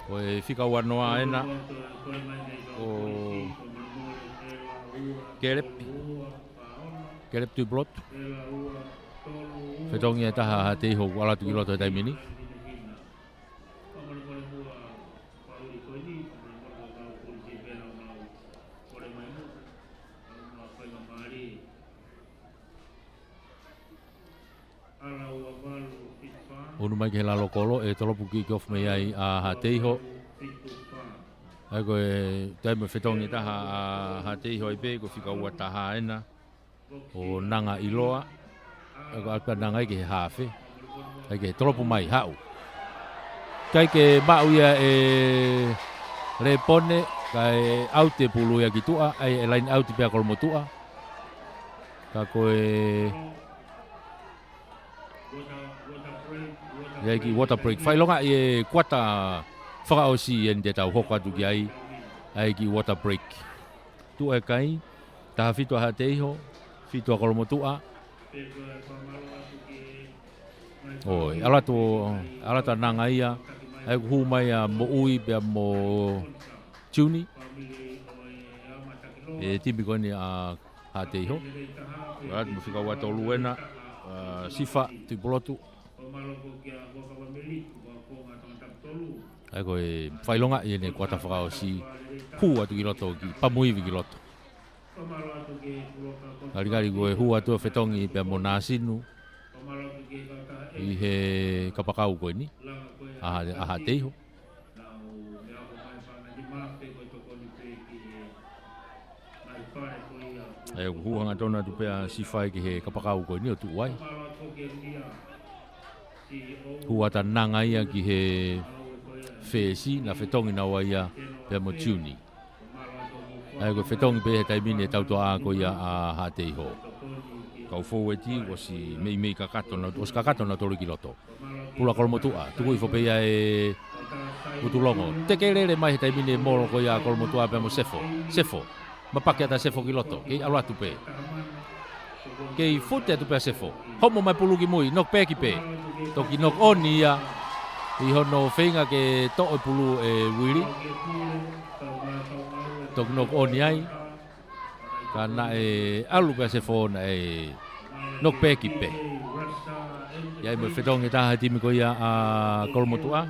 O e whika wanoa ena o Kerep tu blot. Fetongi e taha ha te iho wala tu kiloto e taimini. Onu mai ke lalo kolo e tolopu ki of me ai a ha te iho. Ai ko e taime fetongi taha a ha te iho i pe ko whika ua taha ena o nanga iloa. Ai ko alpa nanga i ke hawhi. Ai ke tolopu mai hau. Kai ke mau ia e repone kai au te pulu ia ki tua ai e lain au te pea kolmo tua. Ka koe ia ki water break. Whai longa i e kuata whakaosi en te tau hoka tu ki ai ki water break. Tu e kai, taha whitua ha te iho, whitua kolmo tua. Oi, alata nanga ia, ai hu mai a mo ui pea mo tuni. E tipi koni a ha te iho. Alata mo whika wata oluena, sifa, tupolotu. Ai koe whailonga i ne kuata whakao si hua tu ki loto ki pamuiwi ki loto. Karikari koe hua tua whetongi pia mo nāsinu i he kapakau koe ni, aha te iho. Ai hua hanga tona tu pia si whai ki he kapakau koe ni o tu wai. Hua ta nanga ia ki he whesi na whetongi na wa ia pia mo tuni. Ai ko whetongi pe he taimini e tautoa a ko ia a ha te iho. Kau fōweti o si mei kakato na os kakato na tolu ki loto. Pula kolmotua, tuku i whopea e utulongo. Te kerere mai he taimini e moro ko ia kolmotua pia mo sefo. Mapake ata sefo ki loto, kei aloa tupe. Kei fute atu pia sefo. Homo mai pulu ki mui, nok pe ki pe. Toki nok oni ia. I hono whenga ke to'o pulu e wiri. Toki nok oni ai. Kana e alu pia se fona e nok peki pe. Iai mo whetongi taha timi ko ia a kolmotua.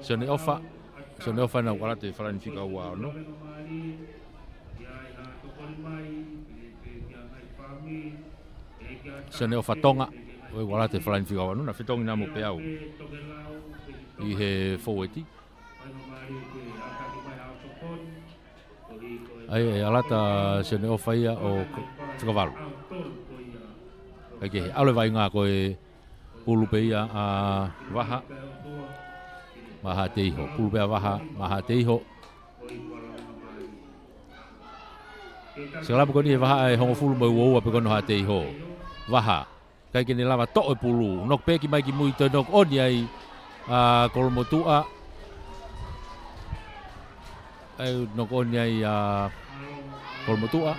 Sone ofa na warate whalani whika ua ono. Sone ofa tonga, oi warate whalani whika ua ono, na whetongi na mo pe au. I he fōweti. Ai alata sone ofa ia o whakavalu. Ai ke he ale vai ngā koe pulu pe ia a waha. Maha te iho, pulu pea waha, maha te iho. Sekalapu koni he waha e hongo fulu mai uoua pe kono ha te iho. Waha, kai kene lava to'o e pulu, nok peki mai ki mui te nok oni ai a kolmotua. Ai nok oni ai a kolmotua.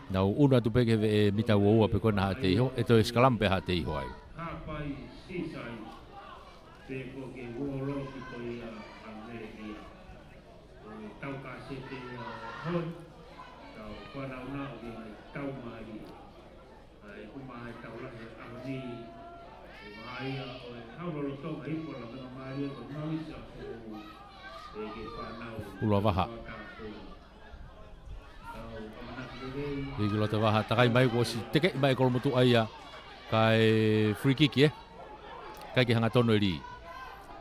Nau una tu peke e mita uoua pe kona ha te iho, e to e skalampe ha te iho ai. Uloa waha. Iki lota waha, takai mai ko si teke mai kolmotu aia kai free kick e. Kai ki hanga tono ri.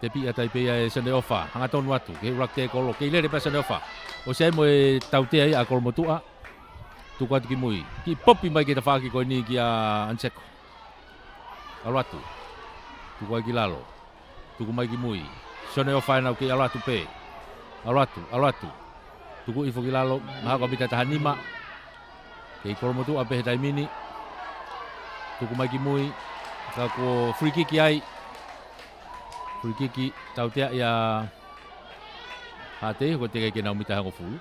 Te pia tai pia e sene ofa, hanga tonu atu, ke urak te kolo, ke ilere pa sene ofa. O se mo e taute ai a kolmotua. Tu kwatu ki mui. Ki popi mai ke ta whaki ko ni ki a anseko. Alo atu. Tu kwai ki lalo. Tu mai ki mui. Sene ofa na ke alo atu pe. Alo atu. Tu ku ifo ki lalo, maha ko bita tahanima. Ke kolmotua pe he taimini. Tu mai ki mui. Ka ko free kick ai. Free kick tautea ia Hate ko te ke na umita hango fulu.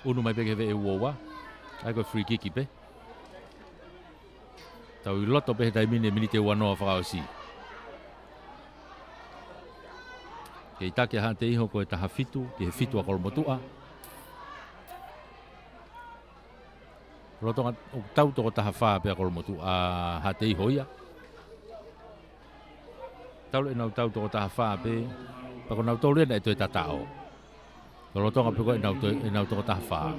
Unu mai peke ve e uowa. Ai ko free kick pe. Tau I loto pe tai mine minite wanoa whakaosi. Kei take hante iho ko e taha fitu, ki he fitu a kolomotua. Rotonga tau toko taha whaa pe a kolomotua hate iho ia. Tau le nau tau toko taha whaa pe, pako nau tau lena e toi tatao. Ko rotonga pe ko e nau toko taha whaa.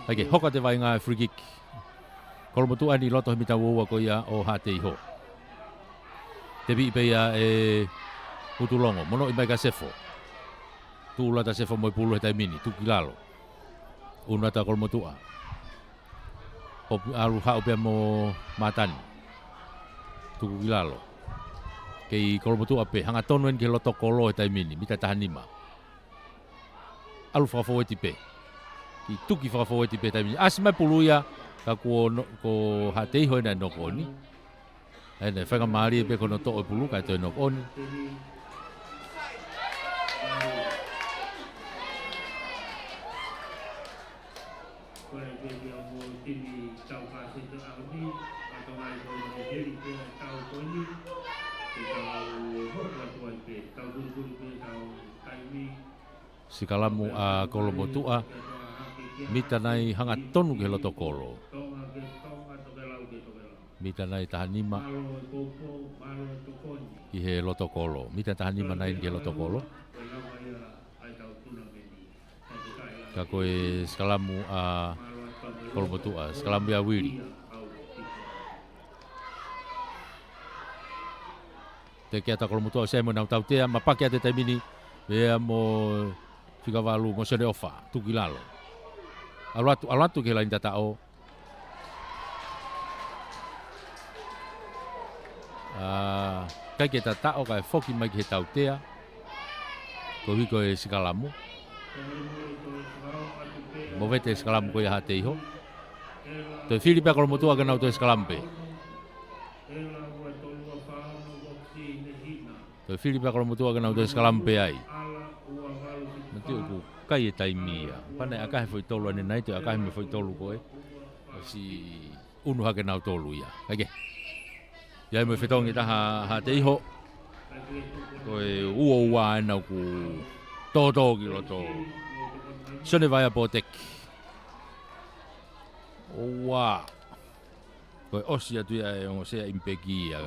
Hake, hoka te vai ngā free kick. Kolomotua ni loto himita uowa ko ia o hate iho. Te vi pe ia e... Utulongo, mono I mai ka sefo. Tula ta sefo moi pulu he tai mini, tuki lalo. Una ta kolomotua. Alu hau pia mo matani. Tuki lalo. Kei kolomotua pe, hanga tonu en ke loto kolo he tai mini, mita tahan nima. Alu whakafoweti pe. Ki tuki whakafoweti pe tai mini. Asi mai pulu ia, ka ko hateiho ena nokoni. Ene, whanga maari pe kono to o pulu, ka toi nokoni. Sikalamu a kolomotua mita nai hanga tonu ke loto kolo. Mita nai tahanima I he loto kolo. Mita tahanima nai ke loto kolo. Kako e sikalamu a kolomotua, sikalamu ya wiri. Te kia ta kolomotua se mo nau tautea, mapake a te taimini, vea mo whikawalu mo sere ofa, tuki lalo. Alatu ke lain tatao. Kai ke tatao kai foki mai ke tautea. Ko hiko e sikalamu. Mo vete sikalamu ko ia hate iho. Toi Filipe a kolomotua ka nau toi sikalamu pe. Toi Filipe a kolomotua ka nau toi sikalamu pe ai. Matio ku kai e taimia. Pane akahe foi tolu ane nai, toi akahe me foi tolu koe. Si unu hake nau tolu ia. Kake. Iai me whetongi taha hate iho. Koe ua enau ku tōtō ki roto. Sone vai a poteki. Owa. Koe osi atu ia e ongo sea impeki ia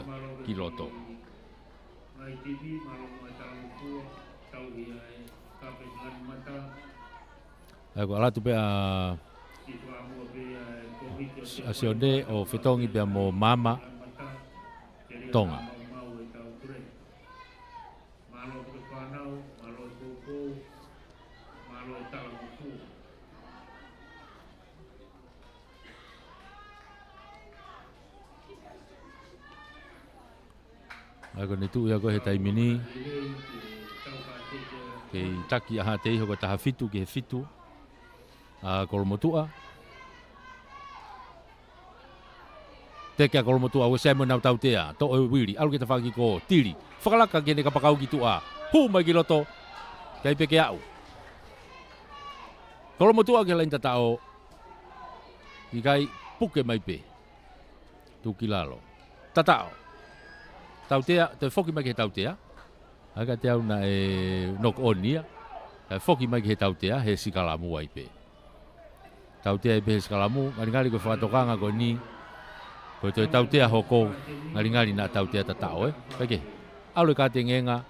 ki roto. Ako alatu pea asione o whetongi pea mo mama tonga. Ako ni tu ia ko he taimini. Kei taki aha te iho ko taha fitu ki he fitu. Kolomotua. Te kia kolomotua o semo nau tautea. To o wiri. Alu ke ta whaki ko tiri. Whakalaka kene ka pakau ki tua. Hu mai ki loto. Kei peke au. Kolomotua ke lain tatao. I kai puke mai pe. Tuki lalo. Tatao. Tautea, te foki mai ke tautea. Aga te au na e nok onia. Te foki mai ke tautea he sikalamu ai pe. Tautea e pe he sikalamu, ngaringali ko whakatokanga ko ni. Ko te tautea hoko, ngaringali na tautea tatao Peke, alu ka te ngenga.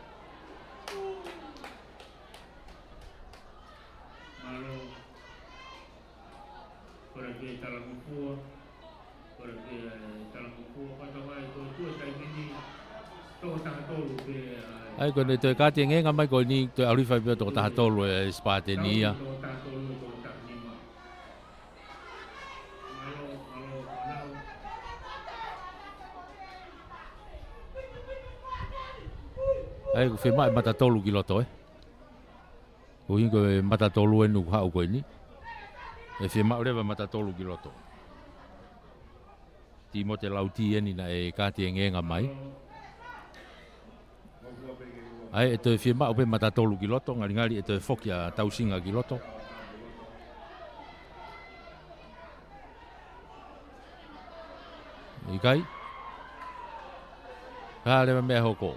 Ai ko ne te kati ngenga mai ko ni te arifa pe to taha tolu e spate nia. Ai ko fe mai mata tolu ki loto Ko hingo e mata tolu e nu hau ko ni. E fe mai reva mata tolu ki loto. Ti mo te lauti eni na e kati ngenga mai. Ai e toi firma o pe matatolu ki loto, ngali e toi foki a tausinga ki loto. Ikai. Kale me hoko.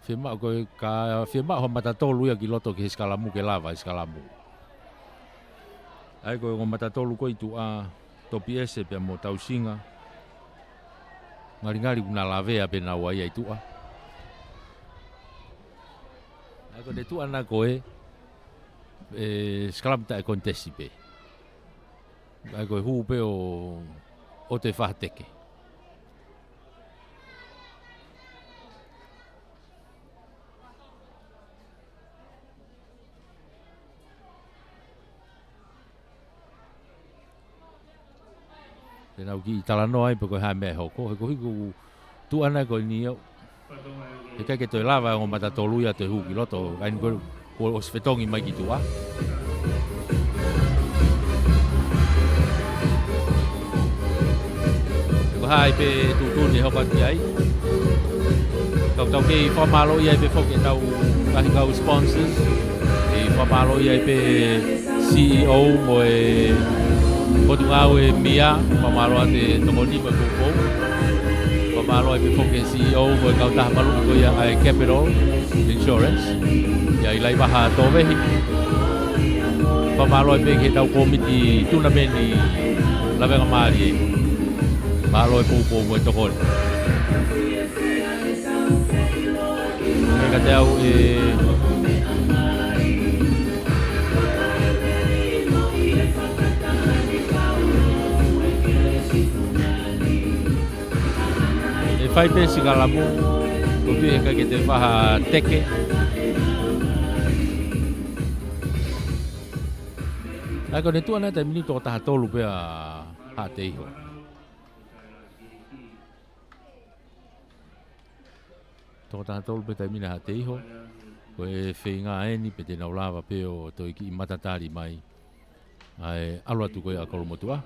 Firma ko ka firma ho matatolu ia ki loto ki skalamu ke lava skalamu. Ai ko matatolu ko itu a topi ese pe mo tausinga. Ngali kuna lavea pe na wai itu a. Ai ko de tu ana ko skalam ta kontesi pe. Ai ko hu pe o te fateke. Tena uki talano ai pe ko ha me hoko ko hiku tu ana ko ni o e kai ke to lava o matatolu ia te hu ki loto ai ko o sfetongi mai ki tu a ko hai pe tu ni hoko ti ai tau ke formalo ia pe foke tau ai ka sponsors e formalo ia pe CEO mo Portugal e Mia, pamalo ate tongoni ba ko. Pamalo e foke CEO mo ka ta malu ko ya ai Capital Insurance. Ya ilai baha to vehi. Pamalo e ke tau komiti tuna beni la venga mari. Malo e po mo to kon. Ka tau fai pe sigalamu o tu e ka ke te faha teke ai ko ne tu ana te minito ta tolu pe a te iho to ta tolu pe te mina ha te iho ko e feinga eni pe te na lava pe o to ki matatari mai ai alo tu ko a ko motua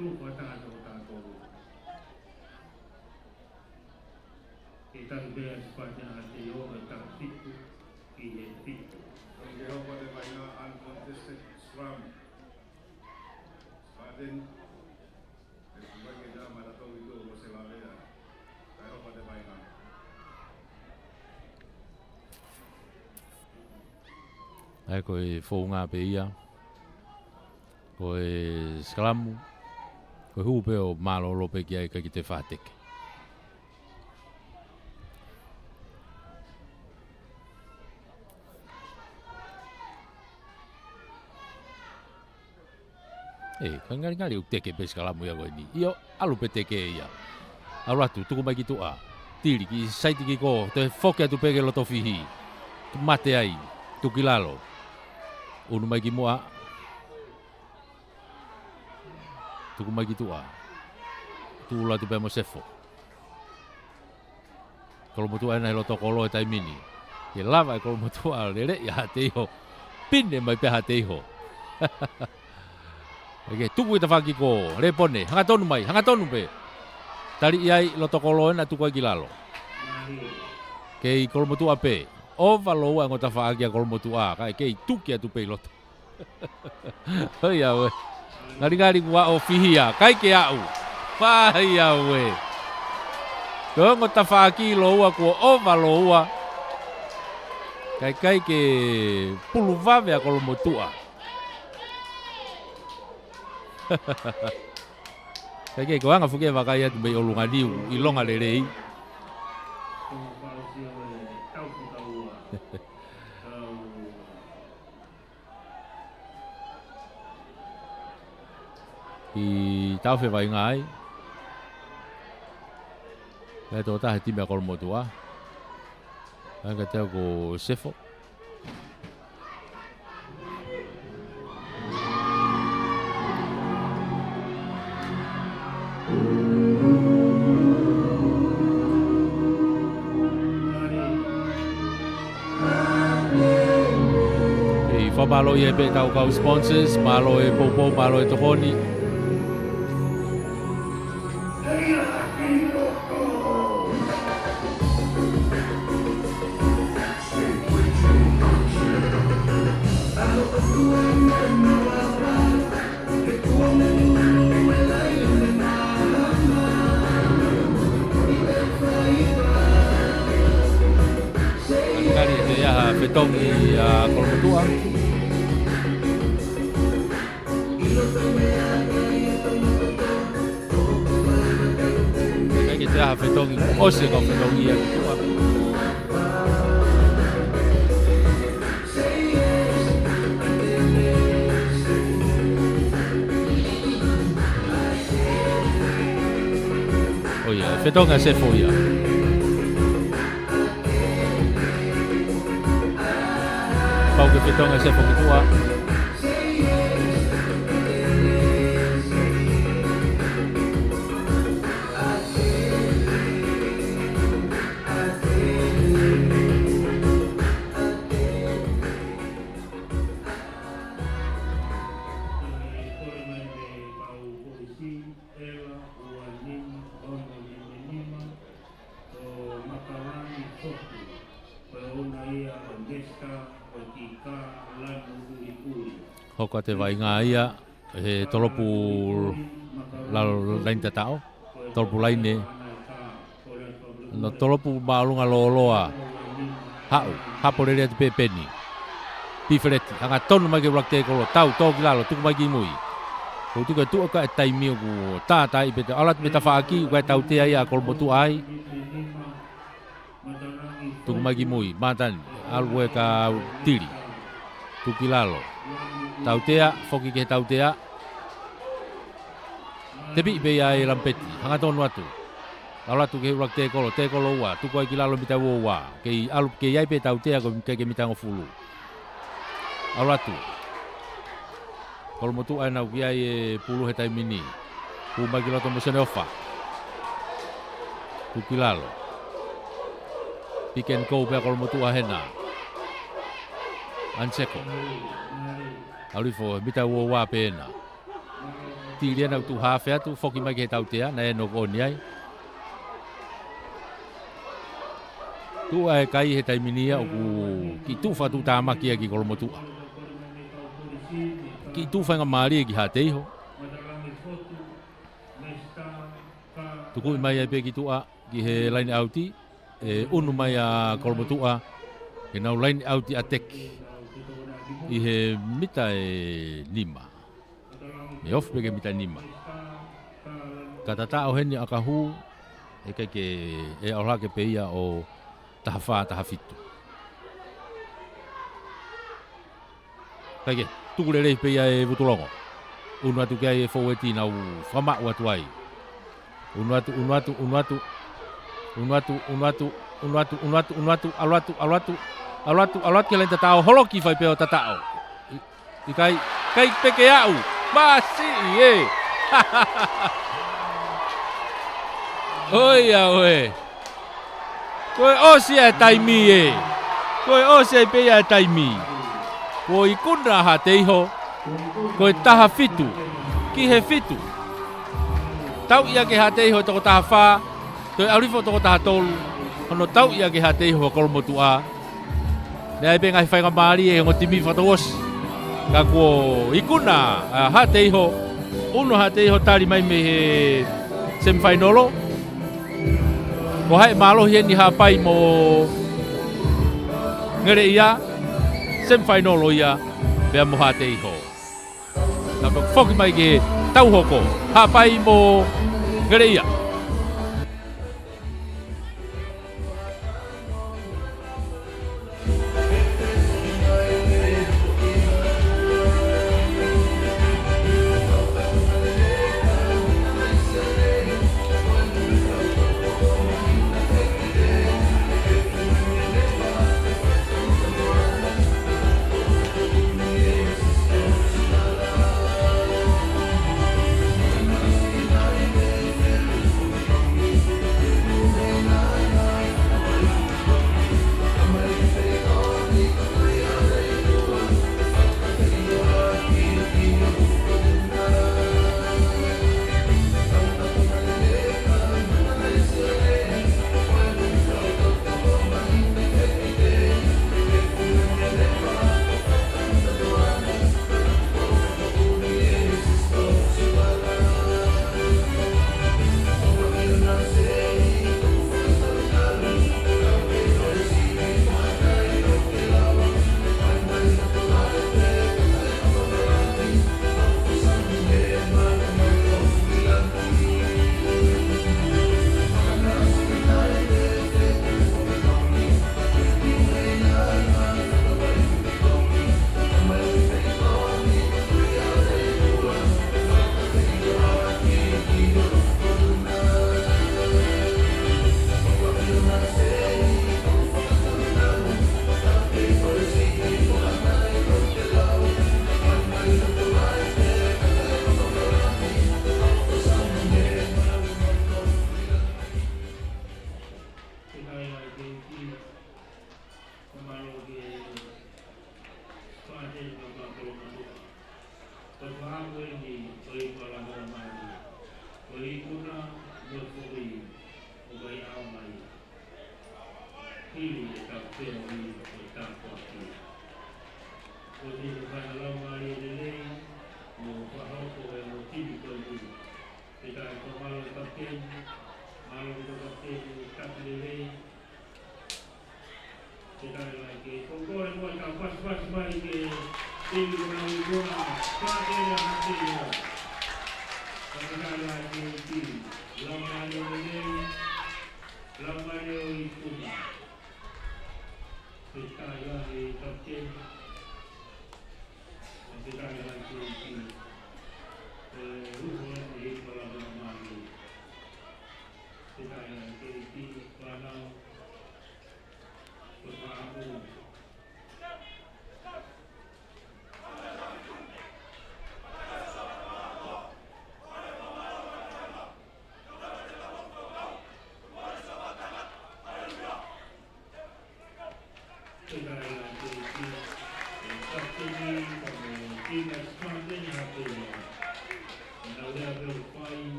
tu kota kita sudah sepanjang hati yo tak situ itu dia pada banyak uncontested scrum sepanjang sebagai kita mana tahu itu masalah ya saya pada banyak ai ko e fonga pe ia ko e scrum ko hu pe o malo lo pe ki ka ki te fateke ngali o teke pe scrum ia ko ni io alu pe teke ia alu atu tu mai ki tu a tiri ki saiti ki ko te foke tu pe ke lo to fihi tu mate ai tu kilalo unu mai ki moa tu mai ki tu a tu la tu pe mo sefo kalau mo tu ana lo to kolo e tai mini ke lava kalau mo tu a le ya te ho pinne mai pe ha te ho Oke, tuku ita faki ko repone hanga tonu pe tali iai lo to kolo na tu ko gilalo ke kalau mo tu a pe ovalo wa ngota faki kalau mo tu a kai ke tuki tu pe loto ya we ngari wa o fihia kai ke au fa ya we ko ngota faki lo wa ko ovalo wa kai ke pulu vave kalau mo tu a kai ko anga fuke va kai be o lunga diu I longa le rei I tau fe vai ngai e to ta ti me ko mo tua anga te ko sefo fa malo ye be tau kau sponsors, malo e popo, malo e tokoni. Kali te ya petongi kolmotua. Kali te ya petongi ose kau petongi ya tua. Oh ya, petonga se foi ya. Pau ke petonga se foi tua. Hoko te vai ngā ia, he tolopu lain te tau, tolopu laine. No tolopu maalunga looloa, hau, haporerea te pepeni. Pifereti, hanga tonu mai ke ulak te kolo, tau, toki lalo, tuku mai ki mui. Ko tuku e tuaka e taimio ku tātai i pete, alat me ta whaaki, ukai tau te ai a kolmotu ai. Tuku mai ki mui, mātani, alu e ka tiri, tuki lalo. Tautea, foki ke tautea. Tepi beia e lampeti, hanga tonu atu. Alu atu ke ulak te kolo ua, tuku ai ki lalo mita ua. Kei alu ke iai pe tautea ko ke mita ngofulu. Alu atu. Kolmotu ai nau ki ai e pulu he taimini. Kumai ki loto mo sene ofa. Tuki lalo. Piken kou pea kolmotu a hena. Anseko. Alifo mita ua pena. Tiri ana tu hafe atu foki mai ke tautea na e no koni ai. Tu ai kai he taiminia o ki tu fa tu tama ki ki kolmotu. Ki tu fa ngamari ki hateiho. Tu ku mai ai pe ki tu a ki he line outi e unu mai a kolmotu a ke nau line outi atek. I he mita e lima. Me ofu peke mita lima. Katata o heni akahu e kai ke e aula ke peia o tahafa tahafitu. Kai ke tukulele peia e vutulongo. Unu atu kai e foweti na u fama watu ai. Unu atu Aluat ke lain tatao holoki fai peo tatao. Kai peke au. Masi ye. Oia oe. Koe osi e taimi e. Koe osi e pea e taimi. Koe ikuna ha teiho. Koe taha fitu. Ki he fitu. Tau ia ke ha teiho toko taha wha. Toi aurifo toko taha tolu. Hono tau ia ke ha teiho kolmotu a. Nai pe ngai whainga maari e ngotimi whatawos. Ka ko ikuna ha teiho. Uno ha teiho tari mai me he semifinalo. Ko hai malo hieni ha pai mo ngere ia semifinalo ia pe mo ha teiho. Na ko foki mai ke tau hoko ha pai mo ngere ia.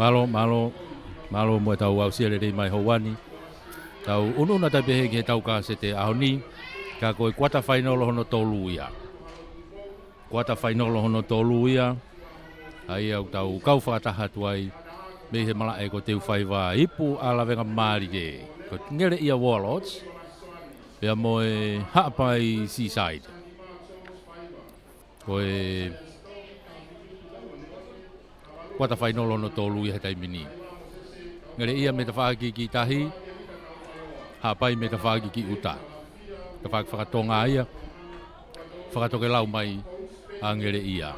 malo mo tau au sia le mai howani tau ununa tai pehe ke tau ka se te ahoni ka koe quarter final hono tolu ia quarter final hono tolu ia ai au tau kau whakataha tuai me he mala e ko teu whaiwa ipu ala venga mari ke ko ngere ia Warlords pea moe haapai Seaside koe quarter final hono tolu ia he taimini ngere ia me te whaaki ki tahi haapai me te whaaki ki uta te whaaki whakatonga ia whakatoke lau mai a ngere ia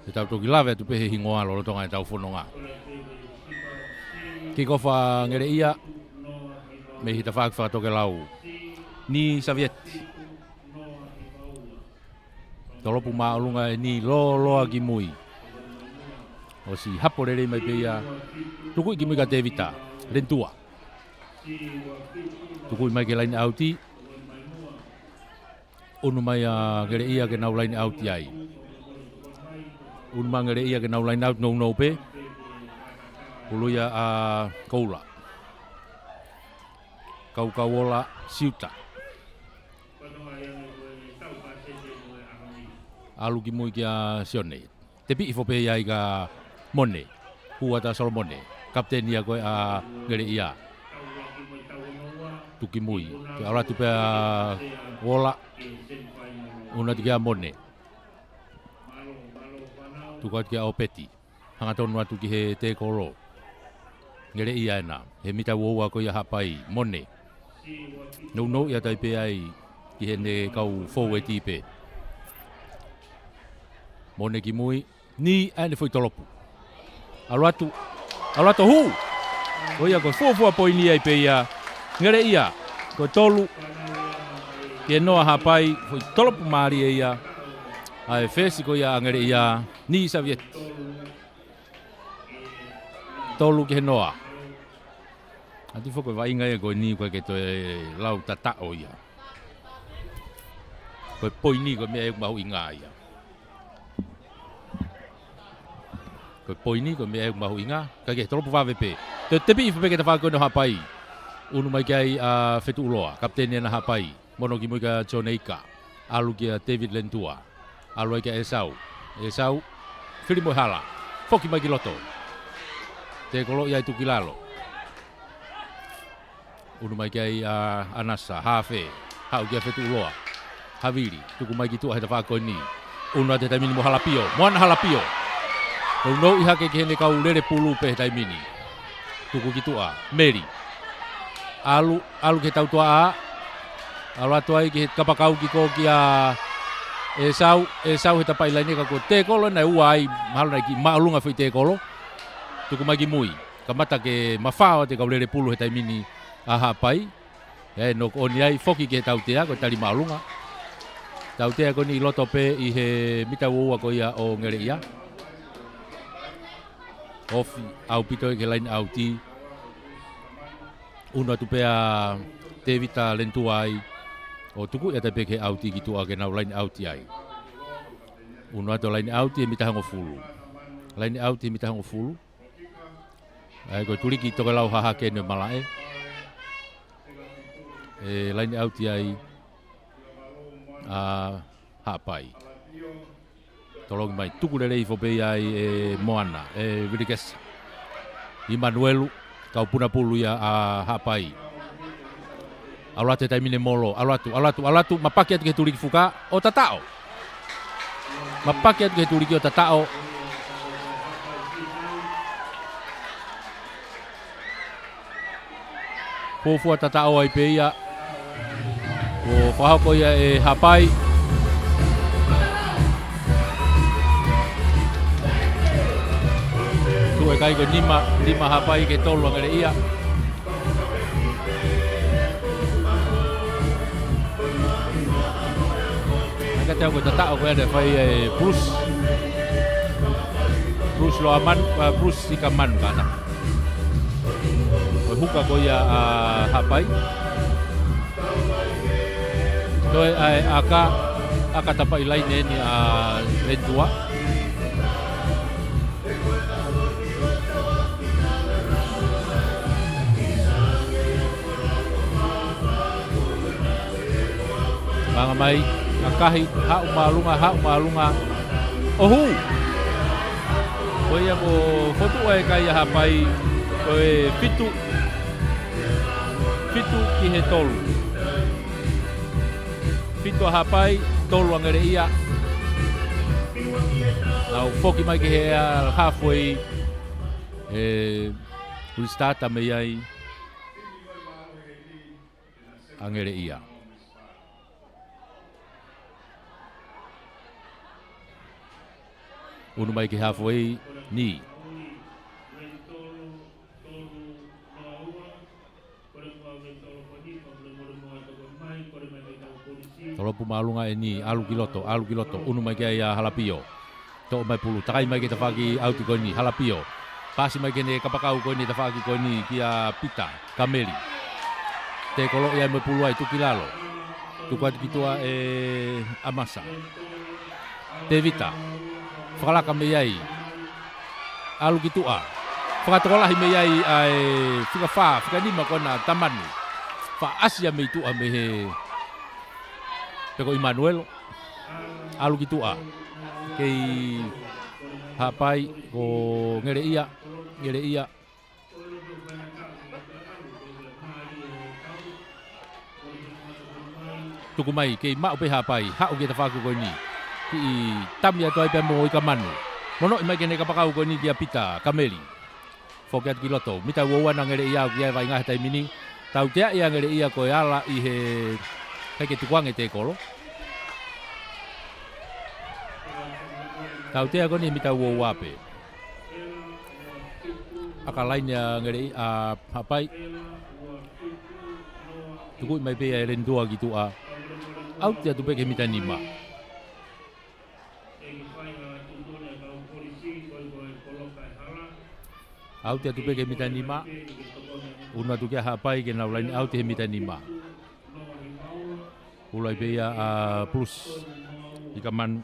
te tau toki lawe tu pehe hingoa lo tonga e tau whanonga ki kofa ngere ia me hita whaaki whakatoke lau ni Savietti tolopu maolunga e ni loa ki mui o si haporere mai peia tuku ki mui ka te vita rentua tuku mai ke line outi unu mai a ngere ia ke nau line outi ai unu mai ngere ia ke nau line out no pe uluia a koula kau siuta alu ki mui ki a sione te pi fo pe ai ka mone huata Solomone kapten ia koe a ngere ia tuki mui ke ala tu pe a wola una tiga mone tukat ke opeti hanga tonu atu ki he te kolo ngere ia na he mita woa ko ia hapai mone no ia tai pe ai ki he ne kau forward tipe mone ki mui ni ane foi tolopu alatu hu o ia ko fofua poini ai pe ia ngere ia ko tolu ke noa hapai foi tolopu mari ia ai fesi ko ia ngere ia ni Savietti tolu ke noa ati foko vai ngai ko ni ko ke to lau tata o ia ko poini ko me mau inga ia ko poini ko me mau inga ka ke tolopu va vp te pi fe ke ta fa ko no hapai unu mai kai a fetu uloa kapten na hapai mono ki mo ka Joneika alu ki David Lentua alu ki Esau Filimo hala foki mai ki loto te kolo ia itu kilalo unu mai kai Anasa Hafe hau ki fetu uloa Havili tuku mai ki tu ha ta fa ko ni unu ate tamini mo halapio mon halapio no iha ke ne kau lere pulu pe taimini tuku ki tu a Mary alu ke tau tua a alu atuai ki kapakau ki ko ki a Esau hita pai laini ka ko te kolo na uai mahalo na ki maalunga foi te kolo tuku magi mui kamata ke mafao te kaulere pulu hita mini aha pai no oni ai foki ke tau te ko tali maalunga tau te ko ni loto pe i he mita ua ko ia o ngere ia ofi au pito ke line outi uno tu pe a te vita lentuai o tuku ia te peke auti ki tu a ke nau line outi ai uno ato line outi e mita hango fulu line outi e mita hango fulu ai ko tuli ki toke lau haha ke ne malae line outi ai a hapai tolong mai tuku le lei fo pe ai Moana Vidikes Emmanuelu kau puna pulu ya hapai alatu taimine molo alatu mapaki atu ke tuli fuka o tatao mapaki atu ke tuli o tatao fofua tatao ai pe ia o whahako ia hapai tu kai ko lima hapai ke tolu ngere ia ka tau ko tatao ko ada fai Bruce lo aman Bruce ikaman kana ko huka ko ia hapai to aka tapai lain ni Lentua Manga mai, ngakahi, hau malunga. Ohu! Koia mo fotu ai kai hapai, koe fitu ki he tolu. Fitu hapai, tolu angere ia. Nau foki mai ki he halfway, Ulistata me iai angere ia. Unu mai ki halfway ni. Tolopu malunga e ni alu kiloto. Unu mai ki ia halapio. To mai pulu takai mai ki tawhaki auti ko ni halapio. Pasi mai ki ne kapakau ko ni tawhaki ko ni kia pita, kameli. Te kolo ia mai pulu ai tukilalo. Tukuat kitua amasa. Te vita. Whakalaka me iai, alu kitua. Whakatokolahi me iai ai whikanima kona tamanu. Whaasia me itua me he Peko Immanuel, alu kitua. Kei hapai ko ngere ia. Tuku mai, kei mau pe hapai, hau ke tawhaku koe ni. Ki tamia toi pe mo i kamanu. Mono i mai kene kapakau ko ni kia pita, kameli. Fokiat ki loto. Mita uowana ngere ia o kia vai ngahe tai mini. Tau tea ia ngere ia koe ala i he keke tukuange te kolo. Tau tea koni mita uowape. Aka lainia ngere ia hapai. Tuku i mai pe ia rendua gitu a. Au tea tupeke mita nima. Au te atupe ke mita nima, una tu kia hapai ke naulaini au te he mita nima. Ulai peia plus ika manu.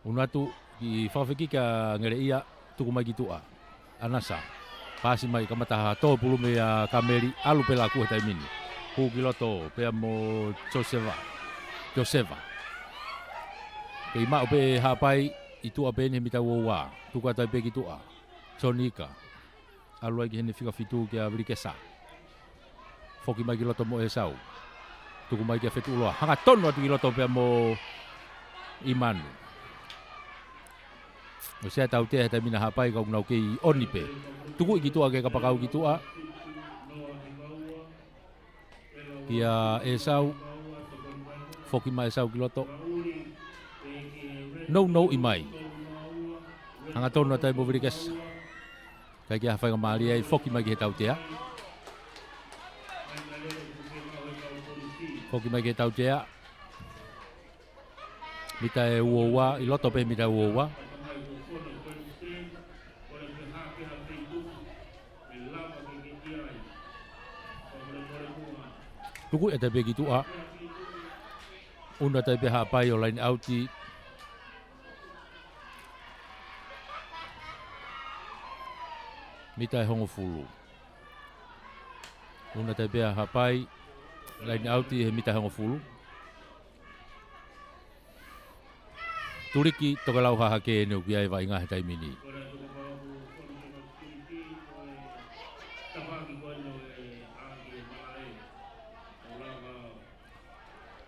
Una tu ki whawhiki ka ngere ia tuku mai ki tua, anasa. Pasi mai kamataha tō pulu me kameri alu pela kuhe tai mini. Kuki loto pea mo Joseva. Kei mau pe hapai i tua pe ne mita wowa. Tuka tai pe ki tua. Sonika. Alu ai ki hene whika fitu kia virikesa. Foki mai ki loto mo e sau. Tuku mai kia fetu uloa. Hanga tono atu ki loto pea mo Imanu. O sea tau tea tai mina hapai kau nau kei onipe. Tuku i ki tua ke kapakau ki tua. Kia e sau. Foki mai e sau ki loto. No i mai. Hanga tono tai mo virikes. Kai kia hawhai ngamari ai foki mai ki he tau tea. Foki mai ki he tau tea. Mita e uowa, i loto pe mita uowa. Tuku e tai pe ki tua. Una tai pe hapai o lain auti. Mita e hongo fulu. Una tai pea hapai, lain auti he mita hongo fulu. Turiki toka lau haha ke neu ki ai vai ngahe tai mini.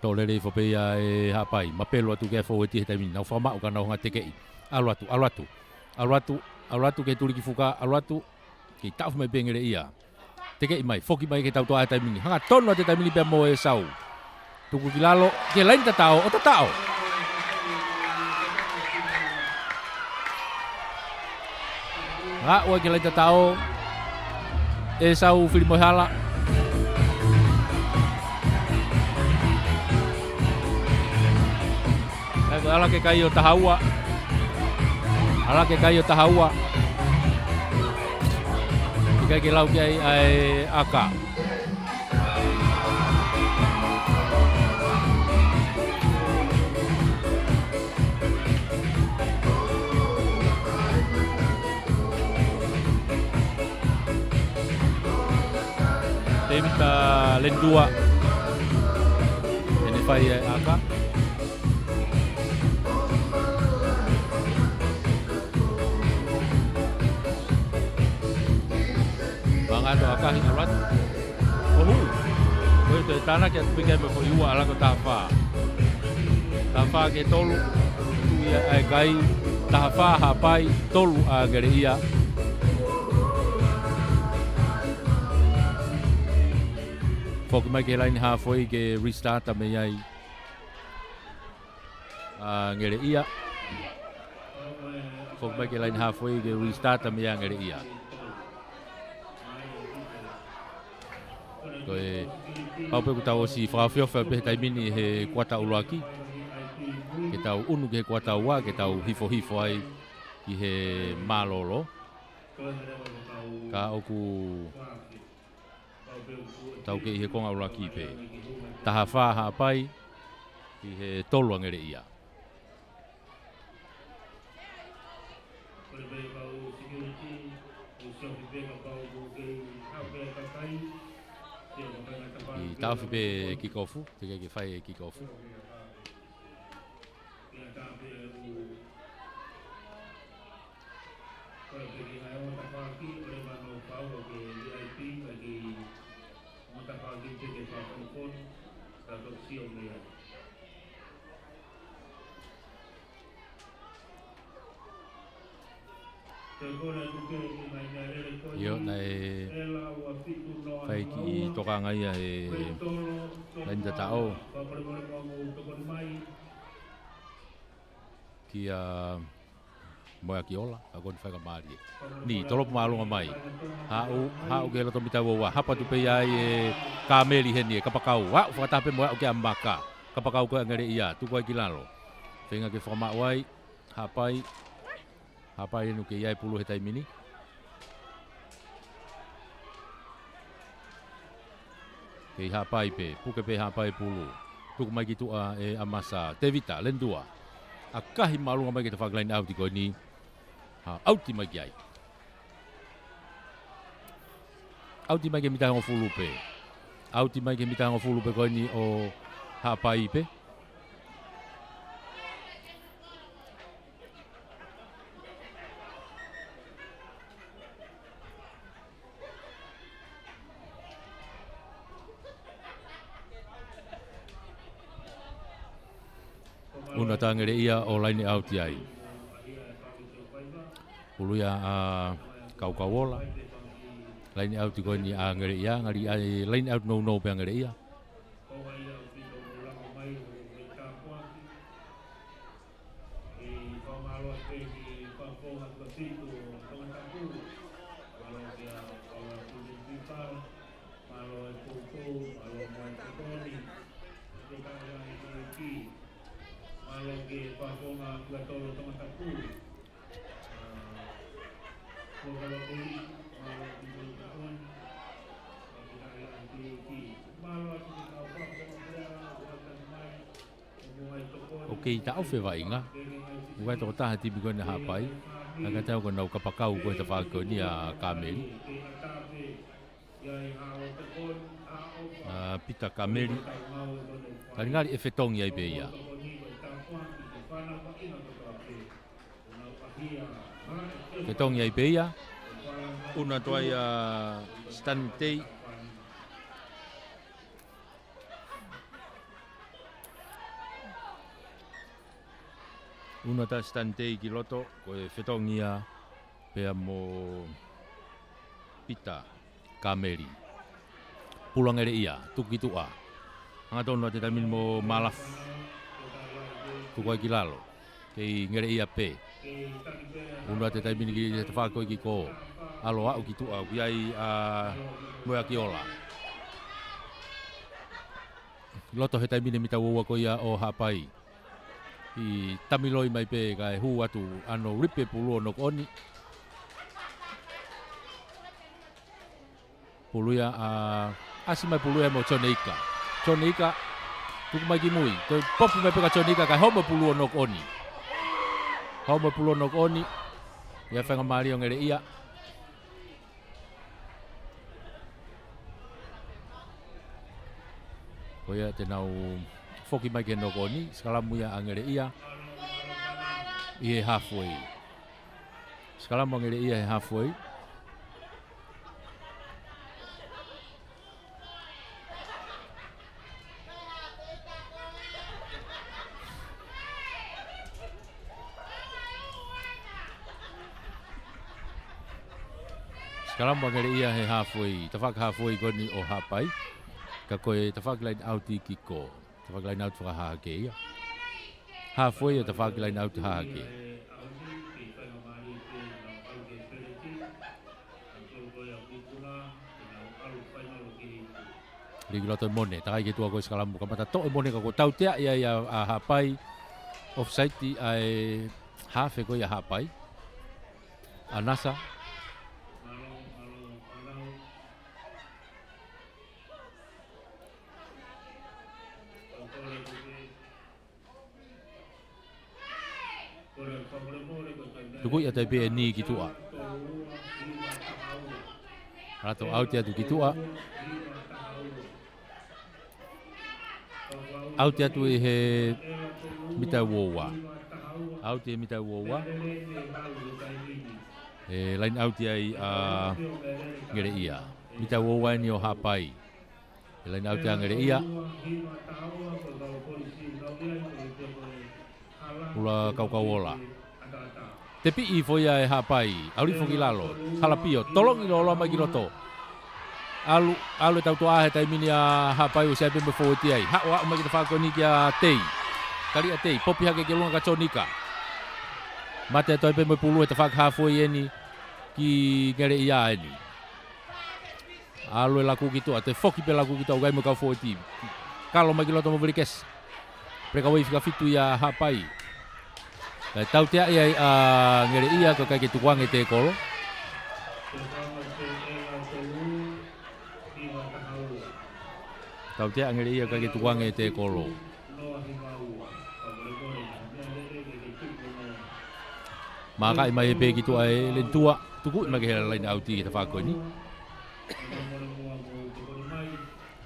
Tōlere i whapea e hapai, mapelo atu kia fōu e tihe tai mini. Nau whamau ka nau ngā tekei. Alu atu ke turiki fuka, alu atu. Ki tau mai pengere ia. Teke i mai, foki mai ke tau toa e taimini. Hanga tono te taimini pia mo e sau. Tuku ki lalo, ke lain tatao, o tatao. Nga ua ke lain tatao. E sau whiri hala. Ala ke kai o tahaua. Ika ke lau ki ai aka. David Lendua ene fai aka bangado aka hinarat koe te tana ke pika me foi ua ala ko tafa ke tolu ia ai kai tafa hapai tolu a gereia Fok mai ke line halfway ke restart me ai ngere ia Fok mai ke line halfway ke restart me ai ngere ia Koe pau pe ku tau si frafio fa pe tai mini he kuata ulaki ke tau unu ke kuata wa ke tau hifo ai ki he malolo ka oku tau ke he konga ulaki pe taha wha hapai ki he tolu angere ia I tau whipe kikofu, te ke whai e kikofu. Yo nai fai ki toka ngai e lain tao ki moa ki ola a kon fai ka mari ni tolo malunga mai ha o gela to mita wa hapa tu pe ai e kameli heni ka pakau wa fa ta pe moa o ke ambaka ka pakau ko ngere ia tu ko ki lalo fenga ke forma wai hapai no ke ia pulu hetai mini ke hapai pe puke pe hapai pulu tu mai gitu e amasa Tevita Lendua akahi malunga mai ke fa line out ko ni out mai ai out mai ke mita ngo fulu pe out mai ke mita ngo fulu pe ko ni o hapai pe Una tangere ia o line out ai. Uluia kaukawola. Line out ko ni angere ia ngari ai line out no pe angere ia. Okey tau fe vai nga. Bukan to ta hati bigon na hapai. Aga tau ko nau kapakau ko ta fa ko ni a kameli. Pita kameli. Karingali efetong ia be ia. Ketong ia be ia. Una toia stantei Una ta stantei ki loto ko e fetongia pe mo pita kameri pulangere ia tukitua anga tono te tamin mo malaf tu ko kilalo ke ngere ia pe una te tamin ki te fa ko ki ko alo au ki tu au ai a mo ki ola loto he tamin mi ta wo ko ia o hapai I tamiloi mai pe kai hu atu ano ripe pulu no oni puluya asi mai puluya mo chonika tu mai ki mui to pop mai pe ka chonika kai homo pulu no oni ya fenga mari ngere ia Koia te nau foki mai ke noko ni, skalamu ia angere ia. I he halfway. Skalamu angere ia he halfway. Skalamu angere ia he halfway. Tawhaka halfway koni o hapai. Ka koe tawhaka lain auti ki ko. Tawhaka lain auti whakahake ia. Halfway o tawhaka lain auti hake. Rigi loto mone, takai ke tua koe skalamu. Kamata to mone ka ko tau tea ia a hapai. Offside ti ai half e koe ia hapai. Anasa. Tukui atai pe ni ki tua. Rato auti atu ki tua. Auti atu i he mita wowa. Auti e mita wowa. Lain auti ai ngere ia. Mita wowa ni o hapai. Lain auti a ngere ia. Ula kau-kauola. Tepi i foia e hapai, auri foki lalo, halapio, tolong i lolo mai giroto. Alu e tau toa he taimini a hapai o seape me foweti ai. Hao mai kita whako ni ki a tei. Kari a tei, popi hake ke lunga ka chonika. Mate a toi pe me pulu e ta whaka hafoi eni ki ngere ia eni. Alu e laku gitu, te foki pe laku gitu, ugai me kau foweti. Kalo mai giroto mo virikes. Preka wei fika fitu ia hapai. Tau tea ia ngere ia ko kai ke tukuange te kolo. Tau tea ngere ia kai ke tukuange te kolo. Maka mai pe gitu ai len tua tuku mai ke lain auti ke tafako ni.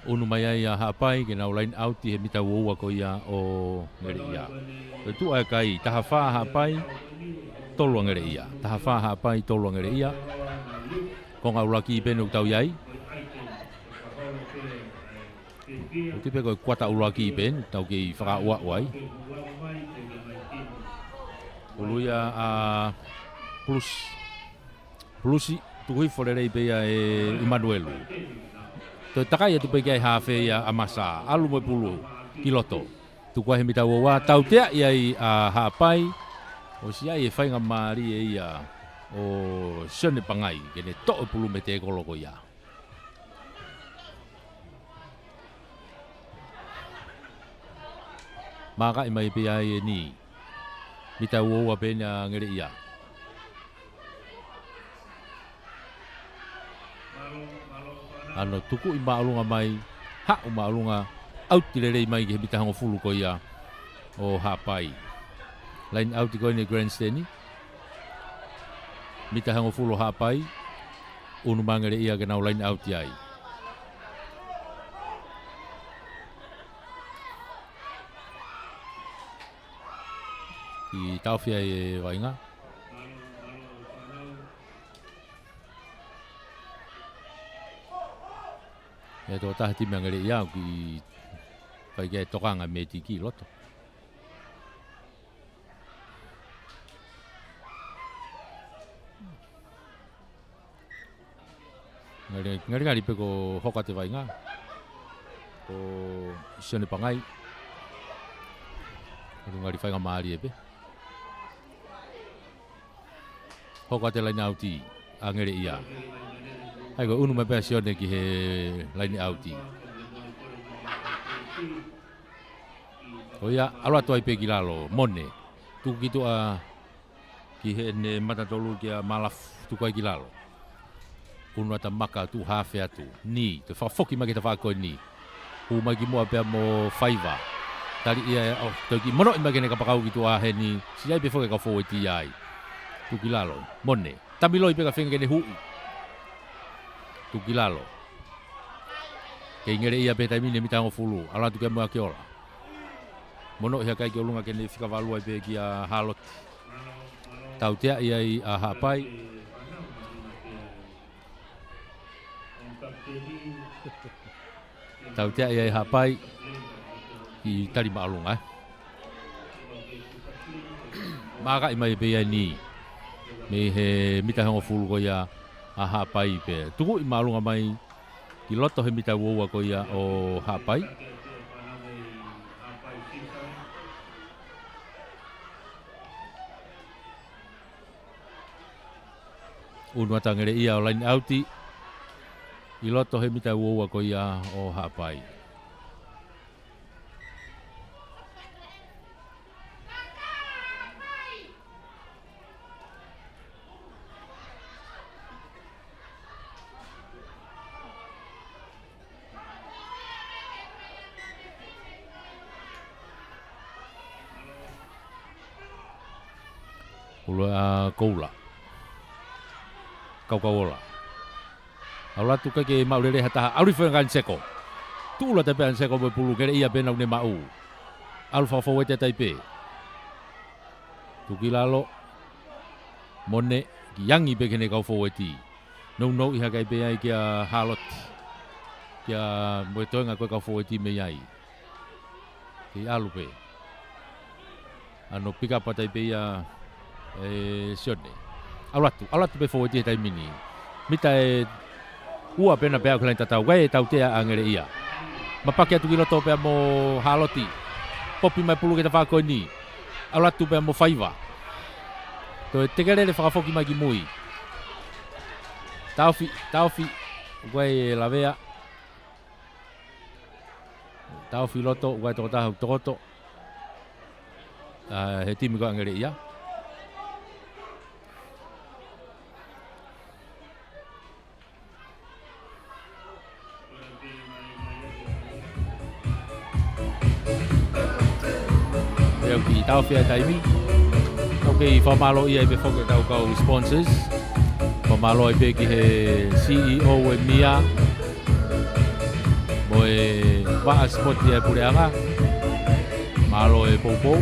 Unu mai ai hapai ke nau lain auti he mita woa ko ia o ngere ia. Tu ai kai tahafa hapai tolu ngere ia. Tahafa hapai tolu ngere ia. Ko ngau laki penu tau yai. O tipe ko kuata ulaki pen tau ki whaka ua wai. Uluia plusi tuhui forerei pe ia e Emmanuelu. To takai tu pe kai hafe ia amasa alu mo pulu kiloto. Tukua he mita woa tau tea iai hapai o sia e whainga maari e ia o sene pangai kene to'o pulu me te koloko ia. Maka i mai pia e ni mita woa pena ngere ia. Ano tuku i maalunga mai ha'u maalunga auti lerei mai ke mita hango fulu ko ia o hapai. Lain auti ko ni grandstand ni. Mita hango fulu hapai. Unu mangere ia kenau lain auti ai. Ki taufia e wainga. E to tahti mangere ia ki pai ke tokanga me tiki loto. Ngari pe ko hoka te wainga. Ko sione pangai. Ko ngari whainga maari e pe. Hoka te laina auti a ngere ia. Ai ko unu me pe sione ki he laina auti. O ia alo atu ai pe kilalo mone tu gitu ki he ne matatolu ki malaf tu kai kilalo unu ata maka tu hafe atu ni te fa foki magi te fa ko ni u magi mo pe mo faiva tali ia o to ki mono imagi ne ka pakau gitu he ni si ai pe foki ka fo ti ai tu kilalo mone tamilo i pe ka fenge ne hu tu kilalo Ke ingere ia pe taimine mitango fulu. Ala tu ke moa ke ola. Mono ia kai ke olunga ke ne fika valua pe ki a halot. Tau tea ia I a hapai. Tau tea ia I hapai. I tari maalunga. Maka I mai pe ia ni. Me he mitango fulu ko ia a hapai pe. Tuku I maalunga mai. I loto he mita uoua ko ia o hapai. Unuatangere ia o line outi. I loto he mita uoua ko ia o hapai. Ula koula. Kaukaola. Aula tu ke maulere hata aurifa ngan seko. Tula te pen seko be pulu kere ia bena ne mau. Alfa fo wete taipe. Tu kilalo. Mone yangi be kene kau fo weti. No I hakai be ai kia halot. Kia mo toenga ko kau fo weti me ai. Ki alupe. Ano pika patai pe ia sione. Alatu be fo weti tai mini. Mita ua pena pe akula tata wai tau te angere ia. Mapake atu kilo to pe mo haloti. Popi mai pulu ke ta ko ni. Alatu pe mo faiva. To te kere le whakafoki mai ki mui. Taufi, wai la vea. Taufi loto, wai tokotahu tokoto. He timi ko angere ia. Reo ki taufi a taimi. Okay, whamalo ia I be whoke kau sponsors. Whamalo I be ki he CEO e Mia. Mo e waa spoti e Pureanga. Malo e Popo.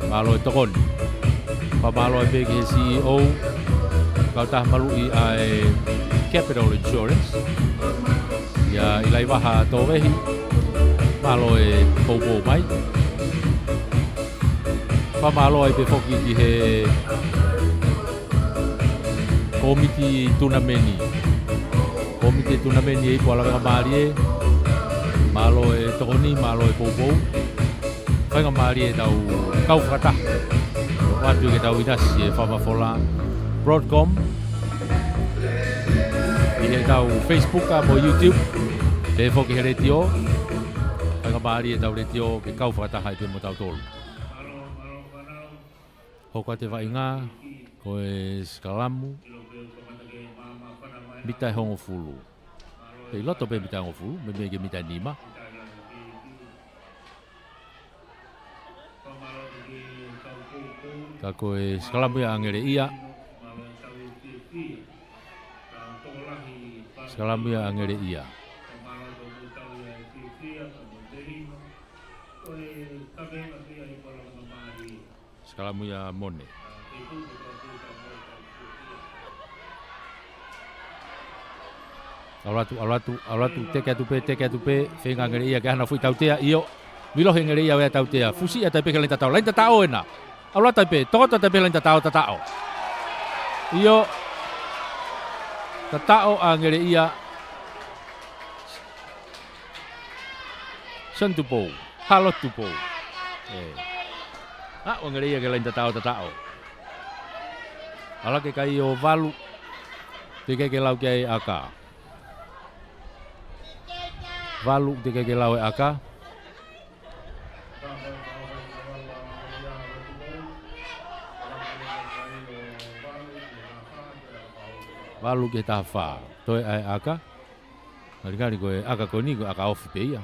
Malo e Tokoni. Whamalo I be ki he CEO. Kau tah malu I Capital Insurance. Ia ilai waha tō wehi. Malo e Popo mai. Pamalo ai pe foki ki he komiti tunameni. Komiti tunameni I poala nga marie. Malo e tokoni, malo e Popo. Whainga marie tau kau whakata. Watu ke tau inasi e whamafola Broadcom. I he tau Facebook mo YouTube. Te foki he retio. Whainga marie tau retio ke kau whakata hai pe mo tau tolu. Hoka te wainga, ko e skalamu, mita hongo fulu. Pei loto pe mita hongo fulu, me mege mita nima. Ka ko e skalamu ya angere ia. Skalamu ya angere ia. Skalamu ya mone. Aulatu teke atu pe, whenga ngere ia ke hana fui tautea io. Milohe ngere ia wea tautea, fusi ia taipe ke lain tatao. Lain tatao ena. Aulatu taipe, tokota taipe lain tatao. Io, tatao a ngere ia. Santupo, halotupo. O ngere ia ke lain tatao. Ala ke kai o valu. Teke ke lau ke ai aka. Valu teke ke lau e aka. Valu ke tafa. Toi ai aka. Marikari koe aka ko ni ko aka ofi pe ia.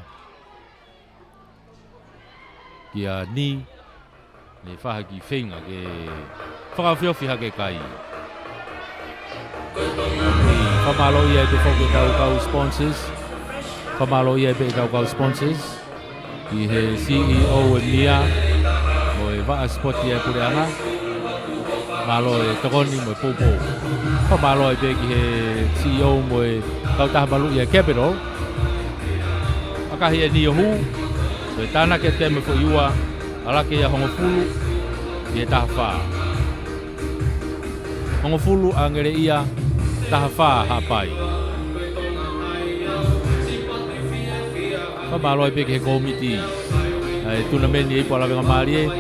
Kia ni. Ne whaha ki whenga ke whakawhiowhi hake kai. Whamalo ia pe whoke kau sponsors. Whamalo ia pe kau sponsors. I he CEO e mia. Mo e waa spot ia pureanga. Malo e tokoni mo e popo. Whamalo ia pe ki he CEO mo e kau taha malu ia capital. Akahi e ni hu. So e tana ke te me fo iua. Alake ia hongofulu. Ia taha whaa. Hongofulu angere ia. Taha whaa hapai. Whamalo e peke he komiti. Tunameni e pola venga marie.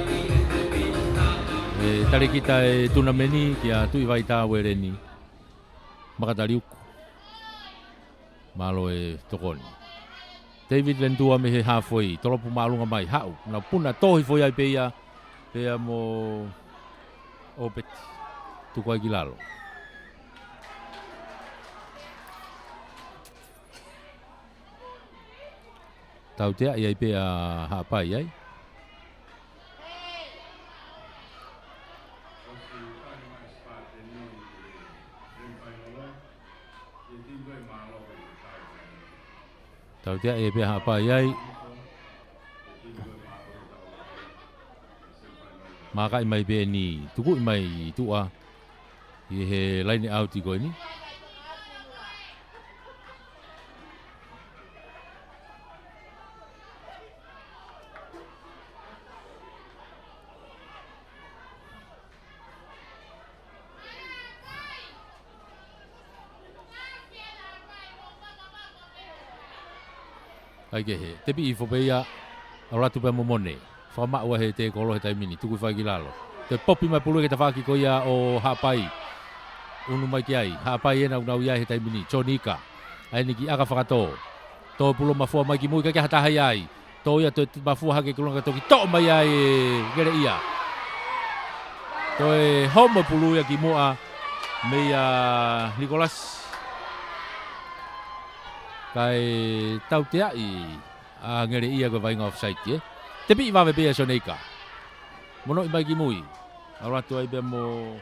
Tare kita e tunameni kia tui vai tā wereni. Makatariuku. Malo e tokoni. David Lendua me he hafoi. Tolopu maalunga mai hau. Na puna tohi foi ai peia. Peia mo opeti. Tuko ai kilalo. Tau tea iai pea hapai ai. Tau tea iai pea hapai ai. Maka imai pea ni. Tuku imai tua. I he line out i koe ni. Ai ke he, te pi i whopeia a ratu pia momone. Whama ua he te kolo he taimini, tuku whai ki lalo. Te popi mai pulu ke te whaki ko ia o hapai. Unu mai ki ai, hapai ena unau ia he taimini, chonika. Ai ni ki aka whakato. Tō pulo mafua mai ki mui ka ke hatahai ai. Tō ia tō mafua hake kulunga toki tō mai ai e gere ia. Tō e homo pulu ia ki mua mea Nicolas. Kai tau te ai a ngere ia ko vainga offside e. Te pi va be soneika. Mono i mai ki mui. Aratu ai be mo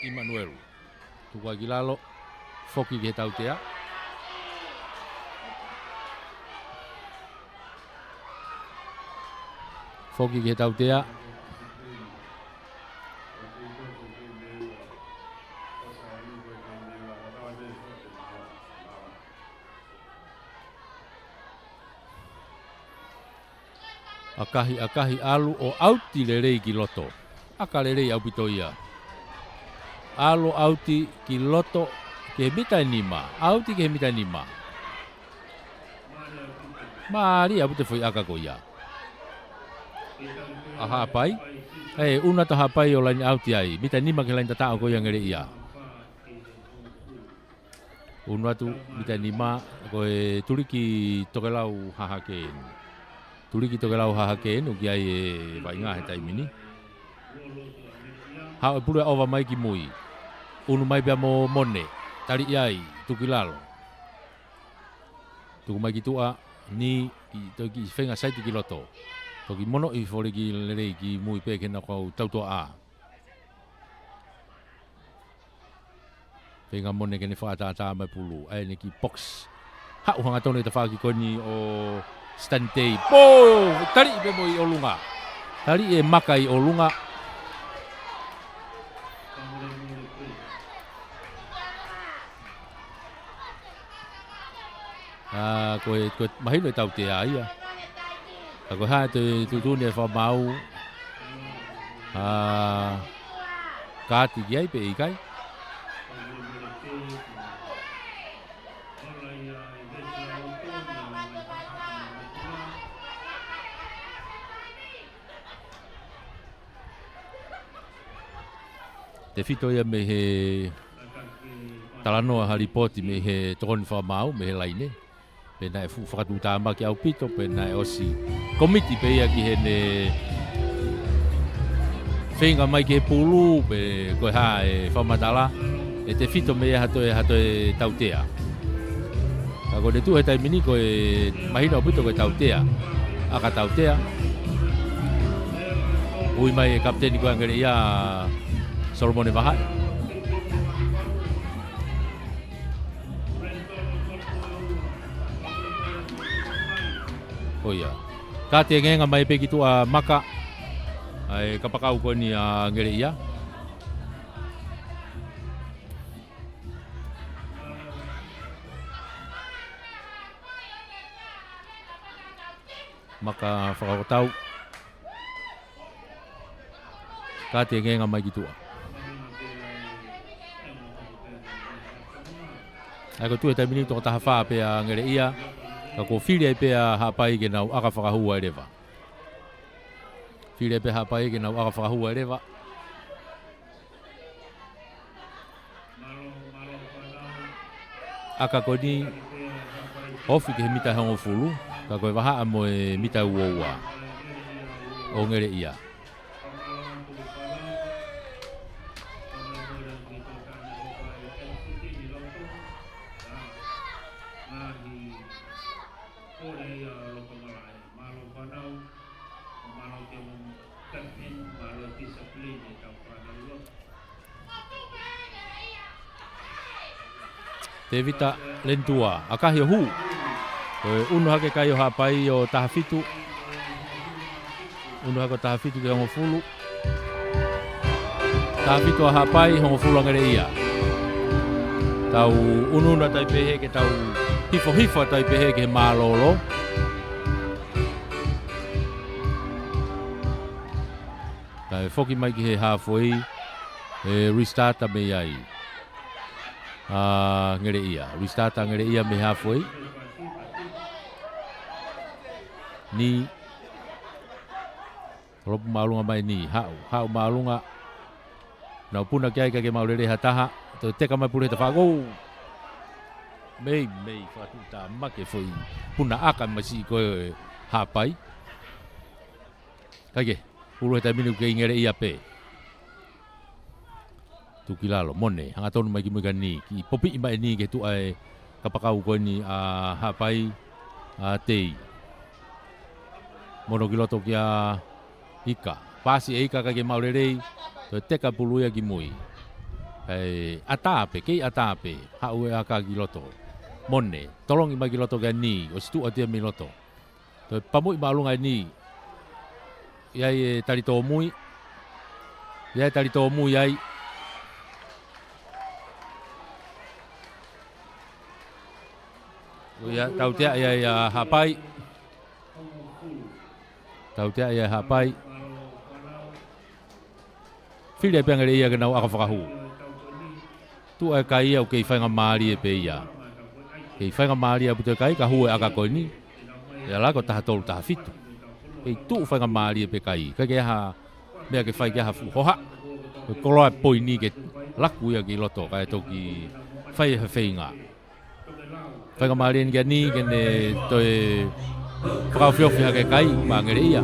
Emmanuel. Tu kwa kilalo foki ke tau te a. Foki ke tau te a. Akahi alu o auti lerei ki loto. Aka lerei au pito ia. Alu auti ki loto ke mitai nima. Auti ke mitai nima. Mari au pito foi aka ko ia. Aha pai. Una to hapai o lain auti ai. Mitai nima ke lain tatao ko yang ngere ia. Una tu mitai nima ko e turiki tokelau hahaken. Tuli ki toke lau hahake no ki ai e vainga he taimini. Hau e pule ova mai ki mui. Unu mai bea mo mone. Tari iai, tuki lalo. Tuku mai ki tua ni toki whenga saiti ki loto. Toki mono i fore ki lerei ki mui pe kena kau tautua a. Whenga mone kene whaatata mai pulu. Ai ne ki box. Hau hanga tone ta whaki koni o... Stantei. Tari be mo i olunga. Tari e maka i olunga. Koe mahino e tau te aia. Koe hae te tutune e whamau. Kāti ki ai pe i kai. Te whito ia me he talanoa haripoti me he tokoni whamau, me he laine. Pena e whakatu tāma ki au pito, pena e osi komiti pe ia ki he ne whenga mai ki he pulu, pe koe ha e whamatala. E te whito me ia hato e tautea. Ka koe tu he taimini koe mahina au pito koe tautea. Aka tautea. Ui mai e kapteni koe angere ia Solomon e Vahai. Oh ia. Ka te ngenga mai pe ki tu a maka. Ai kapakau ko ni a ngere ia. Maka whakakotau. Ka te ngenga mai ki tu a. Ai ko tu e taimini toko taha whaa pe a ngere ia. Ka ko whiri ai pe a hapai ke nau aka whakahua e rewa. Whiri ai pe hapai ke nau aka whakahua e rewa. Aka ko ni ofi ke he mita hango fulu. Ka koe waha a mo e mita uoua. O ngere ia. Te vita lentua, akahi o hu. Unu hake kai o hapai o tahafitu. Unu hake o tahafitu ke hongo fulu. Tahafitu o hapai hongo fulu angere ia. Tau unu na taipehe ke tau hifo taipehe ke malolo. Tai foki mai ki he halfway. Restart me iai. Ngere ia. Restart ngere ia me halfway. Ni lopu maalunga mai ni hau maalunga na puna kia ke maurere hataha to teka mai pure ta fago mei fatuta make foi puna aka masi ko hapai kage ulu ta minu ke ngere ia pe tu kilalo mone hanga tonu mai ki mugani ki popi mai ni ke tu ai kapakau ko ni a hapai a tei mono kiloto kia ika pasi ika ka ke maurerei to teka puluia ki mui atape hau e aka kiloto mone tolong ima kiloto ka ni o situ atia miloto to pamui malunga ni iai tarito mui ai ya tau tia iai hapai tau tia ia hapai. Whiri e peangere ia ke nau aka whakahu. Tu ai kai au kei whainga maari e pe ia. Kei whainga maari a puto kai ka hue aka koe ni. Ia lako taha tolu taha fitu. Kei tu whainga maari e pe kai. Kai ke aha mea ke whai ke aha hoha. Kei koloa poi ni ke laku ia ki loto kai toki whai e whainga. Whainga maari ni ke ni ke ne toi whakawhiowhi hake kai maangere ia.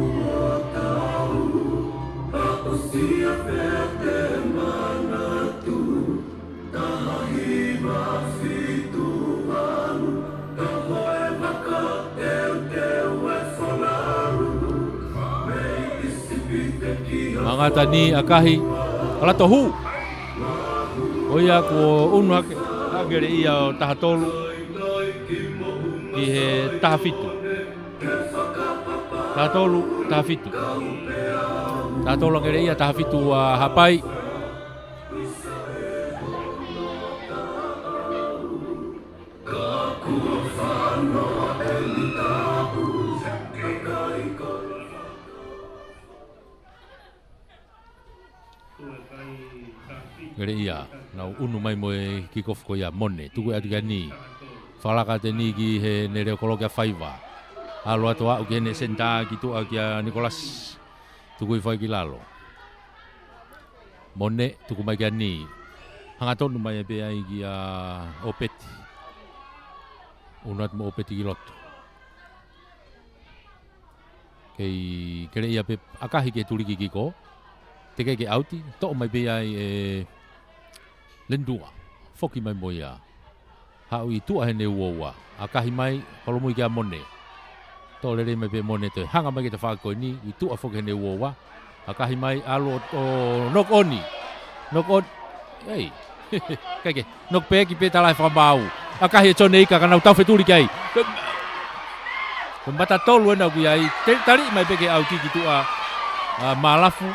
Mangata ni akahi alato hu. Oia ko unu hake agere ia o taha tolu ki he taha fitu. Taha tolu, taha fitu. Taha tolu agere ia taha fitu hapai. Ngere ia, nau unu mai moe kikof ko ia mone, tuku atika ni. Whalaka te ni ki he nere kolokia whaiva. Alo atoa uki hene senta ki tua kia Nicolas. Tuku i whai ki lalo. Mone, tuku mai kia ni. Hanga tonu mai e pe ai ki opeti. Unat mo opeti ki loto. Kei kere ia pe akahi ke turiki ki ko. Te ke auti, to mai pe ai lendua, foki mai moia. Hau i tua hene uoua. Akahi mai, kolomui kia mone. Tō lere mai pe mone te hanga mai ki te whakoi ni, i tua foki hene uoua. Akahi mai alo o nok oni. Nok on, ei, kake, nok pe ki pe talai whamau. Akahi e tone ika kanau tau wheturi kei. Mata tolu na ku ai tari mai peke au tiki tu a malafu.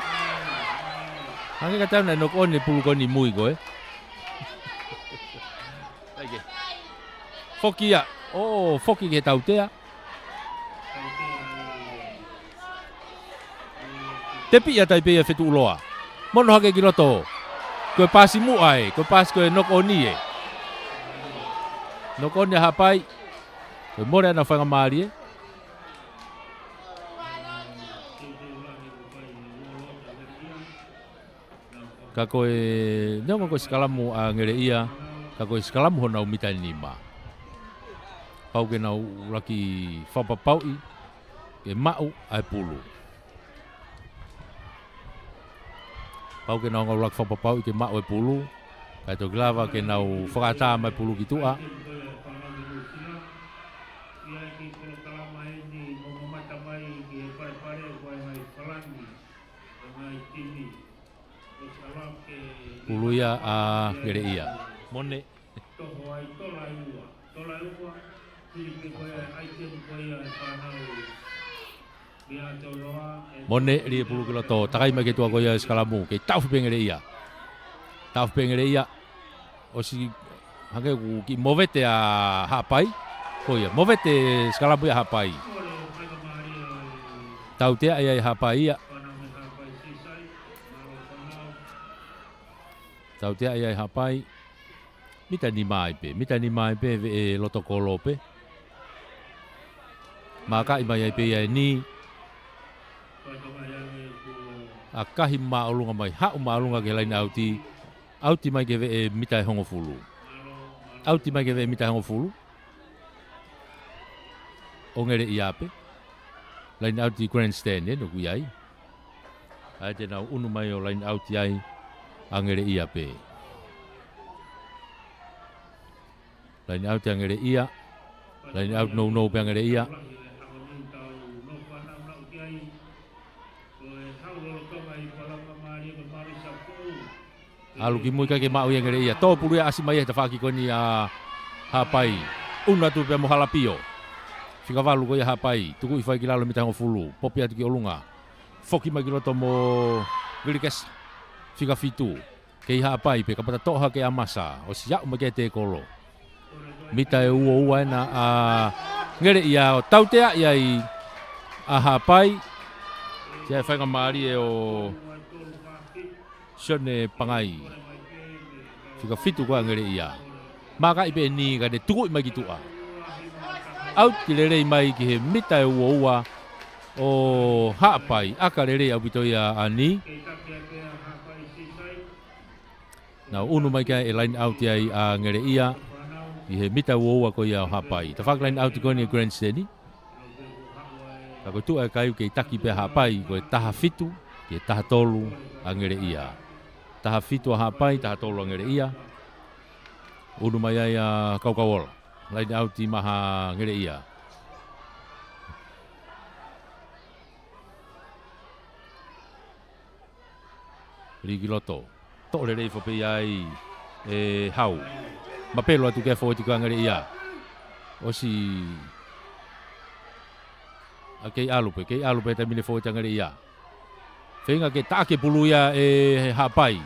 Hangi kata na nok on pulu koni mui ko Lagi. Foki ya. Oh, foki ke tau tea. Tepi ya tai pe fetu loa. Mono hake kiloto. Ko pasi mu ai, ko pas ko nok oni e. Nok oni hapai. Ko mora na fanga mari e. Kako e nongo ko skalamu a ngere ia, kako skalamu hona umita nima. Pau ke nau laki whapa paui, ke mau ai pulu. Pau ke nau laki whapa paui ke mau ai pulu, kai to glava ke nau whakata mai pulu ki tua. Pulu ia a ngere ia. Mone. Mone ri pulu kilo to takai mai ke tua koia skalamu ke tau pengere ia. Tau pengere ia. Osi hake ku ki movete a hapai. Koia movete skalamu ia hapai. Tau te ai hapai ia. Tau te ai hapai. Mita ni mai pe ve loto kolope. Maka i mai pe ai ni. Akahi maolunga mai hau maolunga ke lain auti mai ke ve mita hongo fulu. Auti mai ke ve mita hongo fulu. Ongere iape. Lain auti grandstand no kuiai. Ai te nau unu mai o lain auti ai angere iape. Lain auti angere ia. Lain auti no pe angere ia. Alu ki muika ke mau yang ia to pulu ya asimai ta faki koni a hapai una tu pe mohalapio fika valu ko ya hapai tuku ifai ki lalo mitango fulu popi atu ki olunga foki mai kiloto mo gilikes fika fitu ke hapai pe kapata toha ke amasa o sia mo ke te kolo mita e uo na a ngere ia o tautea ia i a hapai ya fai ngamari e o Sone pangai. Fika fitu ko ngere ia. Maka ipe ni ka de tuku mai kitua. Out kilere mai ki he mita e uoa o hapai akarere au bitoia ani. Na unu mai ka e line out ai a ngere ia. Ki he mita uoa ko ia hapai. Ta fak line out ko ni grandstand. Ka ko tu ai kai ke taki pe hapai ko taha fitu ke taha tolu a ngere ia. Taha fitu a hapai, taha tolu ngere ia. Unu mai ai a kaukawola. Lain auti maha ngere ia. Rigi loto. Tok le rei fopi ai e hau. Mapelo atu ke fo tika ngere ia. Osi akei alupe tamile fo tika ngere ia. Whenga ke tāke pulu ia e hapai.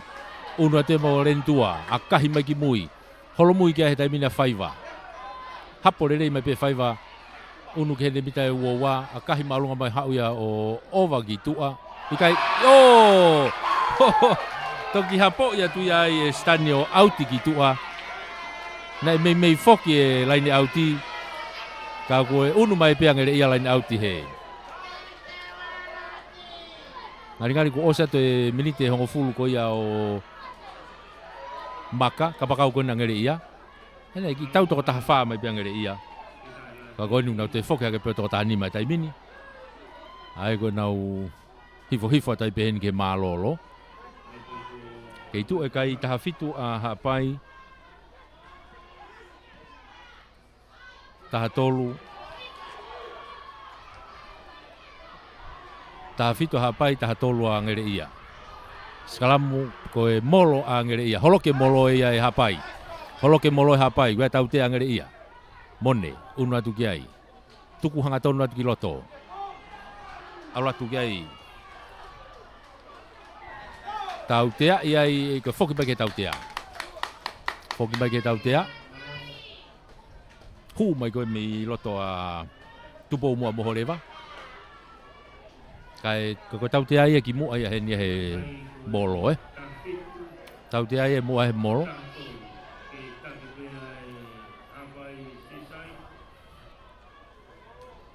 Unu te mo rentua, akahi mai ki mui. Holo mui kia he taimina whaiva. Hapo rerei mai pe whaiva. Unu ke he mita e uowa, akahi maalunga mai hau ia o ova ki tua. Ikai, yoo! Toki hapo ia tu ia e stani o auti ki tua. Nai mei foki e laini auti. Ka koe unu mai pe angere ia laini auti he. Ngari ko osa te minite hongo fulu ko ia o maka kapakau ko ngere ia. Ene ki tau to ta fa mai ngere ia. Ka ko nu na te foka ke to ta ni mai tai mini. Ai ko nau hifo tai pen ke malolo. Ke tu e kai ta fitu a hapai. Ta tolu. Ta fitu hapai ta tolu a ngere ia. Skalamu ko e molo a ngere ia. Holoke molo ia e hapai. Holoke molo e hapai. Gua tau te a ngere ia. Mone, unu atu ki ai. tuku hanga tonu atu ki loto. Aula tu gai. Tautea iai ka foki mai ke tautea. Foki mai ke tautea. Hu mai koe mi loto a tupo mua moho lewa. Kai ko tautea ia ki mua ia he nia he molo Tautea ia mua he molo.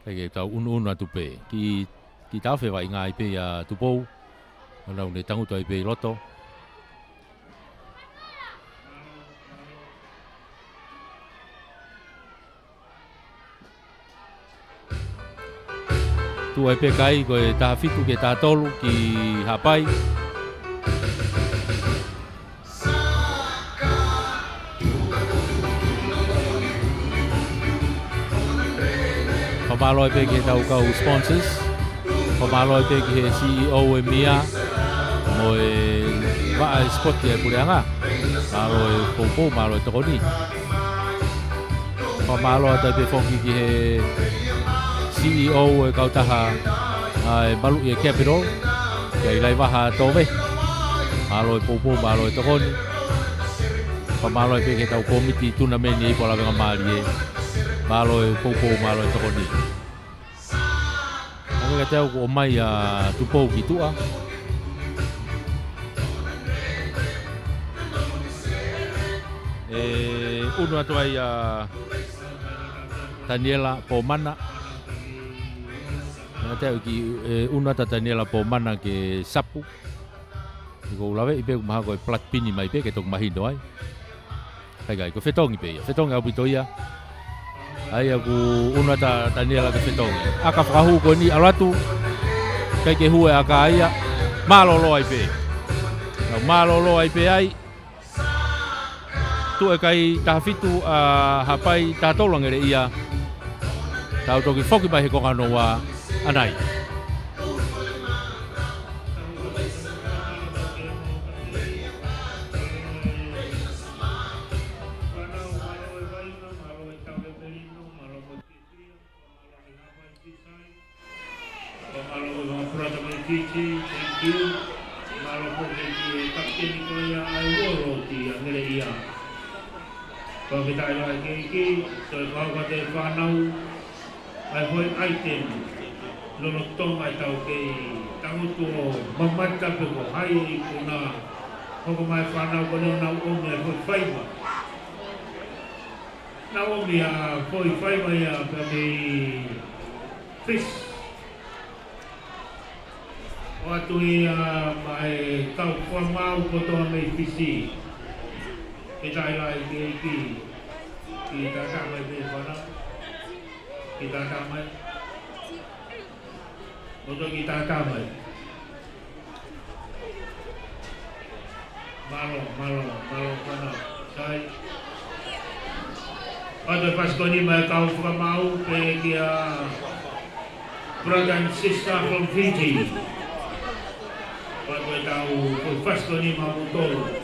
Kai tau unu atu pe. Ki tau whewa i ngā i pe a tupou. Anau ne tanguta i pe i loto. Tu ai pe kai koe taha fitu ke taha tolu ki hapai. Pamalo ai pe ke tau kau sponsors. Pamalo ai pe ke he CEO e mia. Mo e waa e spoti e pureanga. Malo e popo, malo e tokoni. Pamalo ai pe fongi ki he CEO e kautaha e malu i e Capital. Kei lai waha towe. Malo e popo, malo e tokoni. Pamalo ai pe ke tau komiti tuna meni i pola venga maari e. Malo e popo, malo e tokoni. Ake ka teo ko o mai a tupou ki tua. Unu atu ai a Daniela Pomana. Nga teo ki unu ata Daniela Pomana ke sapu. Ko ulawe i pe ku maha koe plat pini mai pe ke toku mahino ai. Hai kai, ko whetongi pe ia. Whetongi au pito ia. Ai aku unu ata Daniela ke whetongi. Aka whakahu ko ni alatu. Kai ke hue aka aia. Malolo ai pe. Malolo ai pe ai. Tu e kai taha fitu a hapai taha tolangere ia. Tau toki whoki mai he kongano wa anai. Thank you. Malo po ke kapten ko ya ai woro ti angere ia. Ko kita ai ke so ko ko te whanau ai hoi item lono tong ai tau ke tangutu mamata pe ko hai ko na ko mai whanau ko na o me hoi whaima. Na o me a hoi whaima ia pe fish. O atu ia mai kau whamau ko toa mei fisi. Ke tai lai ke ki tata mai pe whanau. Ki tata mai. Oto ki tata mai. Malo whanau. Sai. Oto paskoni mai kau whamau pe kia brother and sister from Fiji. Pag tahu pasto ni mamutol.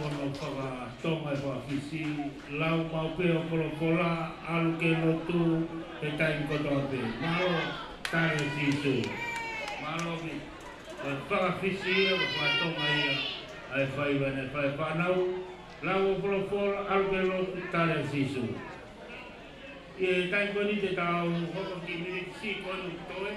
ono whaka tonga e whakisi, lau mau peo kolokola, alu ke lotu, e taimi kotoa pe. Malo tare sisu. Malo ki, whakisi ia, whakatonga ia, ai whaiwane, whai whanau, lau o kolokola, alu ke lotu, tare sisu. E taimi koni te tau, hoko ki miniti si konu toe,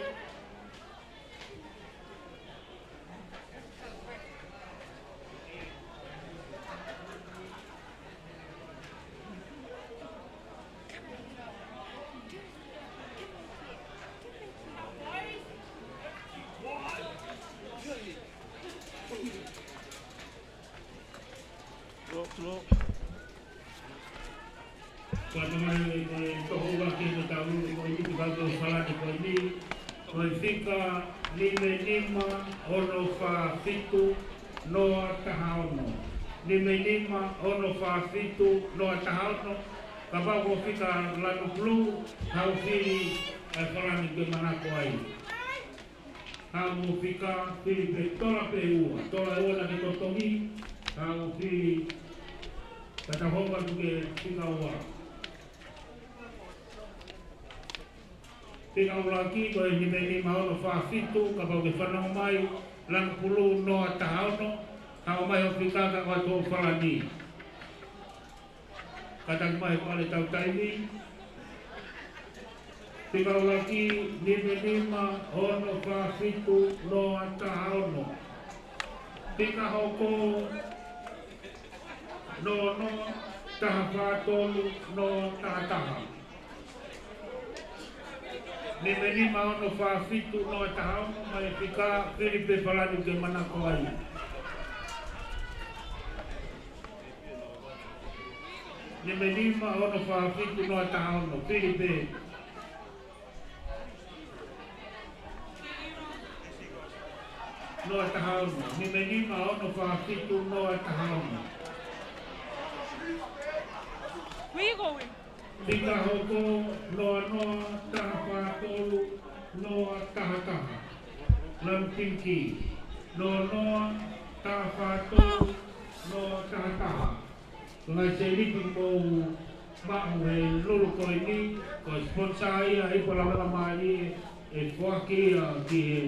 Kuando mai tohu waki no tahu ko ini bago falani ko ini ko fika lime lima ono fa fitu no tahaono lime lima ono fa fitu no tahaono kabago fika lanu blu hau fili falani ke mana ko ai hau fika fili pe tola pe ua tola ua na ke totongi hau fili kata honga ke fika ua Pika ulaki ko e nime maono whaafitu, ka pau ke whanau mai, lang pulu no a tahaono, hao mai o pika ka koe tō whalani. Katang mai ko ale tau taimi. Pika ulaki nime ono whaafitu no a tahaono. Pika hoko no taha whaatolu no taha taha. Nime lima ono whaafitu no tahaono mai pika Filipe Falani ke manako ai. Nime lima ono whaafitu no tahaono Filipe. No tahaono. Nime lima ono whaafitu no tahaono. Where you going? Pika hoko no taha whaatolu no taha taha. Lam pinki no taha whaatolu no taha taha. Ngai se lipi mo mahu he lulu koe ni ko sponsor ia i pola wala mai e whaki ia ki he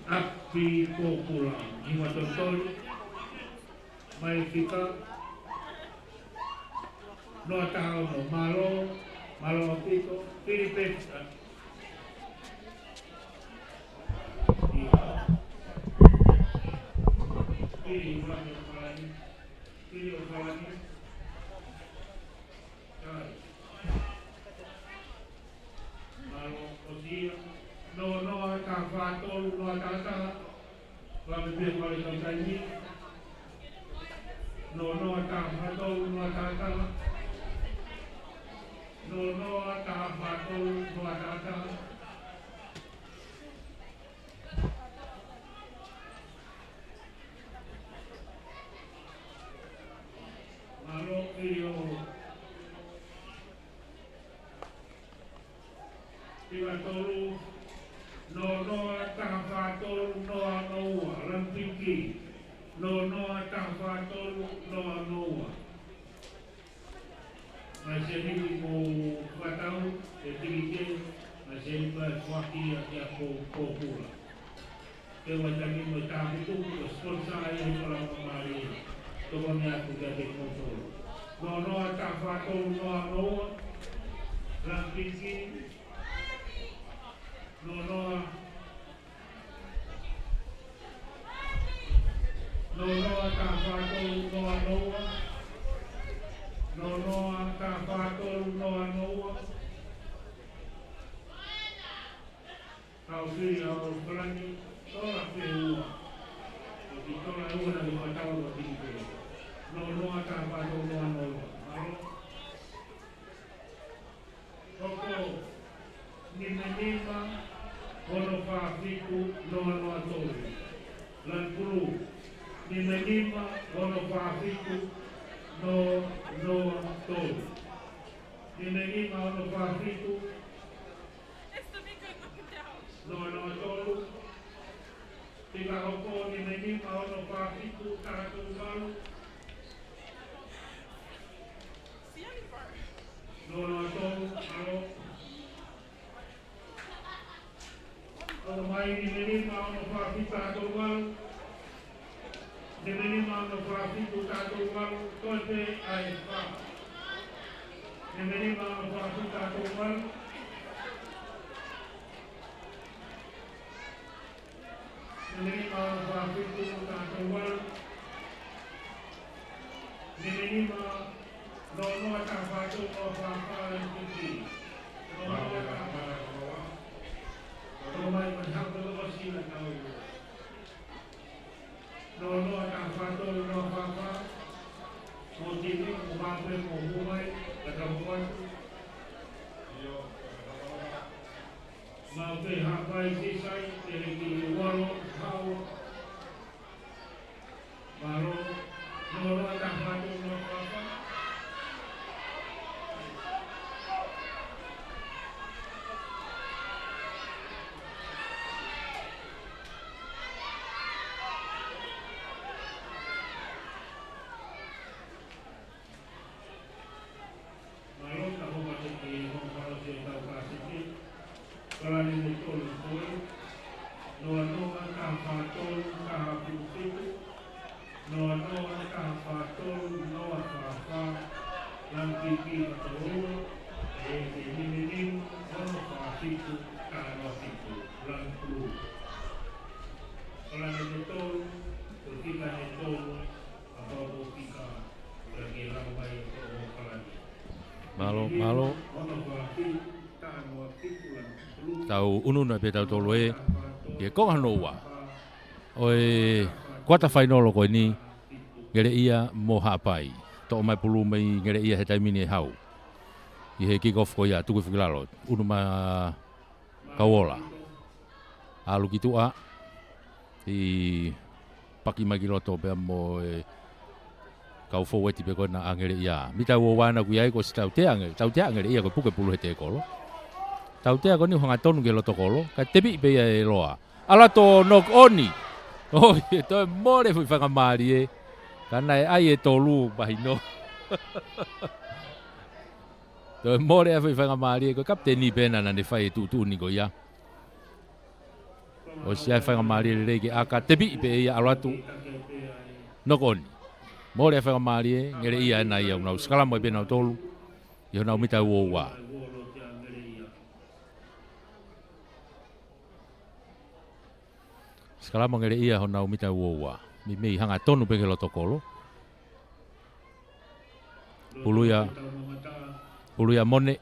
api kōkula i watontoli. Mai pika no taha no malo pito Filipe malo osia no ta fatolu no ta va me pe pale compagnie no ta fatolu no ta no ta fatolu no ta malo io Iwa tolu no ta fatolu no lampiki no ta fatolu no Masih mo fatau etigike masih ba waki ya ko pula ke wajani mo ta itu sponsor ai para mari to me aku gade kontrol no ta fatolu no lampiki no ta fatolu no ta fatolu no kau fili au fulani tola pe ua ki tola ua na ni matau wa tiki no ta fatolu no malo koko nima ono whaafitu no atolu lan pulu nima ono whaafitu no tolu nima ono whaafitu no tolu tika hoko nima ono whaafitu taratolu malu Kalau main ini mau nafasi satu wal, ini mau nafasi satu wal, kode aifa. Ini mau nafasi satu wal, ini mau nafasi satu wal, ini mau nono atafatu nafasa dan tinggi. Rumai menhang berlokasi dan tahu. Nono akan fato no papa. Motivin umampe mohumai katamuan. Mape hapai sisai dari waro kau. Baru nono akan fato no papa. Kalau ini betul, noa kafatul kahapusitu, noa kafatul noa kafa, langkiki betul, ini noa kafasitu kahafasitu, langkulu. Kalau ini betul, ketika betul, atau ketika lagi ramai atau kalani. Malo. Tau unu na pe tau tolo e ko hano wa oi quarter final ko ni ngere ia mo hapai to mai pulu mai ngere ia he taimi ni hau i he kick off ko ia tu ko filalo unu ma kawola alu kitu a i paki magiloto pe mo kau fo weti pe ko na ngere ia mi tau wana ku ia ko tau te ngere ia ko puke pulu he te ko lo tau te ko ni hanga tonu ke loto kolo ka tebi pe e loa ala to nok oni oh to more fu fanga mari e kana ai e tolu bahino to more fu fanga mari ko kapteni pena na ne fai tu ni ko ya o sia fanga mari le ke aka tebi pe ya ala tu nok oni more fanga mari e ngere ia na ia na skala mo pe na tolu yo na umita wo wa Sekala mangere ia hona umita wowa. Mi hanga tonu pe loto kolo. Ulu ya mone.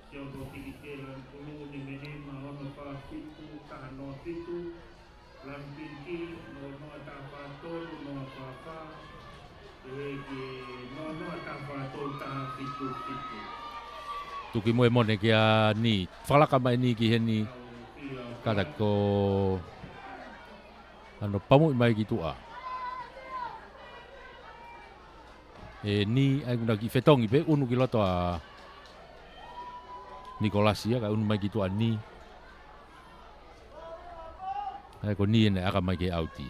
Tuki moe mone kia ni. Falaka mai ni ki heni. Kada ko ano pamu mai gitu a ni ai guna ki fetongi be unu ki loto a Nikolasia ka unu mai gitu a ni ai ko ni ne aka mai ke auti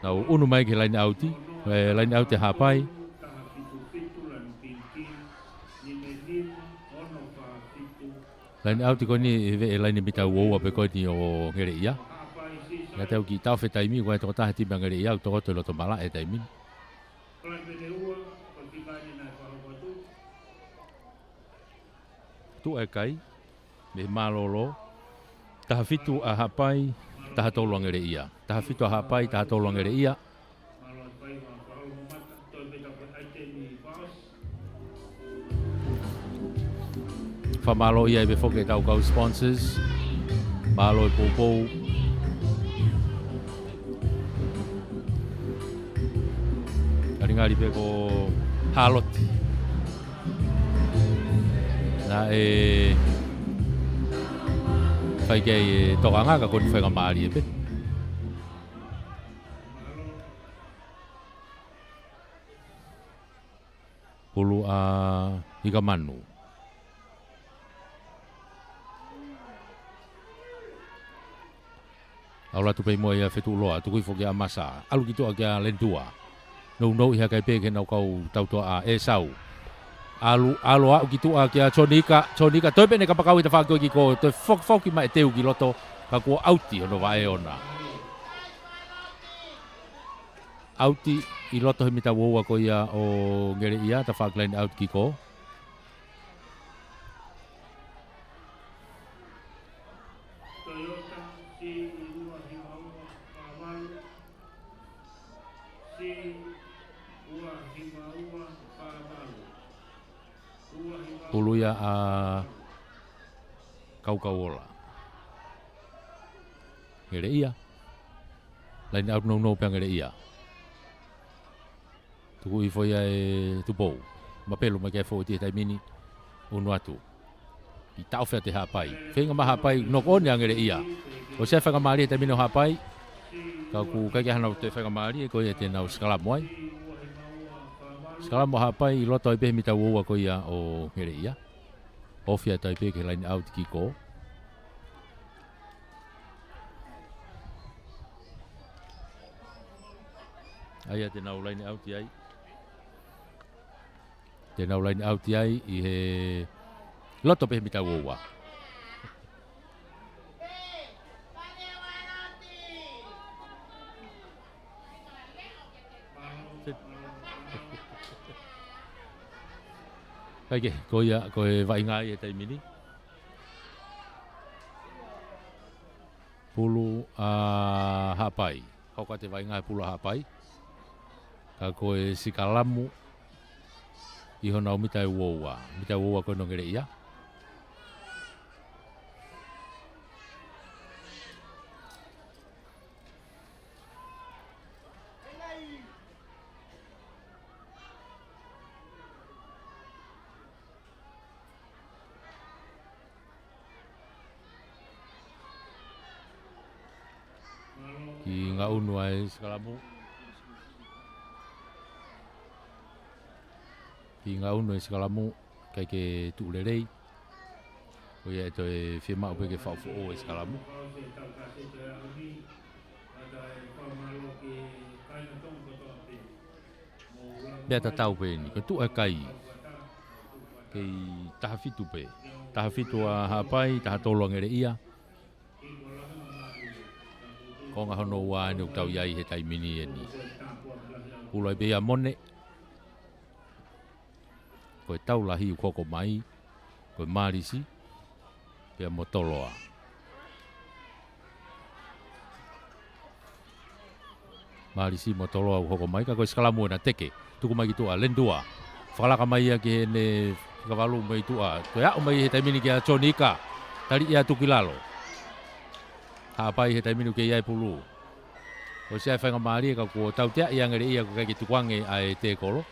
na unu mai ke lain auti hapai lain auti ko ni ve lain bita wo pe ko ni o ngere ia na tau ki tau fe taimi ko to ta hati bangere ia to to lo to mala e taimi tu e kai me malolo ta fitu a hapai ta to lo ngere ia ta fitu a hapai ta to lo ngere ia Famalo ia be foke tau kau sponsors malo popo Karingali pe ko halot na fai ke toanga ka kon fai ngamali pe pulu a ikamanu Aula tu pe mo ia fetu loa tu ko fokia masa alu gitu aga lentua no ia kai pe ke no kau tau to a sau Alu au ki tua kia chonika toi pene ka pakau i te whakau ki ko toi whoki mai teu ki loto ka kua auti ono wae ona. Auti i loto he mita woua ko ia o ngere ia ta whaklain out ki ko. Puluia a Kaukaola. Ngere ia. Lain out no pe ngere ia. Tuku i foi e tupou. Mapelo mai ke foi ti tai mini unu atu. I tau fe te hapai. Fenga ma hapai no kone ngere ia. O se fenga mari te mino hapai. Ka ku ka ke hana te fenga mari ko e te nau skala moi. Skala mo hapai i loto i pe mita woua ko ia o ngere ia. Ofia tai pe ke line out ki ko. Aia te nau line out ai. Te nau line out ai i he loto pe mita woua. Kage, ko e vai ngai e tai mini. Pulu a hapai. Hoka te vai ngai pulu a hapai. Ka ko e sikalamu. I hona o mita e woua. Mita e woua ko no ngere ia. Ki ngā unu ai sikalamu. Ki ngā unu ai sikalamu. Kai ke tūlerei. O ia e toi whima upe ke whaufu o ai sikalamu. Mea ta tau pe ni. Ka tu e kai. Kei taha fitu pe. Taha fitu a hapai. Taha tolo ngere ia. Ko ngā hono wā ni uktau iai he tai mini e ni. Pulai bea mone. Ko e tau lahi u koko mai. Ko e marisi. Pea motoloa. Marisi motoloa u koko mai. Ka koe skalamu e na teke. Tuku mai ki tua. Lendua. Whakalaka mai ia ki he ne kavalu mai tua. Ko e au mai he tai mini ki a chonika. Tari ia tuki lalo. Hapai he taiminu ke iai pulu. O se ai whainga maari e ka kua tautea i angere ia ko kai ki tukuange ai te kolo.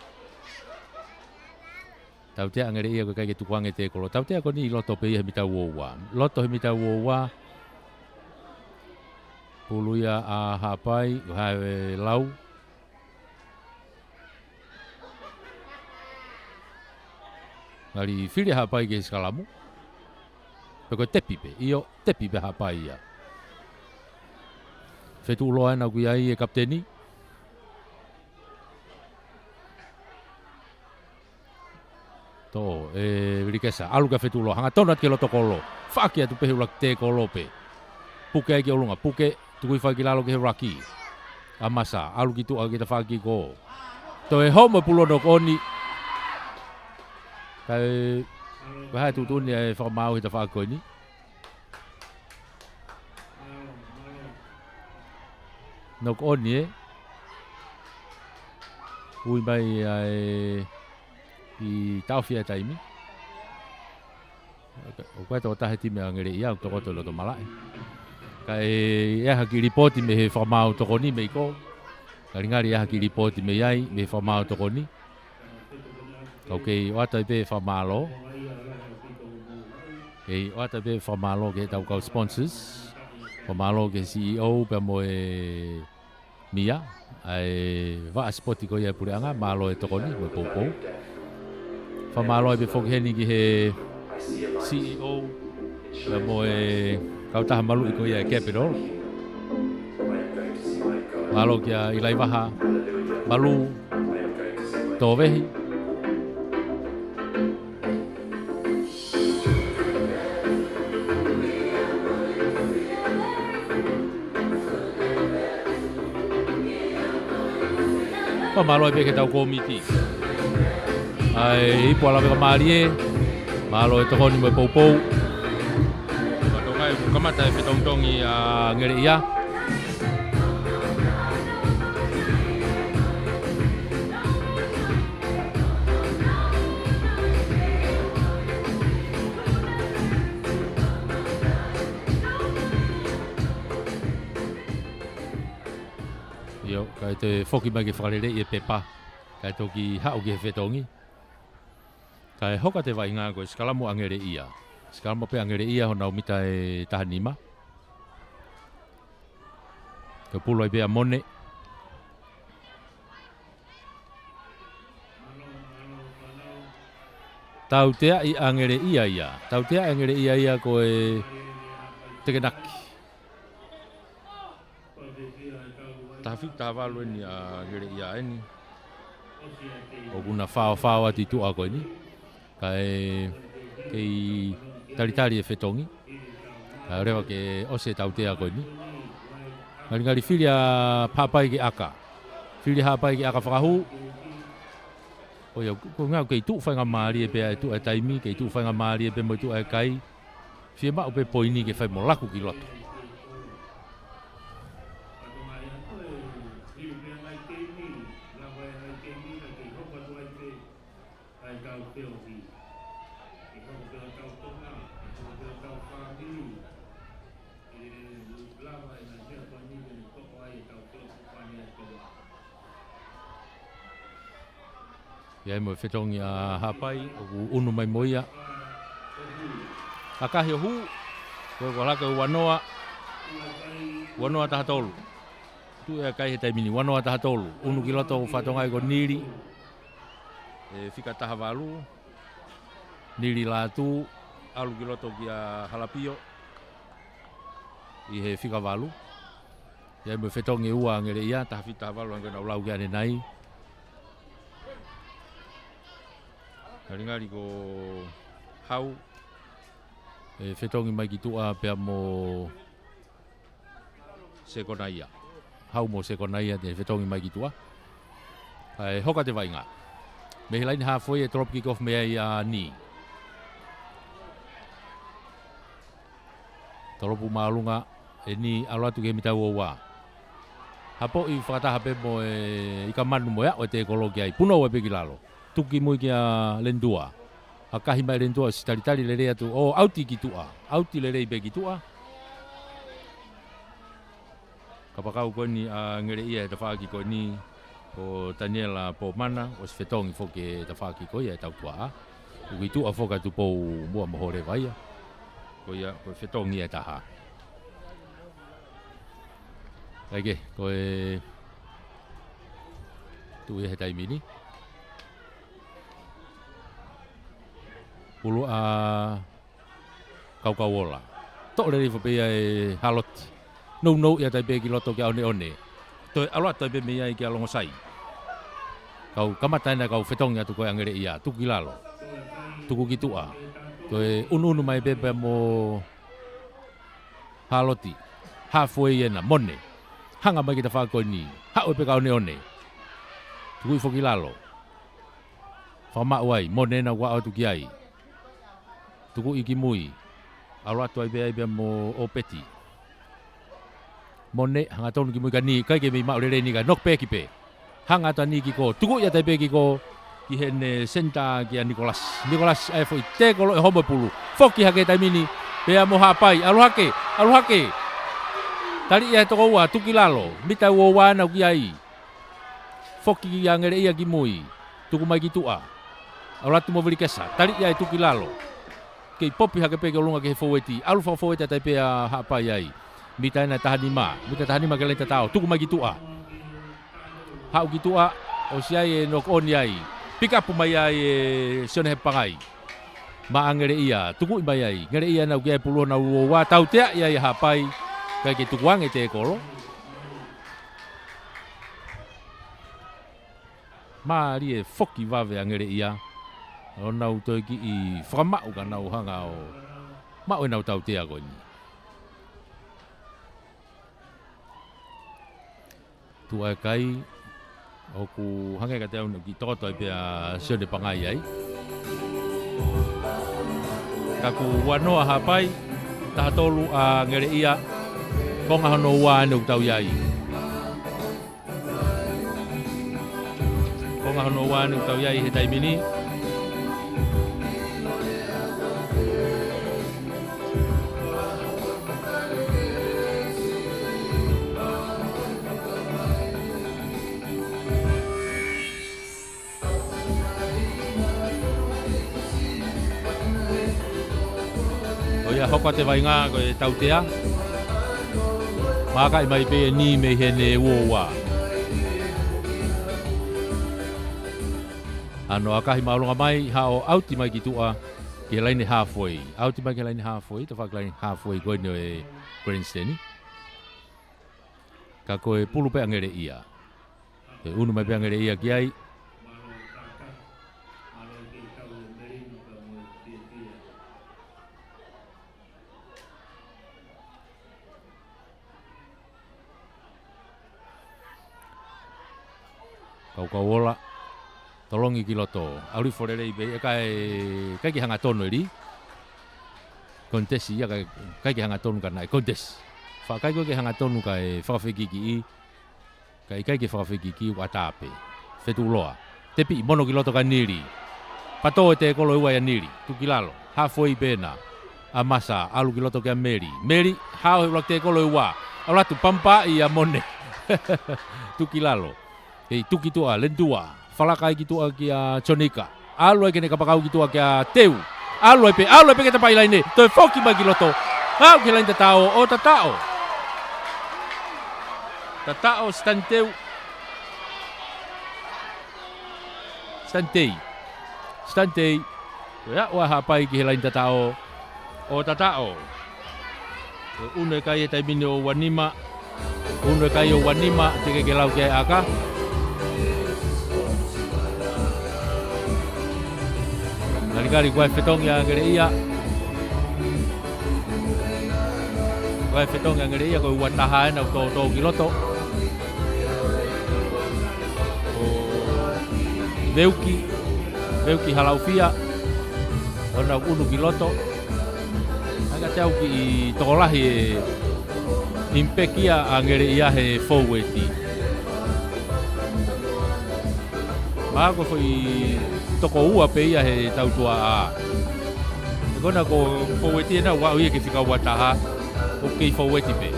Tautea angere ia ko kai ki tukuange te kolo. Tautea ko ni loto pe ia he mitau oua. Loto he mitau oua. Pulu ia a hapai, hae lau. Ngari whiri hapai ke skalamu. Peko tepi pe, io tepi pe hapai ia. Fetu uloa na kui ai e kapteni. To, rikesa, alu ka fetu uloa. Hanga tonat ke loto kolo. Whaki atu pehe ulak te kolo pe. Puke ai ke olunga, puke tukui whaki lalo ke he raki. Amasa, alu ki tu a kita whaki ko. To e homo pulo no koni. Kai, hai tutuni e whakamau hita whako ni. Nok oni e. Ui mai i tauwhia taimi. O koe tō tahe time a ngere ia, tō koto loto malai. Kai eha ki ripoti me he whamau toko ni me i ko. Ka ringari eha ki ripoti me iai me he whamau toko ni. Kau kei o ata i pe whamalo. Kei o ata i pe whamalo ke tau kau sponsors. Whamalo ke CEO pe mo e Mia. Ai wa spoti ko ia pureanga malo e toko ni mo popo. Whamalo e pe whokheni ki he CEO pe mo e kau taha malu i ko ia e Capital. Malo kia ilai waha malu tō vehi. malo e ke tau komiti. Ai po ala ka malie. Malo e tokoni mo poupou. Patongai kamata e fetongtongi a ngere ia. Yo, kai te foki mai ke whakarere i e pepa. Kai toki hao ki he whetongi. Kai hoka te vai ngā koe skalamo angere ia. Skalamo pe angere ia ho nau mita e tahanima. Ka pulo i bea mone. Tau tea i angere ia ia. Tau tea angere ia ia koe tekenaki. Tawhik tawalu ni a ngere ia eni. O kuna whao ati tu ako ni. Kai kei taritari e whetongi. Ka rewa ke ose taute ako ni. Ngari whiri a papai ki aka. Whiri hapai ki aka whakahu. O ia, ko ngau kei tu whainga maari e pea e tu e taimi. Kei tu whainga maari e pe mo tu e kai. Whia mao pe poini ke whai mo laku ki loto. Ia mo whetongi a hapai, o unu mai moia. Akahi o hu, koe walaka o wanoa taha tolu. Tu e kai he taimini, wanoa taha tolu. Unu ki loto o whatongai ko niri. E whika taha walu. Niri lātu, alu ki loto ki a halapio. I he whika walu. Ia mo whetongi ua ngere ia, taha whita walu angana ulau ki ane nai. Ngari ko hau e whetongi mai ki tua pea mo sekonaia. Hau mo sekonaia te whetongi mai ki tua. Ai hoka te wainga. Me he laini hawhoi e drop kick off mea i a ni. Toropu maalunga e ni aloatu ke mitau o wā. Hapo i whakataha pe mo e ika manu mo ea o te ekologi ai. Puno o e peki lalo. Tuki mui ki a lendua. A kahi mai lendua si taritari le rea tu. O auti ki tua. Auti le rei pe ki tua. Kapakau koe ni a ngere ia e ta whaaki koe ni. O Daniela po mana. O si whetongi foke e ta whaaki koe ia e tau tua a. Uki tua foka tu pou mua mahore vaia. Koe ia koe whetongi e taha. Ege koe. Tu ia he taimini. Pulu a kaukawola. Tok le rifa pia e haloti. No ia tai pe ki loto ki aone one. Toi aloa tai pe mea i ki alongo sai. Kau kamataina kau whetongi atu koe angere ia. Tuki lalo. Tuku ki tua. Toi unu mai pepe mo haloti. Halfway ena mone. Hanga mai ki ta whakoi ni. Hau pe ka aone one. Tuku i foki lalo. Whama uai. Mone na wa atu ki ai. Tuku iki mui. Aroatu ai bea mo opeti. Mone hanga tonu ki mui ka ni. Kai ke mei maurere ni ka nok pe ki pe. Hanga ta ni ki ko. Tuku ia tai pe ki ko. Ki hene senta ki a Nicolas. Nicolas ai foi te kolo e homo pulu. Foki hake tai mini. Bea mo hapai. Aluhake. Tari ia toko ua. Tuki lalo. Mita ua wana ki ai. Foki ki angere ia ki mui. Tuku mai ki tua. Aroatu mo vili kesa. Tari ia tuki lalo. Kei popi hake peke o lunga ke he foweti. Alu whao foweti atai pea hapai ai. Mita ena tahanima. Mita tahanima ke lenta tau. Tuku mai ki tua. Hau ki tua. O si ai e nok oni ai. Pikapu mai ai e sione he pangai. Ma angere ia. Tuku i mai ai. Ngere ia nau ki ai puluo na uowa. Tau tea ia i hapai. Kai ke tukuang e te ekolo. Ma ri e foki vave angere ia. O nau toi ki i whakamau ka nau hanga o mau e nau tau tea koe ni. Tu ai kai o ku hange ka te au ki toto e pia sione pangai ai. Ka ku wanoa hapai, taha tolu a ngere ia, konga hono ua ane utau iai. Konga hono ua ane utau iai he taimini. Hoka te vainga ko e tautea. Maka i mai pe ni me hene uoa. Ano akahi maulunga mai hao auti mai ki tua ke laini halfway. Auti mai ke laini halfway, te whak laini halfway koe no e grandstandi. Ka koe pulu pe angere ia. E unu mai pe angere ia ki ai. Kau ola tolongi ki loto auri forere be kai ki hanga tono ri kontesi ya kai ki hanga tonu kana kontes fa kai ki hanga tonu kai fa feki ki kai ki fa feki ki watape fetuloa tepi mono ki loto kaniri pato te kolo iwa ya niri tu kilalo halfway pena amasa alu ki loto ki meri hao te kolo iwa ala tu pampa ia mone tu kilalo Hei tuki tua, lendua, falakai ki tua ki a Chonika. Alo e kene kapakau ki tua ki a Teu. Alo e pe ke tapai laine. Toi foki mai ki loto. Hau ki lain tatao, o tatao. Tatao stanteu. Stantei. Ya wa hapai ki lain tatao. O tatao. Une kai e taimine o wanima. Une kai o wanima te ke lau ki aka. Nari guai fetong yang ngere ia. Guai fetong yang ngere ia ko watahan au to kiloto. O Beuki halaufia. Ona unu kiloto. Aga tau ki tokolahi impekia angere ia he foweti. Mako foi toko ua pe ia he tautua a. Kona ko foweti na wa ia ke fika wataha. O ke foweti pe.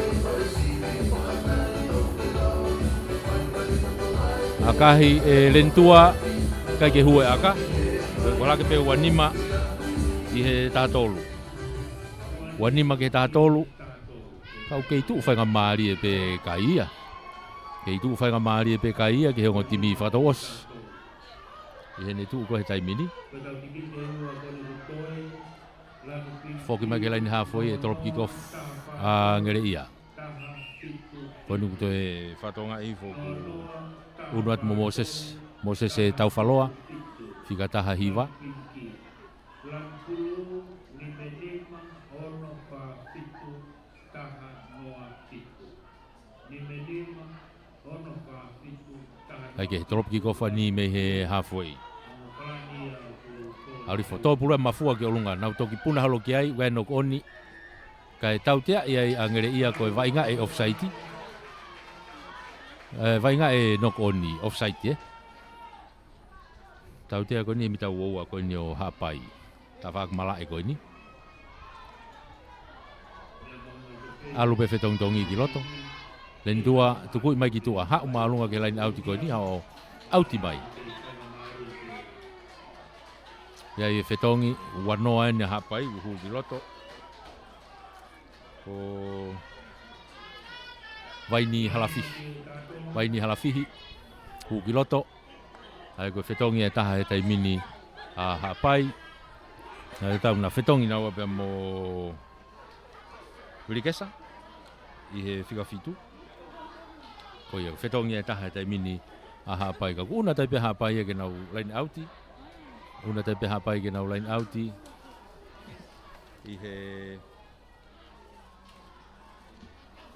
Akahi lentua kai ke hue aka. Kola ke pe wanima i he tatolu. Wanima ke tatolu. Kau ke tu whainga maari e pe kaia. Ke tu whainga maari e pe kaia ke he ngotimi whatawas. I hene tu ko he taimini. Foki mai ke laini halfway e tolop kick-off a ngere ia. Konu kuto e whatonga i foku unuat mo Moses e taufaloa. Fika taha hiva. Ake tolop kick-off ni me he halfway. Arifo to pula mafua ke olunga na toki puna halo ki ai we nok oni kai tautea ia angere ia ko vainga e offside. Vainga e nok oni offside Tautea ko ni mita wo ko ni o hapai. Tafak mala e ko ni. Alu pe fetong tongi ki loto. Lendua tuku mai ki tua ha uma alunga ke lain auti ko ni ao auti mai. Ya e fetongi wanoa ni hapai hu ki loto. Ko Vaini halafihi. Hu ki loto. Ai ko fetongi e taha e taimini a hapai. Ai tau na fetongi na wape mo Wilikesa. I he whika fitu. Ko ia fetongi e taha e taimini a hapai ka kuna taipe hapai e ke nau line auti. Una taipe hapai ke nau line auti. I he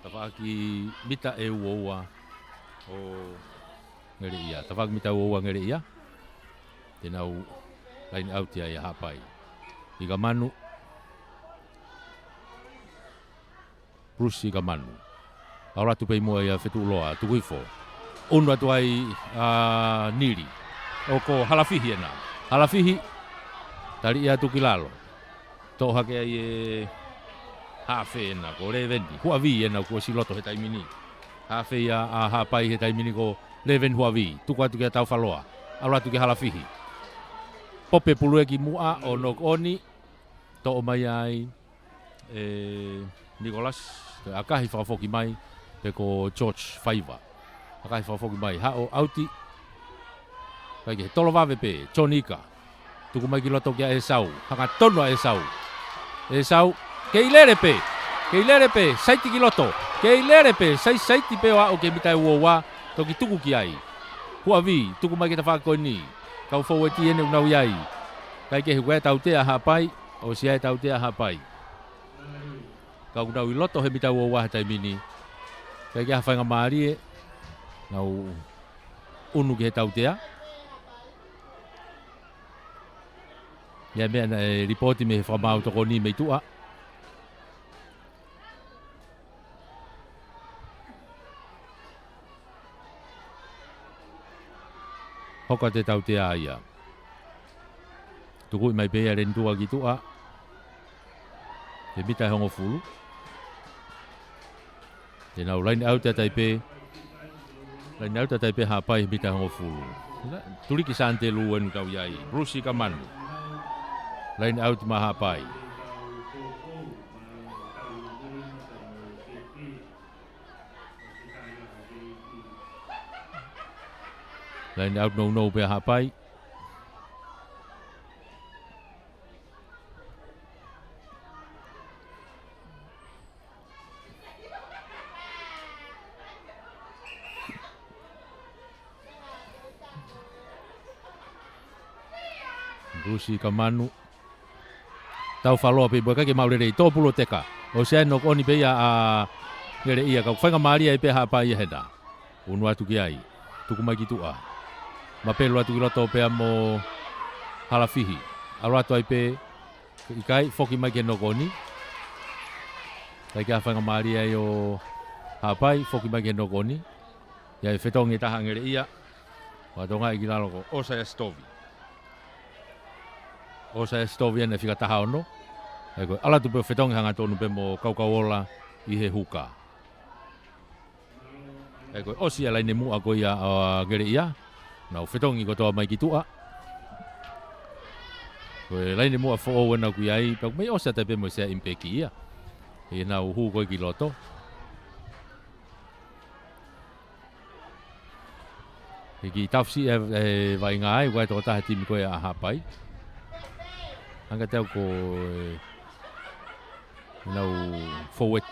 tawaki mita e uoua o ngere ia. Tawak mita ua ngere ia. Tenau lain au tia ia hapai. Iga manu. Bruce iga manu. Aura tu pei mua ia fetu loa tukuifo. Unu atu ai niri. Oko halafihi ena. Halafihi. Tari ia tu kilalo. Tau hake ai hafe ena ko reveni. Huavi ena ko siloto he taimini. Hafe ia hapai he taimini ko reven huavi. Tuku atu kia tau faloa. Aura tu ki halafihi. Pope pulue ki mua o nok oni. Tau mai ai Nicholas. Akahi whakafoki mai. Peko George Faiva. Akahi whakafoki mai. Hao auti. Kaike he tolo wawe pe. Chonika. Tuku mai ki loto kia Esau. Haka tono a Esau. Esau. Keilere pe. Keilere pe. Saiti ki loto. Keilere pe. Saiti pe wa o ke mitai uowa. Toki tuku ki ai. Huavi. Tuku mai ki ta whakakoi ni. Kau faweti ene unau iai. Kaike he wea tautea hapai. O siai tautea hapai. Kau unau i loto he mitai uowa he taimini. Kaike hawhainga maarie. Nau unu ki he tautea. Ia mea na ripoti me he whamau toko ni mei tua. Hoka te tautea ia. Tuku i mai pea ren tua ki tua. He mita hongo fulu. Tenau lain au te taipe. Lain au te taipe hapai he mita hongo fulu. Tuliki sante lu enu tau iai. Bruce ka manu. Lain au te maha pai. Lain au no pe hapai. Bruce ka manu. Tau whaloa pe buaka ke maurere i tō pulo teka. O sea no koni pe ia ngere ia kau whainga maria i pe hapa ia heda. Unu atu ki ai. Tuku mai ki tua. Ma pelu atu ki loto pe mo halafihi. Aro atu ai pe i kai foki mai ke no koni. Kai kia whainga maria i o hapai foki mai ke no koni. Ia i whetongi taha ngere ia. Watonga i ki laloko osa ya stovi. O sa stovi ene fika taha ono. Eko ala tu pe whetongi hanga tonu pe mo kaukauola i he huka. Eko osi ala ine mua ko ia gere ia. Nau whetongi ko toa mai ki tua. Koe laine mua fo o wena ku iai. Pau mei osa te pe mo sea impeki ia. E nau hu ko ki loto. E ki tafsi e vai ngai. Wai toko taha timi koe a hapai. Anga tau ko nau forward.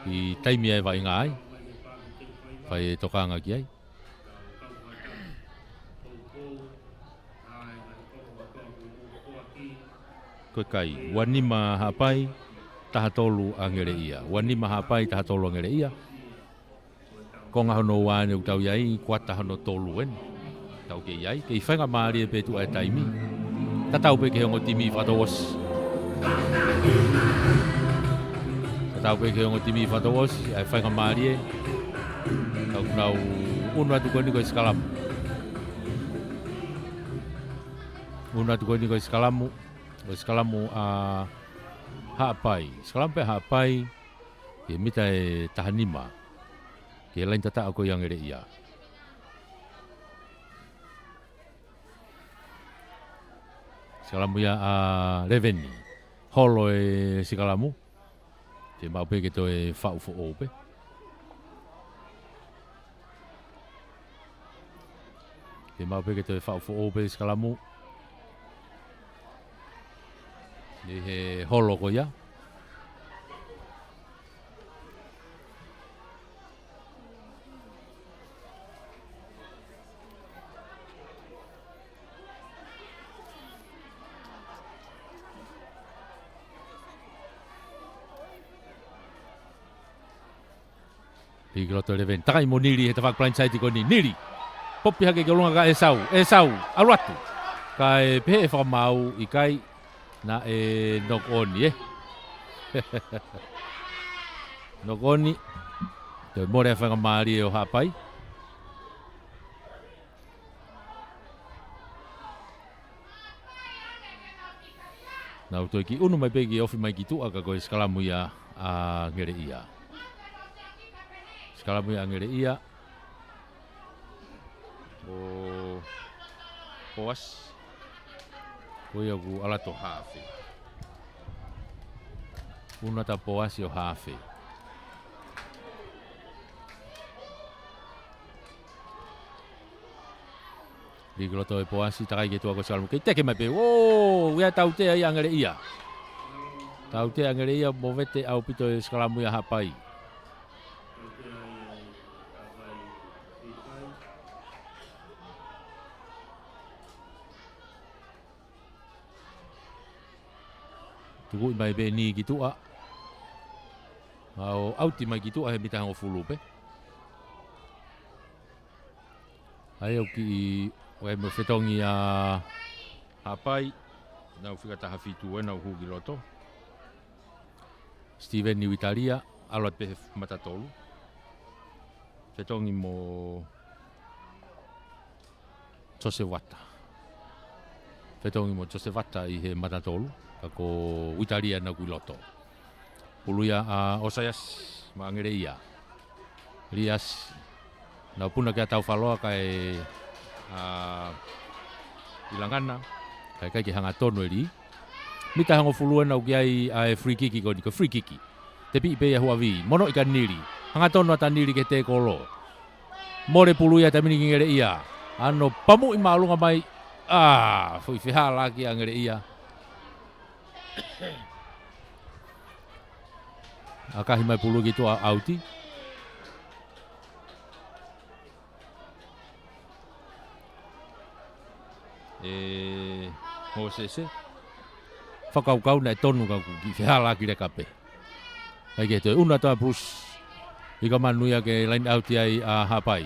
I taimi e vai ngai. Vai tokanga ki ai. Koe kai, wanima hapai, taha tolu a ngere ia. Wanima hapai, taha tolu a ngere ia. Ko ngā hono wāne u tau iai, kua taha no tolu en. Tau ke iai, ke i whainga maari e pe tu ai taimi. Tatau pe ke hongo timi whatawas. Tatau pe ke hongo timi whatawas, ai whainga maari e. Tau kunau unu atu koe ni koe skalamu. Unu atu koe ni koe skalamu. O skalamu a hapai. Skalamu pe hapai ke mita e tahanima. Ke lain tata ako yang ere ia. Skalamu ya a reveni. Holo e skalamu. Te mau pe ke to e whau fo ope. Te mau pe ke to e whau fo ope skalamu. Ni he holo ko ia. Hiki loto le ven. Takai mo nili he tawak blindside ko ni. Nili. Popi hake ke lunga ka Esau. Aluatu. Kai pehe e whakamau i kai na e knock on ye. Knock on. Te more whakamari e o hapai. Nau toi ki unu mai pegi ofi mai ki tuaka koe skalamu ia a ngere ia. Skalamu ia ngere ia. O poas. Koe aku alato hafe. Una ta poas o hafe. Bigloto e poasi takai ke tuako skalamu. Kei teke mai pe. O, ia tau te ai ngere ia. Tau te ngere ia mo vete au pito e skalamu ia hapai. Tuku mai be ni ki tua. Au auti mai ki tua he mitang o fulupe. Ai o ki Oe mo fetongi a hapai. Nau whikata hawhitu e nau huki loto. Steven New Italia. Aluat pe matatolu. Fetongi mo Josewata. Fetongi mo Josewata i he matatolu. Kako Italia nau kui loto. Puluia a Osayas maangere ia. Rias. Nau puna kia tau whaloa kai Ilangana kai ki hanga tono eri mita hango fulua na ukiai a free kick ko ni ko free kick te pi pe hua vi mono ika nili hanga tono ata nili ke te kolo more puluia ta mini ngere ia ano pamu i malunga mai foi fiha lagi ngere ia akahi mai pulu gitu auti Mosese whakaukau nei tonu ka ki whihala ki reka pe. Ai ke te una ta Bruce i ka manuia ke line out ai a hapai.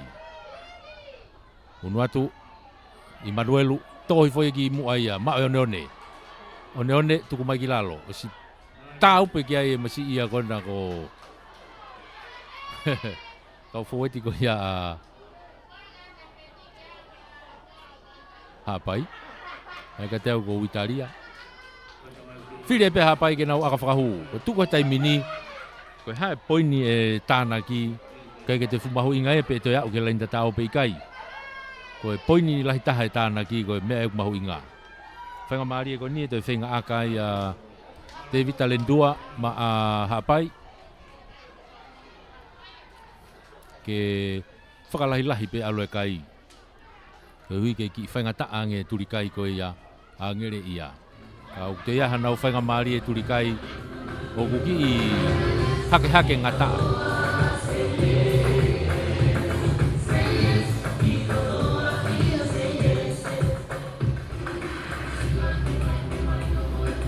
Unu atu i Manuelu tohi foi ki mu ai a ma one. One tuku mai ki lalo. Si tau pe ki ai masi ia kona ko. Kau foi ko ia hapai. Ai ka teo ko Italia. File pe hapai ke nau aka whakahu. Ko tuko tai mini. Ko hae poini e tāna ki. Kai ke te fumahu inga e pe to ia uke lain tatao pe ikai. Ko e poini lahi taha e tāna ki ko e mea e kumahu inga. Whenga maari e ko ni e toi whenga akai a David Talendua ma a hapai. Ke whakalahi pe alo e kai. Ke hui ke ki whainga taa nge turikai ko ia a ngere ia. Kau te ia hanau whainga maari e turikai o kuki i hake ngata.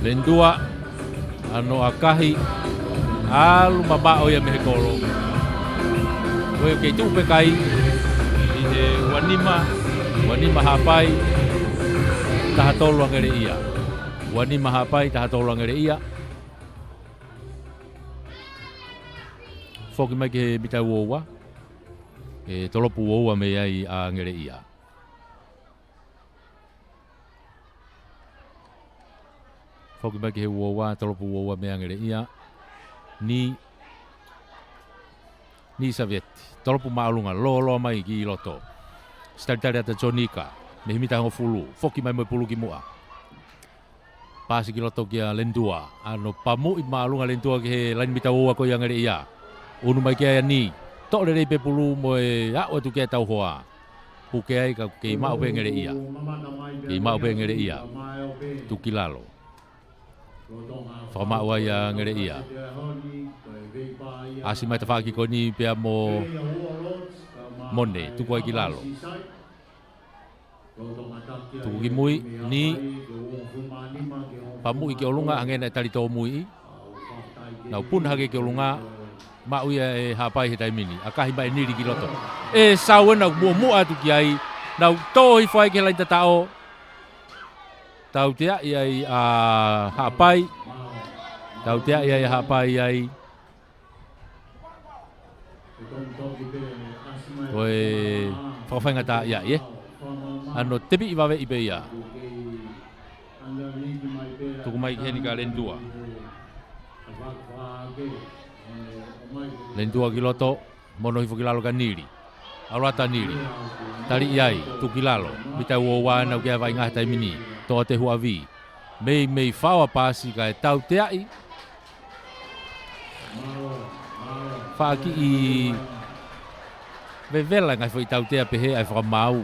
Lendua ano akahi alu mabao ia mehe koro. Koe kei tupe kai i he Wanima hapai taha tolu angere ia. Wanima hapai taha tolu angere ia. Foki mai ke mita uowa. E tolopu uowa me ai a angere ia. Foki mai ke uowa tolopu uowa me angere ia. Ni Savietti. Tolopu maalunga lo mai ki loto. Stari ata Jonika, me himita hango fulu, foki mai pulu ki mua. Pasi ki loto kia Lendua, ano pamu i maalunga Lendua ki he lain mita ua ko yang ngere ia. Unu mai kia ni, tok le pe pulu mo e a watu kia tau hoa. Puke ai ka ke mau pe ngere ia. Ke mau pe ngere ia. Tuki lalo. Whama ua ia ngere ia. Asi mai tawhaki ko ni pia mo Mone, tuku ai ki lalo. Tuku ki mui, ni pamu i ki olunga hangena tali tō mui. Nau pun hake ki olunga, mau ia e hapai he taimini akahi mai niri ki loto e sauena mua atu ki ai nau tohi fai ke lai tatao tau tea ia a hapai tau tea ia hapai ai koe whawhainga tā ia ie ano tepi i wawe i pe ia tuku mai heni ka lendua lendua ki loto mono hifo ki lalo ka niri alwata niri tali iai tu ki lalo mita uowana ukia vai ngah taimini toa te huavi mei whawa pasi ka e tau te ai whaaki i vevela ngai fo i tau te pehe ai whakamau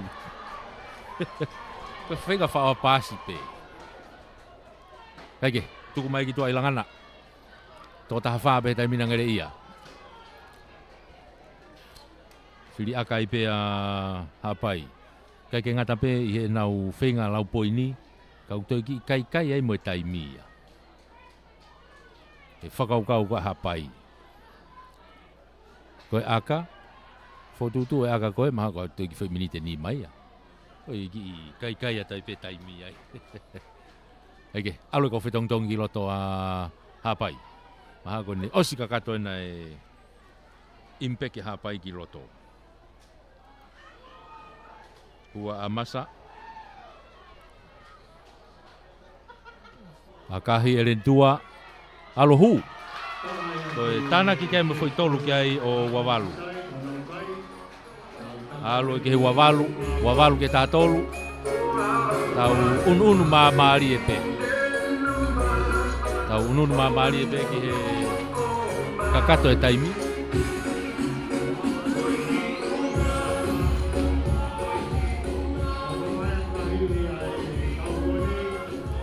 ka whenga whawa pasi pe kaike tuku mai ki tua ilangana tō taha whaa pehe taimina ngere ia Whiri aka i pe a hapai. Kai ke ngata pe i he nau whenga lau poini, kau toi ki kai ai mo e taimia. E whakaukau ka hapai. Koe aka, whotutu e aka koe, maha koe toi ki whai minite ni mai a. Koe ki kai a tai pe taimia ai. Eke, alo ko whetongtong ki loto a hapai. Maha koe ne osi ka kato ena e impeke hapai ki loto. Ua amasa. Akahi erentua alo hu. Koe tana ki kai mo foi tolu ki ai o wawalu. Alo ke wawalu ke tatolu. Tau unu maamari e pe. Tau unu maamari e pe ki he kakato e taimi.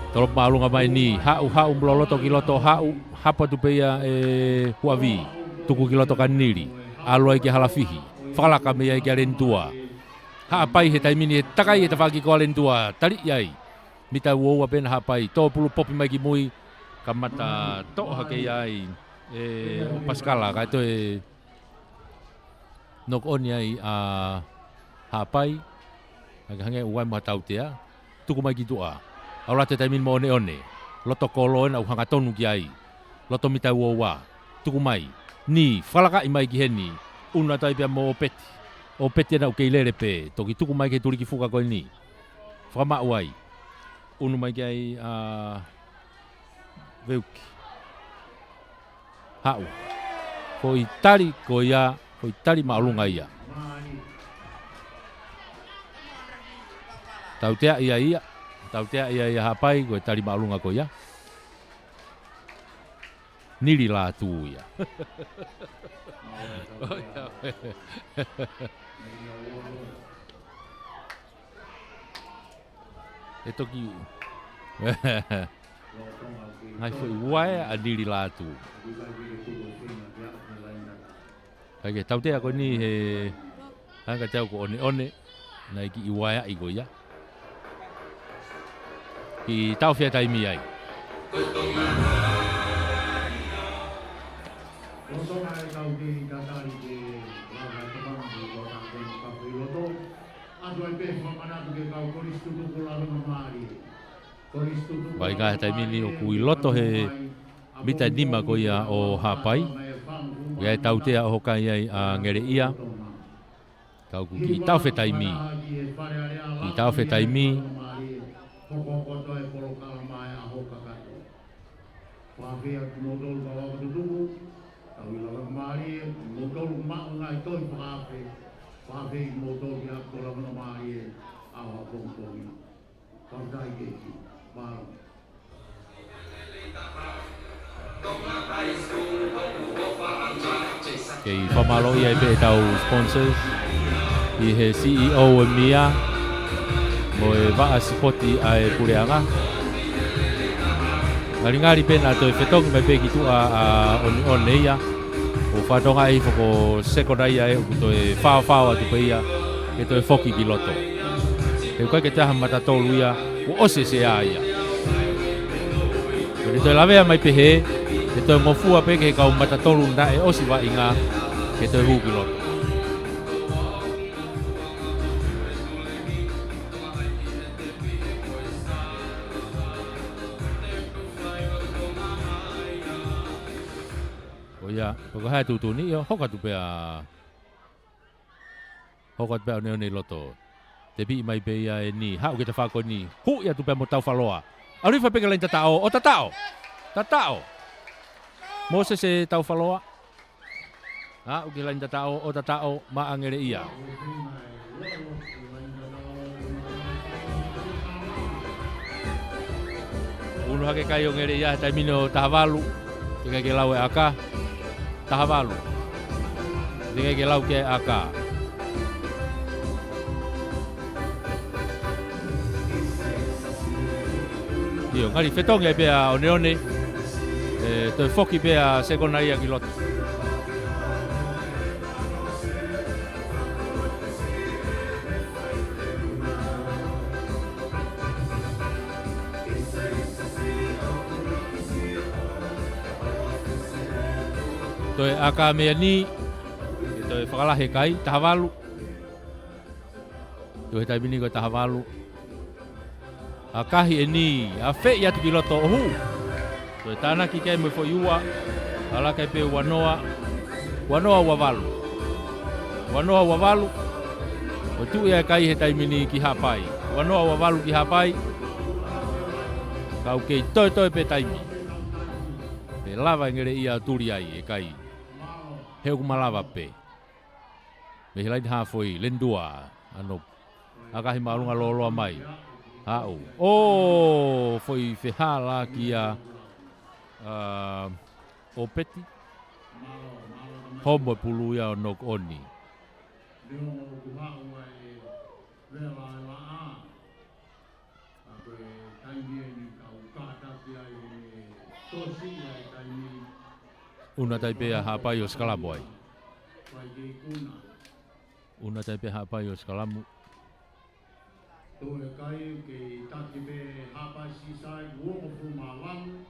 Tolop malunga mai ni hau mloloto kiloto hau hapa tu peia e huavi tuku kiloto kaniri alo ai ke halafihi fala ka me ai ke alentua ha pai he taimini takai e tafaki ko alentua tali ai mita wo ben ha pai to pulu popi mai ki mui kamata to ha ke ai e paskala ka to e nok oni ai a ha pai hange uai ma tautea tuku mai ki tua Aula te taimin mo one. Loto koloen au hanga tonu ki ai. Loto mita uowa. Tuku mai. Ni, whalaka i mai ki heni. Una tai pia mo opeti. Opeti na ukeilere pe. Toki tuku mai ke turi ki fuka koe ni. Whama uai. Unu mai ki ai veuki. Hau. Ko i tari ko ia. Ko i tari maalunga ia. Tautea ia. Tautea ia hapai koe tari maalunga ko ia. Niri la tu ia. E toki. Ngai foi uai a niri la tu. Kage tautea ko ni he hanga tau ko one nai ki uai i ko ia. I tau fia taimi ai. Vai ka taimi ni o kui loto he mita nima ko ia o hapai. Ia tau tea o kai ai a ngere ia. Tau ku ki tau fia taimi. Ki tau fia taimi. Kokoto e polokala mai a hoka kato. Whawhea ki modolu ka wakatutuku, tau i laka maari e, modolu mao ngai toi whawhe, whawhe i modolu ki hako laka maari e, a wakontohi. Kautai keiki, whao. Kei whamalo i ai pe tau sponsors, i he CEO e Mia, mo e waa sipoti ai pureanga. Ngari pena to e whetongi mai peki tua a oni ia. O whatonga i whako sekonai ai o to e whao atu pe ia. E to e whoki ki loto. E koe ke taha matatolu ia o ose se a ia. E to e lavea mai pehe, e Ke toi ngofua pe ke kau matatolu na e osi wa inga ke toi huki loto. O ia, ko hai tutu ni yo hoka tu pe a hoka pe o nei loto. Te bi mai pe ia e ni, hau ke te whako ni, hu ia tu pe mo tau whaloa. Arifa pe ke lain tatao, o tatao, tatao. Moses e tau whaloa. Hau ke lain tatao, o tatao, maangere ia. Unu hake kai o ngere ia, tai mino tahavalu, te ke lau e aka, tahavalu. Te ke lau ke aka. Io, ngari whetonga e pia o neone, toi foki pia sekona ia ki loto. Toi aka mea ni, toi whakalahe kai, tahavalu. Toi tai mini ko tahavalu. A kahi e ni, a whei atu ki loto ohu. Toi tāna ki kei me fo iua, ala kai pe wanoa wavalu. Wanoa wavalu, o tu ia kai he taimini ki hapai. Wanoa wavalu ki hapai, kau kei toi pe taimi. Pe lava ngere ia turi ai e kai. Heu kumalava pe. Me hilai ni hafoi, lendua, ano, akahi maarunga loloa mai. Hau. Oh, foi fehala ki a opeti. Homo pulu ia o nok oni. Una taipea hapai o skalamu ai. Una taipea hapai o skalamu. Toi kai ke tati be hapa sisai uongo fu malam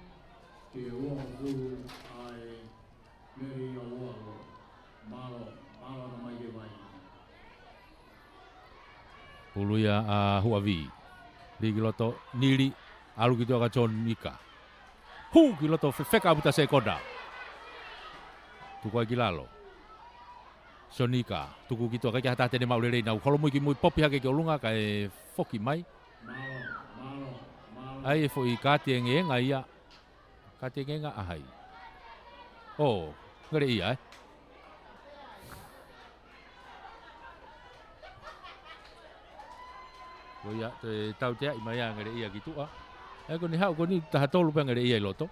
ke uongo fu ai meri o uongo malo na mai ke vai. Puluia a huavi. Ligi loto nili alu gitu aka John Nika. Hu ki loto feka buta sekoda. Tuku ai kilalo. Sonika, tuku gitu kai hata tene mau lele nau. Kalau mui ki mui popi hake ke olunga kai foki mai. Ai foi kati enga ia. Kati enga ahai. Oh, ngere ia eh. Loia te tau te ai mai ngere ia gitu ah. Ai ko ni hau ko ni tahatolu pe ngere ia loto.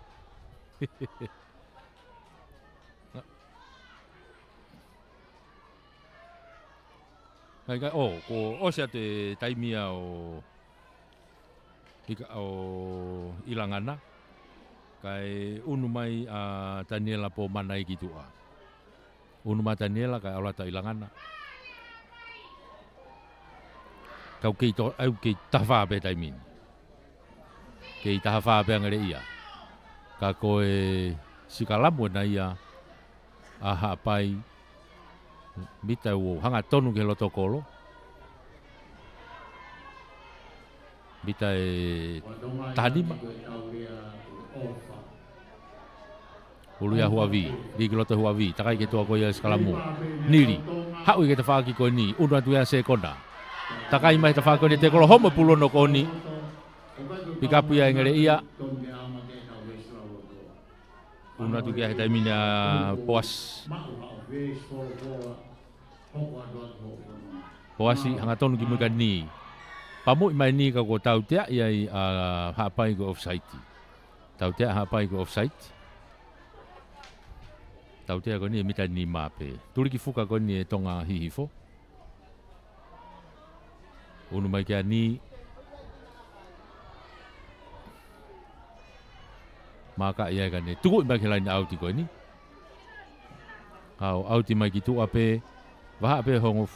Kai oh ko osia te taimia o ilangana kai unu mai a Daniela po manai gitu a. Unu mai Daniela kai ala ta ilangana. Kau kei to au kei tafa be taimin. Kei tafa be ngare ia. Ka koe sikalamu na ia a hapai mita wo hanga tonu ke loto kolo. Mita e tanima. Ulu ya huavi, di ke loto huavi, takai ke toa ko ya skalamu. Niri, hau ke te whaaki ko ni, unua tu ya se kona. Takai mai te whaako ni te kolo homo pulo no ko ni. Pikapu ya ngere ia. Unua tu kia he taimina poas. Poasi hanga tonu ki muka ni. Pamu mai ni ka ko tau tea iai hapai ko offside. Tau tea hapai ko offside. Tau tea ko ni mita ni mape. Turi ki fuka ko ni e tonga hihifo. Unu mai kia ni. Maka iai ka ne. Tuku mai ke lain auti ko ni. Au auti mai ki tu ape. Vaha pe hongo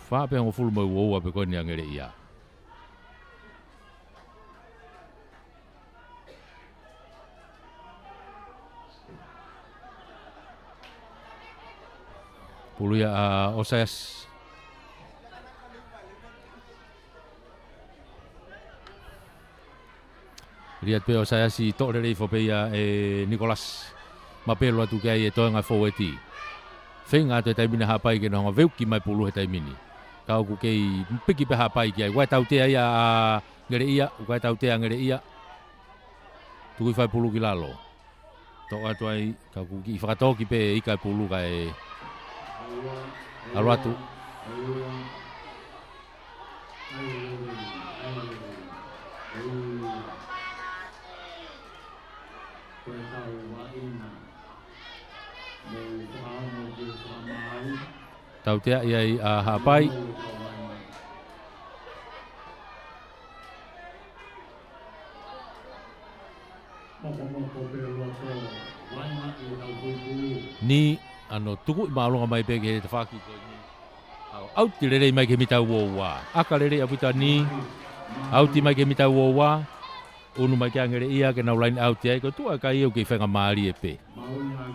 fulu mai wo ape ko ni angere ia. Pulu ya Osayas. Riat pe Osayas si tok rei fo pe ya Nicolas. Mapelo atu kai e toanga forwardi. Fenga te taimina hapai ke no veu ki mai pulu he taimini. Kau ku kei piki pe hapai ki ai wai tau te ia ngere ia, wai tau te ngere ia. Tu fai pulu ki lalo. To atu ai kau ku ki whakato ki pe ika pulu kai alo atu. Tau te ia hapai. Ni ano tuku i maalonga mai pe ke te whaki ko ni. Au ti rere mai ke mita uowa. Aka rere aputa ni. Au ti mai ke mita uowa. Unu mai ke angere ia ke naulaini au ti ai ko tua ka iu ke whenga maari e pe.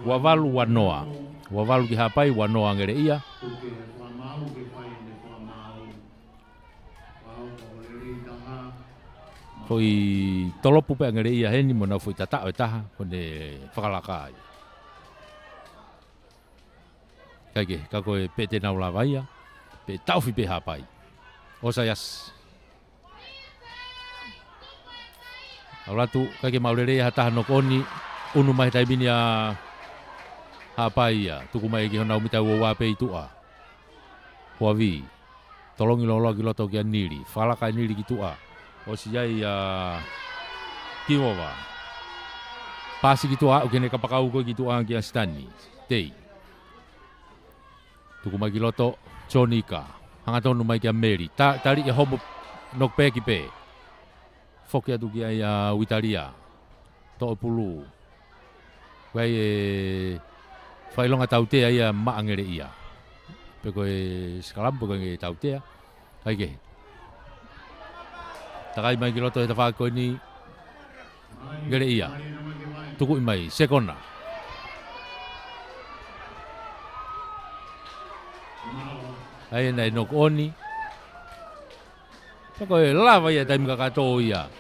Wawalu wanoa. Wawalu ki hapai wanoa angere ia. Foi tolopu pe angere ia heni mona foi tata o taha kone whakalaka ai. Kaike, kako e pete nau la vaia, pe tauwhi pe hapai. Osayas. Auratu, kake maurere hataha nokoni, unu mai taimini a hapai ia. Tuku mai ki hona umita ua wape i tua. Huavi, tolongi lolo ki loto ki a niri, whalaka niri ki tua. Osi iai Kiwawa. Pasi ki tua, ukene kapakau ko ki tua ki a stani. Tei. Tuku mai ki loto, Chonika. Hangatonu mai ki a Meri. Tari e homo nok pe ki pe. Foki atu ki ai Witaria. To pulu. Wai e whailonga tautea ia maangere ia. Peko e skalampo kange tautea. Kaike. Takai mai ki loto e tawhako ni ngere ia. Tuku i mai, sekona. Ai nai nok oni. Peko e lava ia taimi kakato ia.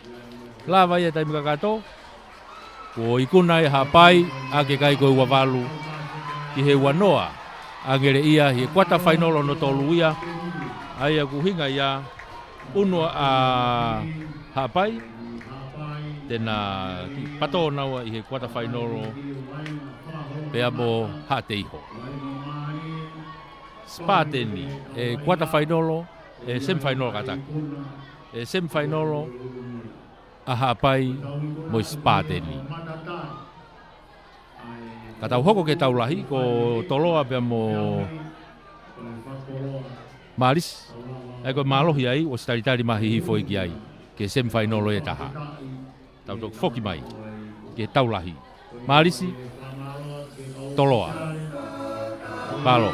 Lava ia taimi kakato. Ko ikuna e hapai, ake kai koe wawalu. Ki he wanoa. Angere ia, he kwata whainolo no tolu ia. Ai aku hinga ia. Uno a hapai. Tena pato naua i he kwata whainolo. Pea mo hate iho. Spateni, e kwata whainolo, e sem whainolo kataki. E sem whainolo, a hapai mo spateni. Ka tau hoko ke tau lahi, ko toloa pea mo maris. Eko malohi ai, o staritari mahi hifo iki ai. Ke sem whainolo e taha. Tau tok foki mai, ke tau lahi. Marisi, toloa. Palo.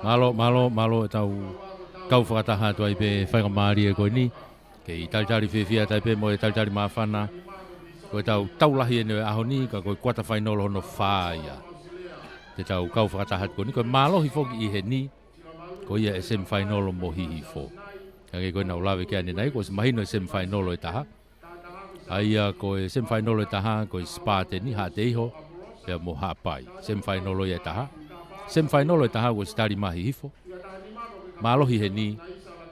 Malo tau kau whakataha tu ai pe whainga maari e koe ni. Kei talitari whiwhia tai pe mo e talitari mawhana. Koe tau taulahi e newe aho ni ka koe kuata whainolo hono whaia. Te tau kau whakataha koe ni. Koe malohi whoki i he ni. Koe ia e sem whainolo mo hihi who. Kage koe nau lawe kia nenai. Koe se mahino e sem whainolo e taha. Aia koe sem whainolo e taha. Koe spa te ni ha te iho. Pea mo hapai. Sem whainolo e taha. Sem whainolo e taha koe stari mahi hifo. Malohi he ni.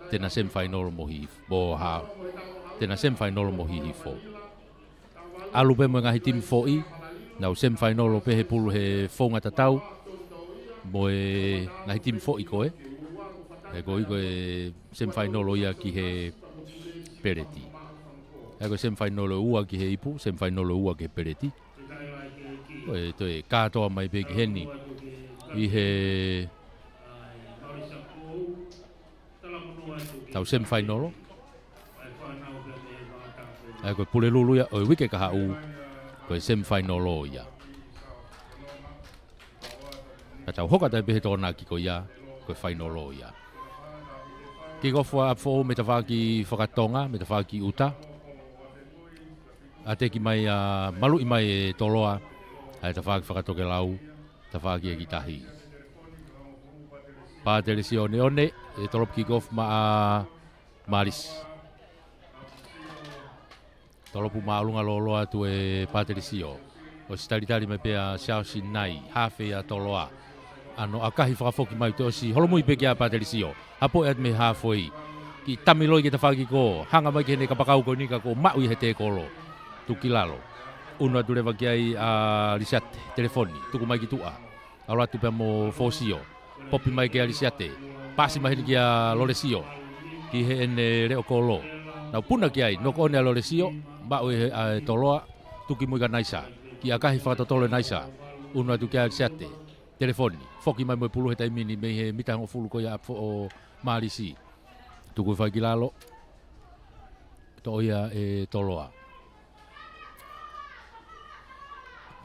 Tena sem whainolo mo hifo. Bo ha. Tena sem whainolo mo hihi who. Alu pe mo ngahi tim fo'i. Nau sem whainolo pe he pulu he whonga tatau. Mo e ngahi tim fo'i koe. E koe sem whainolo ia ki he pereti. E koe sem whainolo ua ki he ipu. Sem whainolo ua ki he pereti. Koe toi katoa mai pe ki heni. I he tau sem whainolo. E koe pule lulu ia. Oi wike kaha u. Koe sem whainolo ia. Ka tau hoka tai pehe tōna ki ko ia. Koe whainolo ia. Ki gofua apfo me ta whaki whakatonga. Me ta whaki uta. A te ki mai malu i mai e toloa. Ai ta whaki whakatoke lau. Ta whaki e ki tahi. Pātere si one one. E tolop ki gof ma a Maris. Tolopu maalunga loloa tu e Patricio. O stalitari me pea Xiao Sinai, hafe a toloa. Ano akahi whakafoki mai te osi holomui peke a Patricio. Hapo e at me hafoi. Ki tamiloi ki ta whaki ko. Hanga mai ki hene kapakau ko nika ko mau i he te kolo. Tuki lalo. Unua tu rewa ki ai a Lisiate, telefoni. Tuku mai ki tua. Alo atu pea mo Fosio. Popi mai ki a Lisiate. Pasi mai ki a Loresio. Ki he ene reo kolo. Nau puna ki ai, noko one a Loresio. Bau e toloa, tuki muika naisa. Ki akahi whakatotolo naisa. Unua tu kia seate. Telefoni. Foki mai moi pulu he taimini me he mitango fulu ko ia o Marisi. Tuku whaki lalo. To ia e toloa.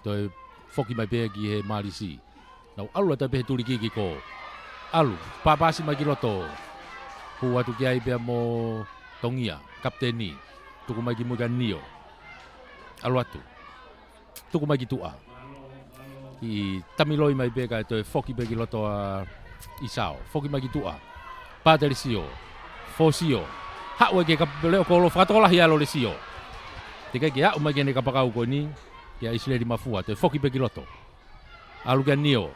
Toi foki mai pea ki he Marisi. Nau alu ata pehe tuli kiki ko. Alu, papasi mai ki loto. Hua tu kia i pea mo tongia, kapteni. Tuku mai ki muika nio. Alu atu. Tuku mai ki tua. Ki tamiloi mai peka e toi foki peki loto a Isao. Foki mai ki tua. Patricio. Fosio. Hau e ke kapeleo kolo whakatola hi alo le sio. Te kai ki hau mai kene kapakau ko ni. Ki a Isleri mafua. Toi foki peki loto. Alu kia nio.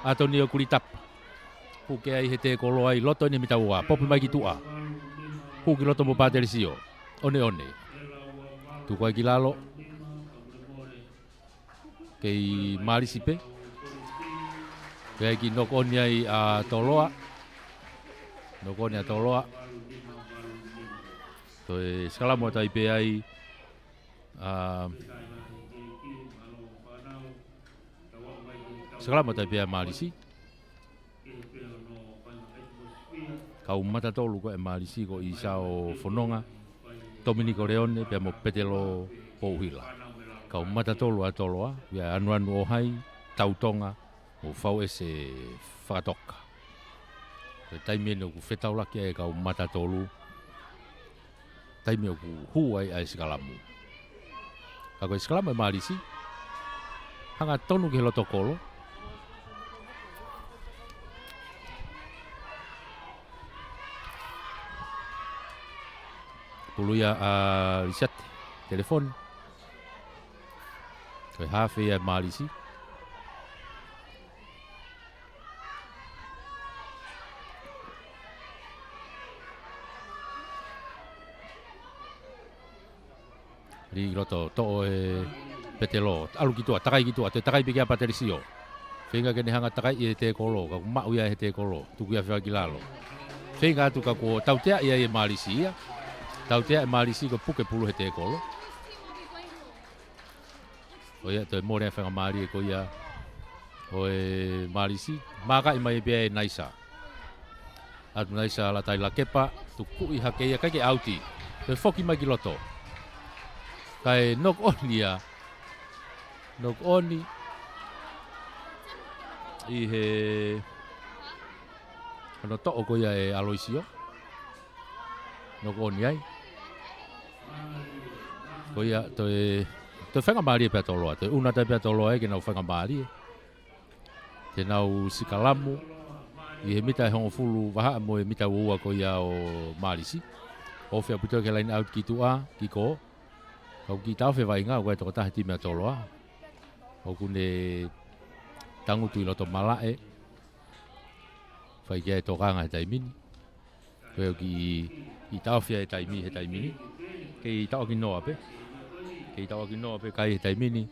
Ato nio kuritapa. Puke ai he te kolo ai loto ni mita ua. Popi mai ki tua. Puki loto mo Patricio. One. Tuku ai ki lalo. Kei Marisipe. Kei ki nokoni ai a toloa. Nokoni a toloa. Toi skalamo tai pe ai skalamo tai pe ai Marisi. Kau mata tolu ko e Marisi ko Isao Fononga. Dominico Leone pe mo petelo pouhila. Kau mata tolu a toloa, ia anu o hai, tautonga, o fau ese whakatoka. E taimene o ku whetaulaki e kau mata tolu, taimene o ku huai ai Skalamu. Ka koe Skalamu e Marisi, hanga tonu ke loto kolo. Puluia a Lisiate, telefoni. Koe hafe ia Marisi. Ri roto to e petelo. Alu ki tua, takai ki tua. Te takai peke a Patricio. Whenga kene hanga takai i te kolo. Ka mau ia he te kolo. Tuku ia whiwaki lalo. Whenga atu ka ko tautea ia e Marisi ia. Tautea e Marisi ko puke pulu he te kolo. O ia toi more whenga maari e ko ia o e Marisi. Maka i mai pia e Naisa. Atu Naisa la tai la kepa. Tuku i hake ia kai ke auti. Toi foki mai ki loto. Kai nok oni ia. Nok oni. I he Ano to'o ko ia e Aloisio. No ko ni ai. Ko ia toi whanga maari e pia toloa. Toi una tai pia toloa e ke nau whanga maari e. Te nau sikalamu. I he mita e hongo fulu waha mo e mita ua ko ia o Marisi. O whea puto ke line out ki tua, ki ko. Kau ki tau whea vai ngā, koe toko tahe ti mea toloa. O kune tangutu i loto malae. Whai kia e tokanga he taimini. Koe o ki tau whea he taimini. Kei tau ki noa pe. Kei tau ki noa pe kai he taimini.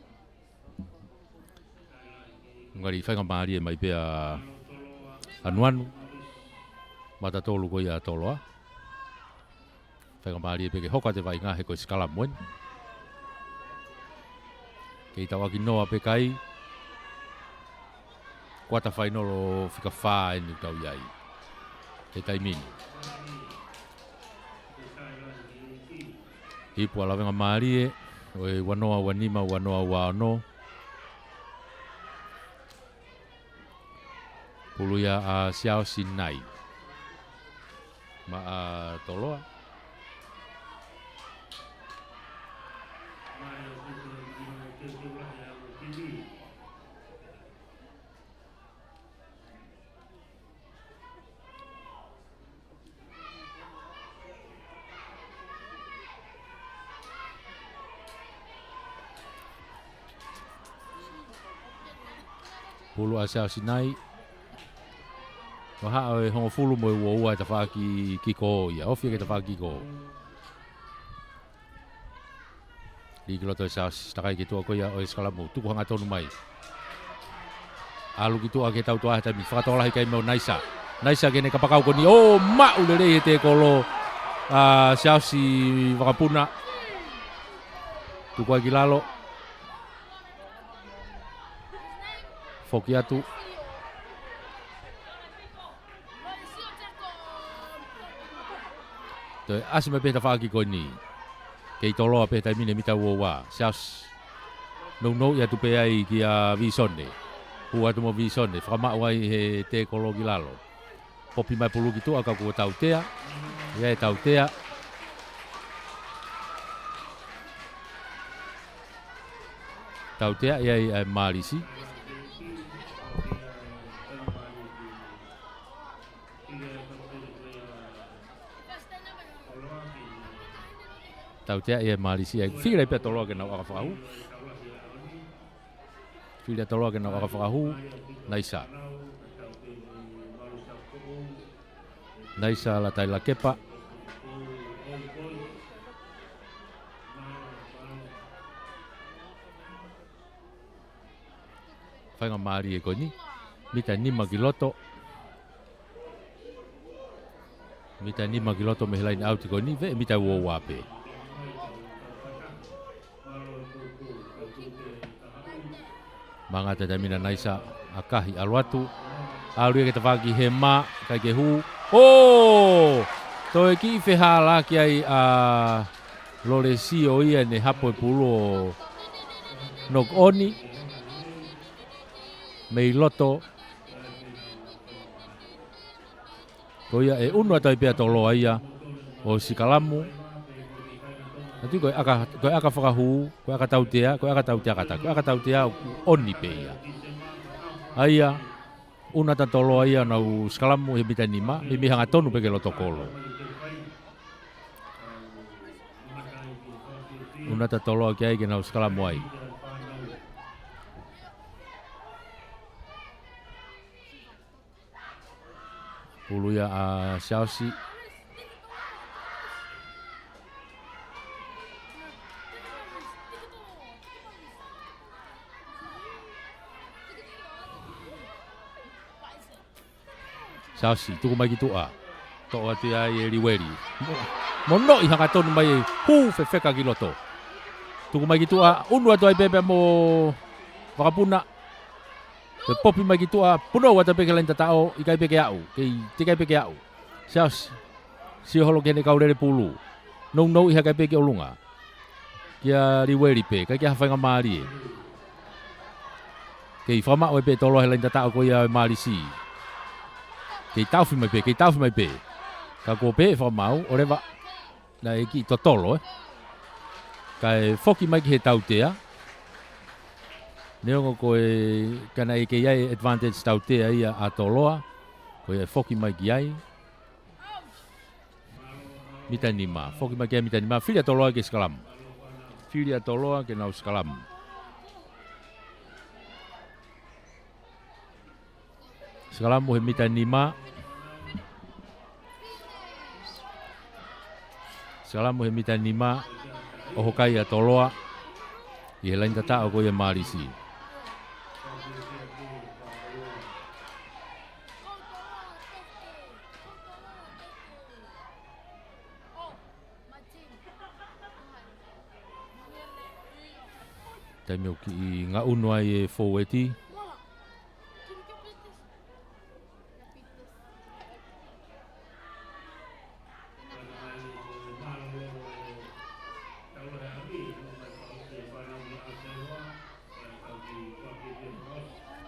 Ngari whainga maari e mai pea anuanu. Mata tolu ko ia toloa. Whainga maari e peke hoka te vai ngā he koe skala moen. Kei tawa ki noa pe kai. Kuata whainolo whika whaa e ni tau iai. He taimini. Hipu ala wenga maari e. Oe wanoa wanima wanoa wano. Puluia a Xiao Sinai. Ma a toloa. Pulu a Xiao Sinai. Waha o hongo fulu mo e ua te wha ki ko ia. Ofia ke te wha ki ko. Liki loto e saos takai ki tua ko ia o e skalamu. Tuku hanga tonu mai. Alu ki tua ke tau tua hatami. Whakatola hi kai mau Naisa. Naisa kene kapakau ko ni. O ma ule rei he te kolo. Saos i wakapuna. Tuku ai ki lalo. Foki atu. Toi asime peta whaaki koe ni. Kei toloa peta mine mita ua. Sias. No ia tupe ai ki a visone. Hua tumo visone. Whakamau ai he te kolo ki lalo. Popi mai pulu ki tua kakua tau tea. Ia e tau tea. Tau tea ia e Marisi. Tau tea ia Marisi ai. Whira i pia toloa ke nau akawhakahu. Whira toloa ke nau akawhakahu. Naisa. Naisa la tai la kepa. Whainga maari e koe ni. Mita nima ki loto. Mita nima ki loto me helaini auti koe ni. Ve mita ua wape. Manga te tamina Naisa akahi aluatu. Aluia ke te whaki he mā, kai ke hu. Oh! Toi ki wheha la ki ai a lore si o ia ne hapo e pulu o nok oni. Mei loto. Ko ia e unua tai pia toloa ia o sikalamu. Nanti koe aka whakahu, koe aka tautea kata, koe aka tautea oni pe ia. Aia, una tolo ia nau skalamu he mita nima, he mihanga tonu peke loto kolo. Una tolo ki ai ke nau skalamu ai. Puluia a Xiaosi. Xiaosi, tuku mai ki tua. Toa te ai e riweri. Mono i hanga tonu mai e hu whewheka ki loto. Tuku mai ki tua, unua toa i pepe mo wakapuna. Te popi mai ki tua, puno wata peke lain tatao i kai peke au. Te kai peke au. Xiaosi, si holo kene kaurere pulu. No i kai peke olunga. Kia riweri pe, kai kia hawhainga maari e. Kei whama o e pe tolo he lain tatao ko ia e maari si. Kei tauwhi mai pe. Ka kua pe whamau, o rewa, na e ki totolo, Kai foki mai ki he tautea. Neongo koe kana e kei ai advantage tautea ia a toloa. Koe e foki mai ki ai. Mitanima, foki mai ki ai mitanima. Filia toloa ke skalamu. Filia toloa ke nau skalamu. Skalamu he mitanima. Skalamu he mitanima. Oho kai a toloa. I he lain tata o koe e marisi. Taimeo ki ngā unua i e fōweti.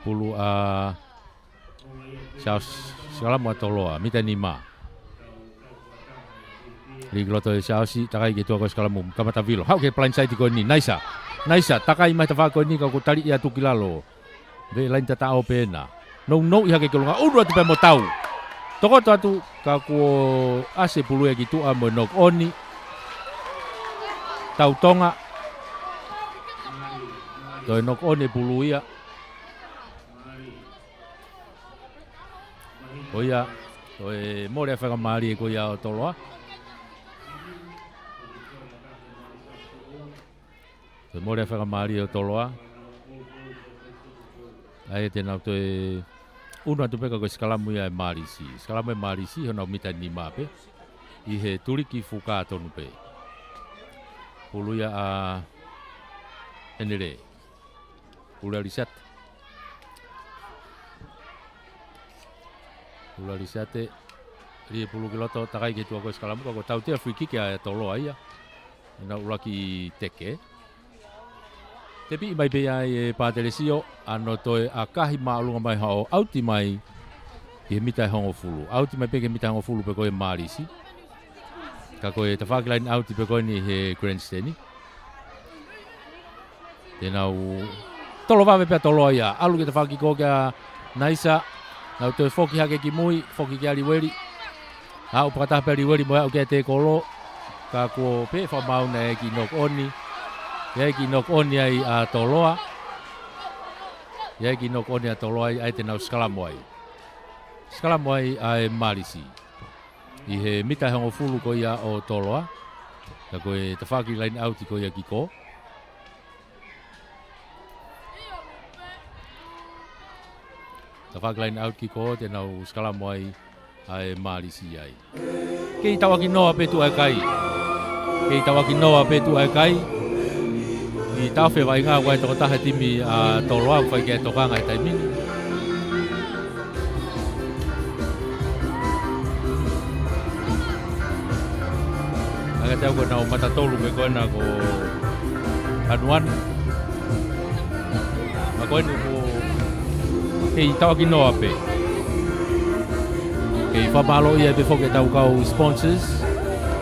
Pulu a Skalamu a toloa, mitanima. Rigoto e Sausi, takai ke tua ko Skalamu, kamata vilo. Hau ke blind side ko ni, naisa. Naisa, takai mai tafa ko ni ka ko tali ia tukilalo. Ve lain tata o pena. No iha ke kolonga, unu atu pe mo tau. Toko atu ka ko ase pulu e ki tua mo nok oni. Tau tonga. Toi nok oni pulu ia. Koia, toi mōrea whakamari e koia o toloa. Toi mōrea whakamari o toloa. Ai te nau toi unu atu peka koe Skalamu ia e marisi. Skalamu e marisi honau mitani mape. I he turiki fuka tonu pe. Pulu ia a enere. Pulu ia risat. Pula risate ri pulu kiloto takai ke tua ko Skalamu ko tau te free kick a toloa ia. Ina ulaki teke. Tepi mai be ai e Pateresio ano toe akahi maalunga mai hao auti mai i he mitai hongo fulu. Auti mai pe ke mitai hongo fulu pe koe marisi. Ka koe te whakilain auti pe koe ni he grandstandi. Tenau tolo wawe pe toloa ia. Alu ke te whakiko kia naisa. Nau toi foki hake ki mui, foki ki aliweri. Hau pakataha pe aliweri mo hau kia te kolo. Ka kua pe whamau na e ki nok oni. Ia ki nok oni ai a toloa. Ia ki nok oni a toloa ai te nau Skalamu ai. Skalamu ai a e marisi. I he mitai hongo fulu ko ia o toloa. Ka koe te whaki lain auti ko ia ki ko. Ta whaklain out ki ko te nau Skalamu ai ai marisi ai. Kei tawa ki noa petu ai kai. Kei tawa ki noa petu ai kai. I tawhi wai ngā wai toko taha timi a toloa whai kia tokanga i taimini. Aga te au ko nau matatolu me koe na ko anuanu. Ma koe ni ko kei tawa ki noa pe. Kei whamalo ia pe whoke tau kau sponsors.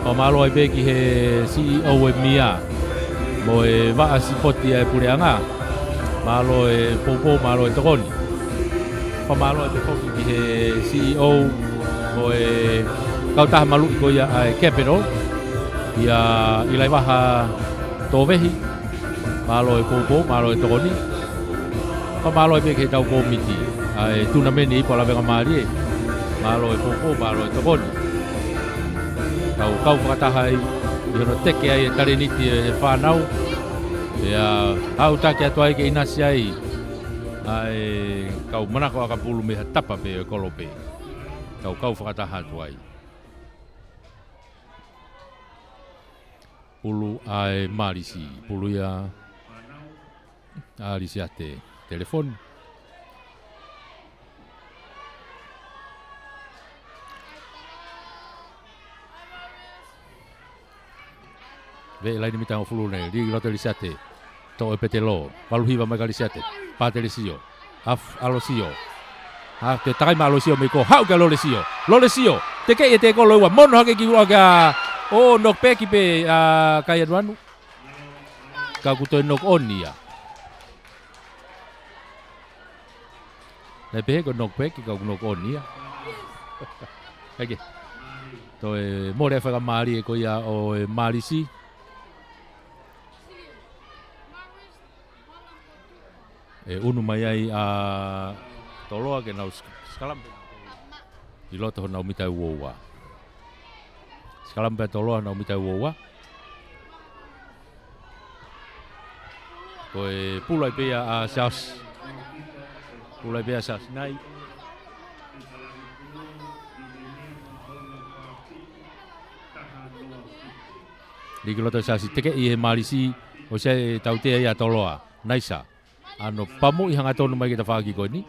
Whamalo ai pe ki he CEO e Mia. Mo e waa sipoti ai pureanga. Malo e popo, malo e tokoni. Whamalo ai pe whoke ki he CEO. Mo e kautaha malu i ko ia ai Capital. Ia ilai waha tōwehi. Malo e popo, malo e tokoni. Malo e pe ke tau komiti. Ai tuna meni i pola venga maari e. Malo e popo, malo e tokoni. Tau kau whakataha i hono teke ai e tareniti e whanau. Ia hau take atu ai ke inasi ai. Ai kau manako aka pulu meha tapa pe e kolope. Tau kau whakataha atu ai. Pulu ai marisi. Pulu ia arisi ate. Telefon. Ve lain mitang fulu nei di loto lisate. To epetelo. Palu hiva mai lisate. Pateresio. Alosio. te takai malosio me ko hau ka lolesio te ke te ko loa mono hake ki ga o nok peki pe kaya duanu ka kuto nok onia le pe ko nok peki ka nok onia kage to e mo le fa mari ko ya o marisi e unu mai ai toloa ke nau skalam i loto nau mitai wowa skalam pe toloa nau mitai wowa ko e pulai pe a sas nai di loto sas teke i marisi o se taute ia toloa naisa ano pamu i hanga tonu mai kita whaki ko ni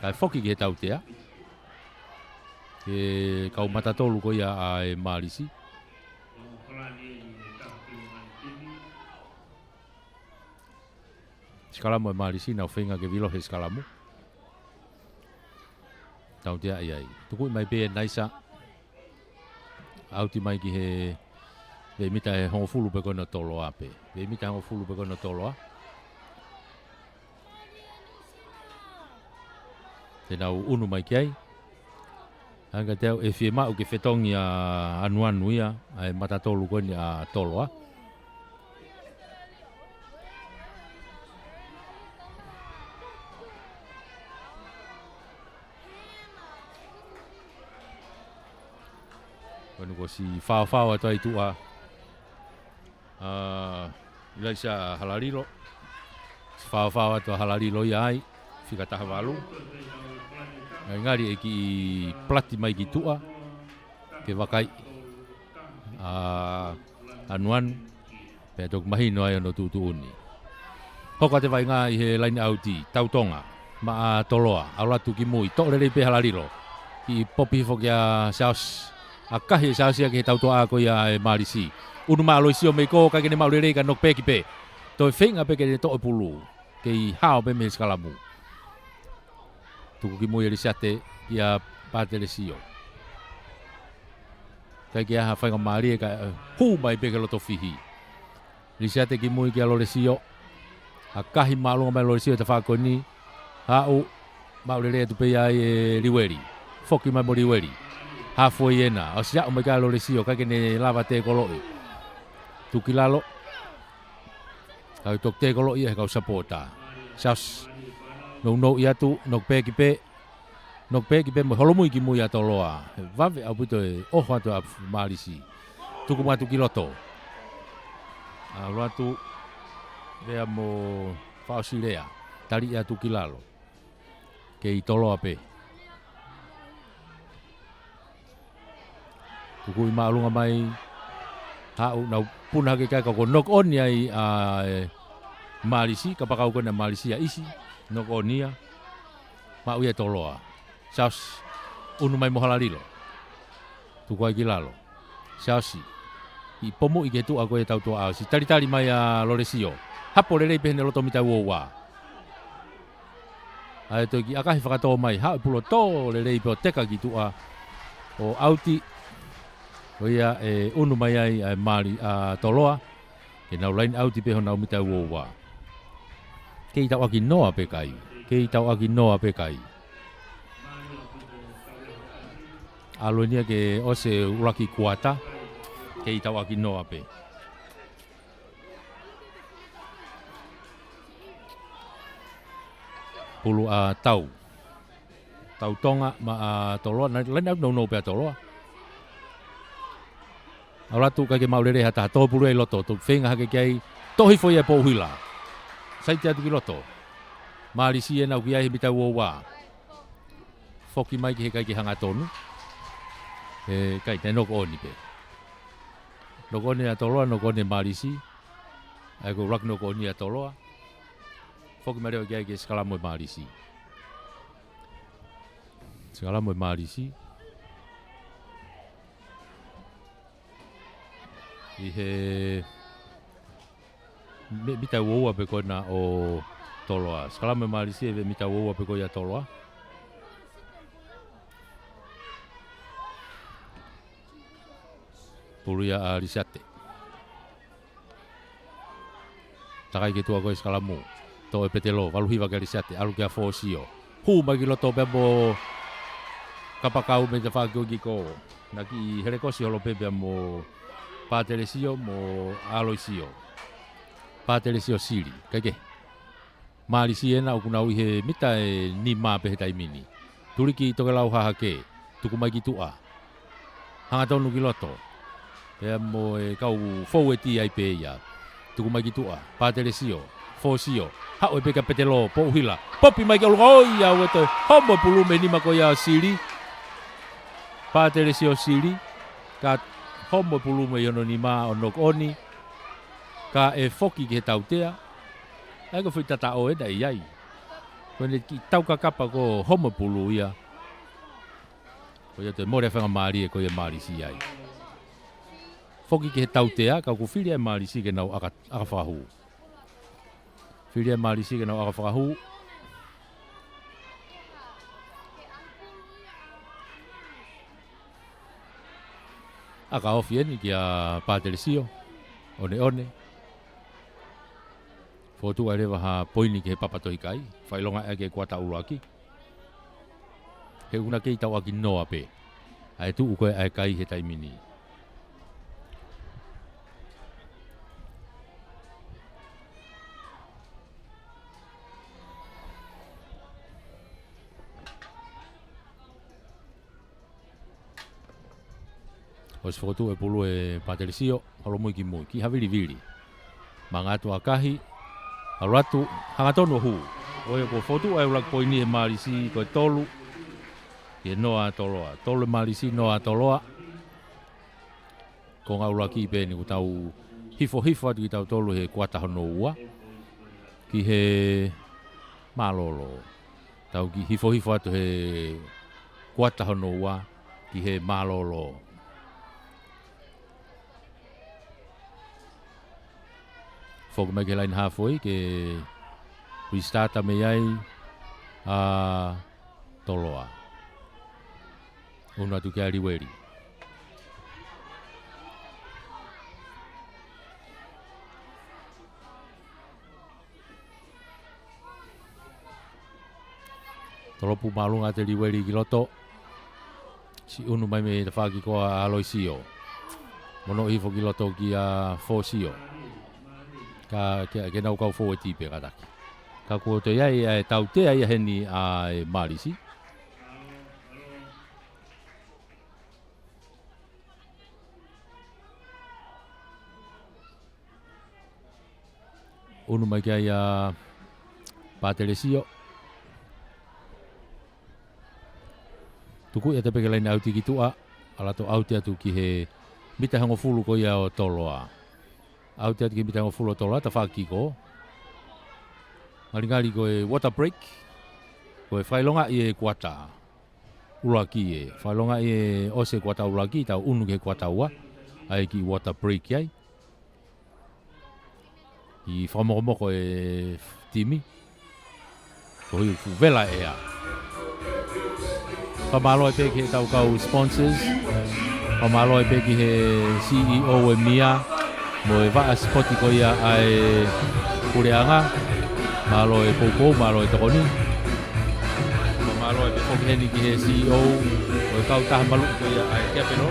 kai foki ki he tau tea ke kau matatolu ko ia a marisi skalamu e marisi na whenga ke vilo he skalamu tau tea iai tuku mai pe naisa auti mai ki he ve mita he hongo fulu pe kono toloa pe ve mita hongo fulu pe kono toloa te nau unu mai kiai. Hanga teo e fie mau ke whetongi a anuanu ia, ai matatolu koni a toloa. Koni ko si whao ato ai tua. Ilai sa halalilo. Si whao ato halalilo ia ai, whika taha walu. Ngari e ki plati mai ki tua ke wakai anuan pe tok mahino ai no tutuuni hoka te vai nga i he line auti tautonga ma toloa aulatu ki mui to le pe halalilo ki popi fokia saus akahi sausia ki tautoa ko ia e marisi unu ma loisio me ko ka kene mau le ka nok pe ki pe to finga pe ke to pulu ke hao pe me skalamu tuku ki moi risate ia patelesio. Kai ki aha whainga maari e ka hu mai peke loto fihi. Risate ki moi ki a lolesio. A kahi maalunga mai lolesio te whako ni. Hau maurere tu pei ai e riweri. Foki mai mo riweri. Hafo i ena. O siya umai ka lolesio kai kene lava te koloi. Tuki lalo. Kau tok te koloi e kau sapota. Saus. No ia tu nok pe ki pe mo holomu ki mo ia toloa vave aputo e oho ato a marisi tuku matu ki loto a loatu vea mo fausilea tali ia tu kilalo ke i toloa pe tuku i maalunga mai hau nau puna ke kai ko nok on ai a marisi kapakau ko na marisi ya isi nok onia ma uia toloa saus unu mai mohalalilo tuku ai kilalo sausi i pomo i getu ako e tau to au si tali mai a lolesio hapo lele pe ne loto mita wowa ai to ki akahi whakato mai ha pulo to lele pe teka gitu a o auti o ia e unu mai ai a mari a toloa ke nau line auti pe hona mita wowa kei tau aki noa pe kai. Alonia ke ose uraki kuata kei tau aki noa pe. Pulu a tau tonga ma toloa lain au no pe toloa. Aulatu ka ke maulere hata to pulu e loto to fenga hake kai tohi foi e po hila. Sai te atu ki loto. Marisi e nau ki ai mita wowa. Foki mai ki he kai ki hanga tonu. E kai te noko oni pe. Noko oni a toloa, noko oni marisi. Ai ko rak noko oni a toloa. Foki mai reo ki ai ki skalamu e marisi. Skalamu e marisi. I he... Mita wowa pe kona o toloa. Skalame Malisi e mita ua pe koia toloa. Puruia a Risate. Takai ke tua koe skalamu. To e petelo, valuhiwa ke Risate, alu ke a Fosio. Hu magi loto pe mo kapakau me te whakiogi ko. Naki herekosi holo pepe mo Patelesio mo Aloisio. Patelesio Siri, kaike. Malisi ena ukunau he mita e ni mā pehe taimini. Turiki toke lau hahake, tukumai ki tua. Hanga tonu ki loto. Pea mo e kau fou e ti ai pe ia. Tukumai ki tua, Patelesio, Fosio. Hao e peka petelo, po uhila. Popi mai ki olunga oia ueto. Homo pulume ni mako ia Siri. Patelesio Siri. Ka homo pulume yono ni mā onok oni. Ka e foki ki he tautea. Ai ko fui tata o e da iai. Kone ki tau ka kapa ko homo pulu ia. Ko ia te more whanga maari e ko ia maari si ai. Foki ki he tautea, ka ku whiri ai maari si ke nau aka whakahu. Whiri ai maari si ke nau aka whakahu. Aka ofi eni ki a Patelesio. One one. Fotu ai rewa ha poini ki he papatoi kai. Whailonga e ke kuata uruaki. He una kei tau aki noa pe. Ai tu ukoe ai kai he taimini. Os fotu e pulu e Patelesio. Halo mui ki mui. Ki haviri viri. Mangatu akahi. Alatu hangatonu hu. Oe ko fotu ai ulak poini e Malisi ko tolu. Ye noa toloa. Tolu Malisi noa toloa. Ko ngau laki pe ni ku tau hifo atu ki tau tolu he kuata hono ua. Ki he malolo. Tau ki hifo atu he kuata hono ua. Ki he malolo. Fogo mai ke line halfway ke restarta me ai a toloa. Una tu ke ariweri. Tolopu malunga te riweri ki loto. Si unu mai me te whaki ko a Aloisio. Mono hifo ki loto ki a Fosio. Ka ke nau kau fo e tipe kataki. Ka ko te iai e tau te ai heni a Malisi. Unu mai kia a Patelesio. Tuku ia te peke laina auti ki tua. Alato auti atu ki he mita hango fulu ko ia o toloa. Au te atu ki mitango fulo tola, ta whaki ko. Ngaringali ko e water break. Ko e whailonga i e kuata uraki e. Whailonga i e ose kuata uraki, tau unu ke kuata ua. Ai ki water break iai. I whamoromoko e timi. Ko hui vela e a. Whamalo e peki he tau kau sponsors. Whamalo e peki he CEO e Mia. Mo e waa spoti ko ia ai kureanga. Malo e poupou, malo e tokoni. Malo e pekokeni ki he CEO. O e kau taha malu ko ia ai Kepeno.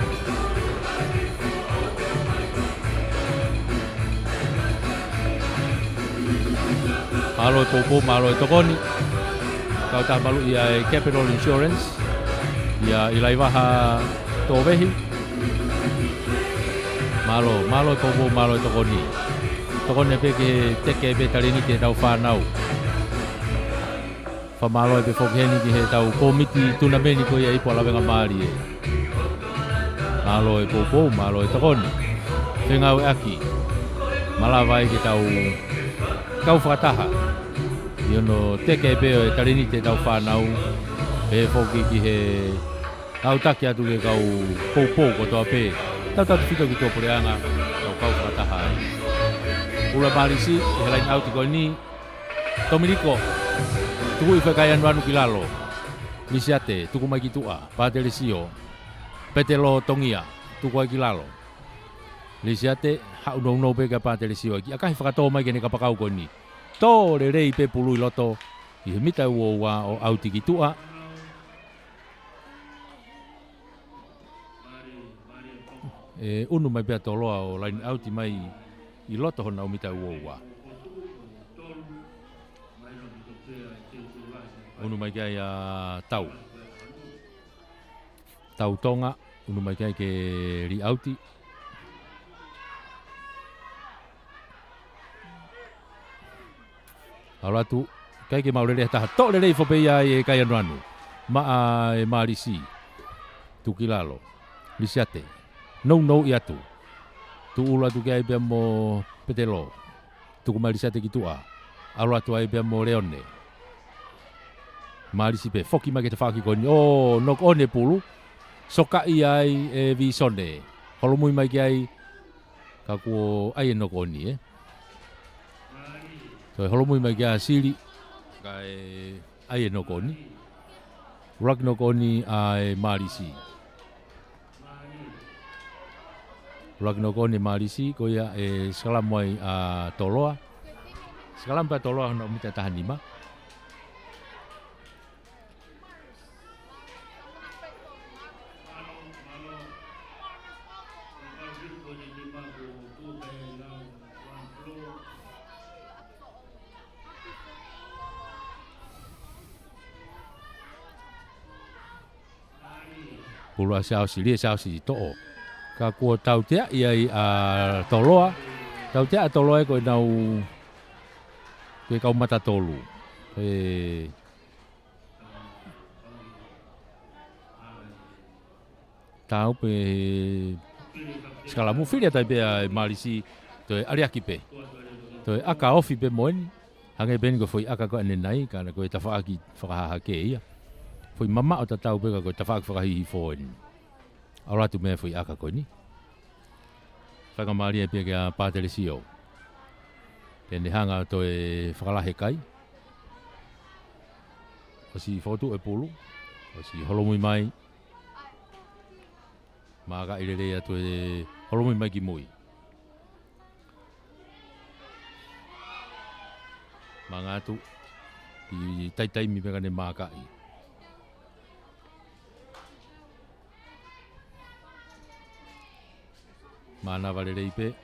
Malo e poupou, malo e tokoni. Kau taha malu ia ai Capital Insurance. Ia ilai waha tovehi. Malo tobo malo tokoni. Tokoni pe ke teke be tarini ke tau whanau. Fa malo pe fokheni ki he tau komiti tunameni ko ia ipo lawenga mari e. Malo e popo, malo e tokoni. Whengau e aki. Malawai ki tau kau whakataha. Iono teke be e tarini te tau whanau. Pe fokhi ki he tau taki atu ke kau popo ko toa pe. Tau whito ki tō poreanga, tau kau whakataha ai. Ura Malisi, he lain auti ko ni, Dominico. Tuku i whakaian wanu ki lalo. Lisiate, tuku mai ki tua. Patelesio. Petelo tongia. Tuku ai ki lalo. Lisiate, hau no pe ka patelesio ki. Akahi whakatō mai kene ka pakau ko ni. Tō re rei pe pului loto. I he mita ua o auti ki tua. Unu mai pia toloa o lain auti mai i loto hona o mita ua. Unu mai kai a tau. Tau tonga, unu mai kai ke ri auti. Auratu, kai ke maurere taha to le rei fopeia e kai anuanu. Maa e marisi. Tukilalo. Lisiate. No i atu. Tu ula tu kai pe mo petelo. Tu kuma lisiate ki tua. Auratu ai pe mo leone. Marisi pe foki ma ke te whaki koni. Oh, nok one pulu. Soka i ai e visone. Holomui mai ki ai. Ka kuo ai e nok oni So holomui mai ki a siri. Ka e ai e nok oni. Rak nok oni ai marisi. Rak nok oni marisi. Ko ia e sakalam mai a toloa. Sakalam pa toloa hona umita tahanima. Pulua sausi, lia sausi to'o. Ka kua tau tea iai a toloa. Tau tea a toloa e koe nau koe kau mata tolu. Tau pe skalamu whiria tai pea e marisi toe ariaki pe. Toe aka ofi pe moeni. Hange beni ko foi aka ko anenai kana koe tawhaaki whakahaha ke ia. Foi mama o tatau peka koe tawhaak whakahihi fōen. Auratu mea foi aka koe ni. Whakamari e pia kia pātelesio. Tene hanga toe whakalahe kai. O si whotu e pulu. O si holomui mai. Māka irerea toe holomui mai ki mui. Mangatu. I taitaimi peka ne māka i. Mana valere ipe.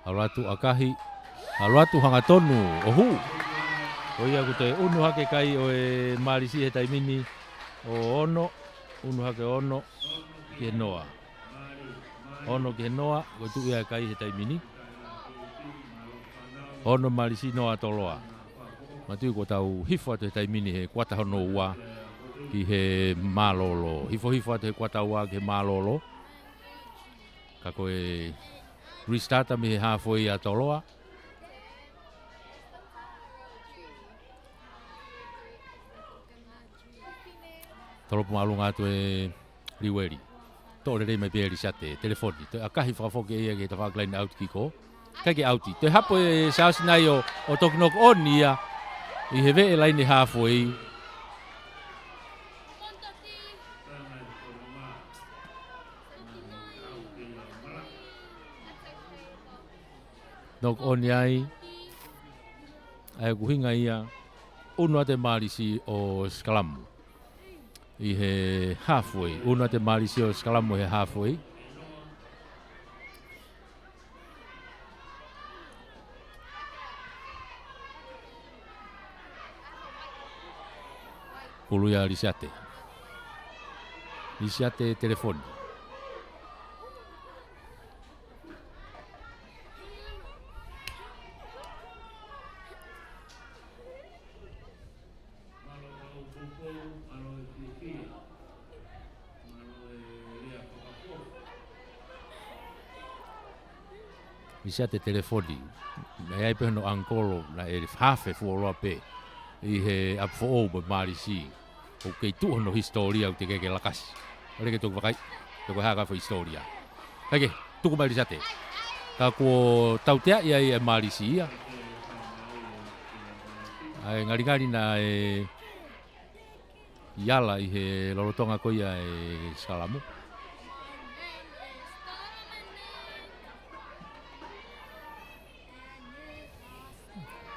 Auratu akahi. Auratu hanga tonu. Ohu. Oia ku te unu hake kai o e marisi he taimini. O ono. Unu hake ono. Ke noa. Ono ke noa. Ko tu ia kai he taimini. Ono marisi noa toloa. Matui ko tau hifo atu he taimini he kuata hono ua. Ki he malolo. Hifo atu he kuata ua ki he malolo. Ka koe restarta mi he hafoi a toloa. Tolopo maalunga atu e riweri. Tōre rei mai pia risate, telefoni. Te akahi whakafoke ia ke te whakalaini auti ki ko. Kake auti. Te hapo e saosi nai o tokinok oni ia. I he vee laini hafoi. Nok oni ai. Ai kuhinga ia. Unua te marisi o skalamu. I he halfway. Unua te marisi o skalamu he halfway. Kuluia lisiate. Lisiate telefoni. Lisiate telefoni. Na ai pe no ankolo na e hafe fuoloa pe. I he apfo o marisi. O kei tu no historia o te keke lakasi. Ore ke toku wakai. Toku haka fo historia. Hake, tuku mai lisiate. Ka ko tautea ia e marisi ia. Ai ngari na iala I he lolotonga ko ia Skalamu.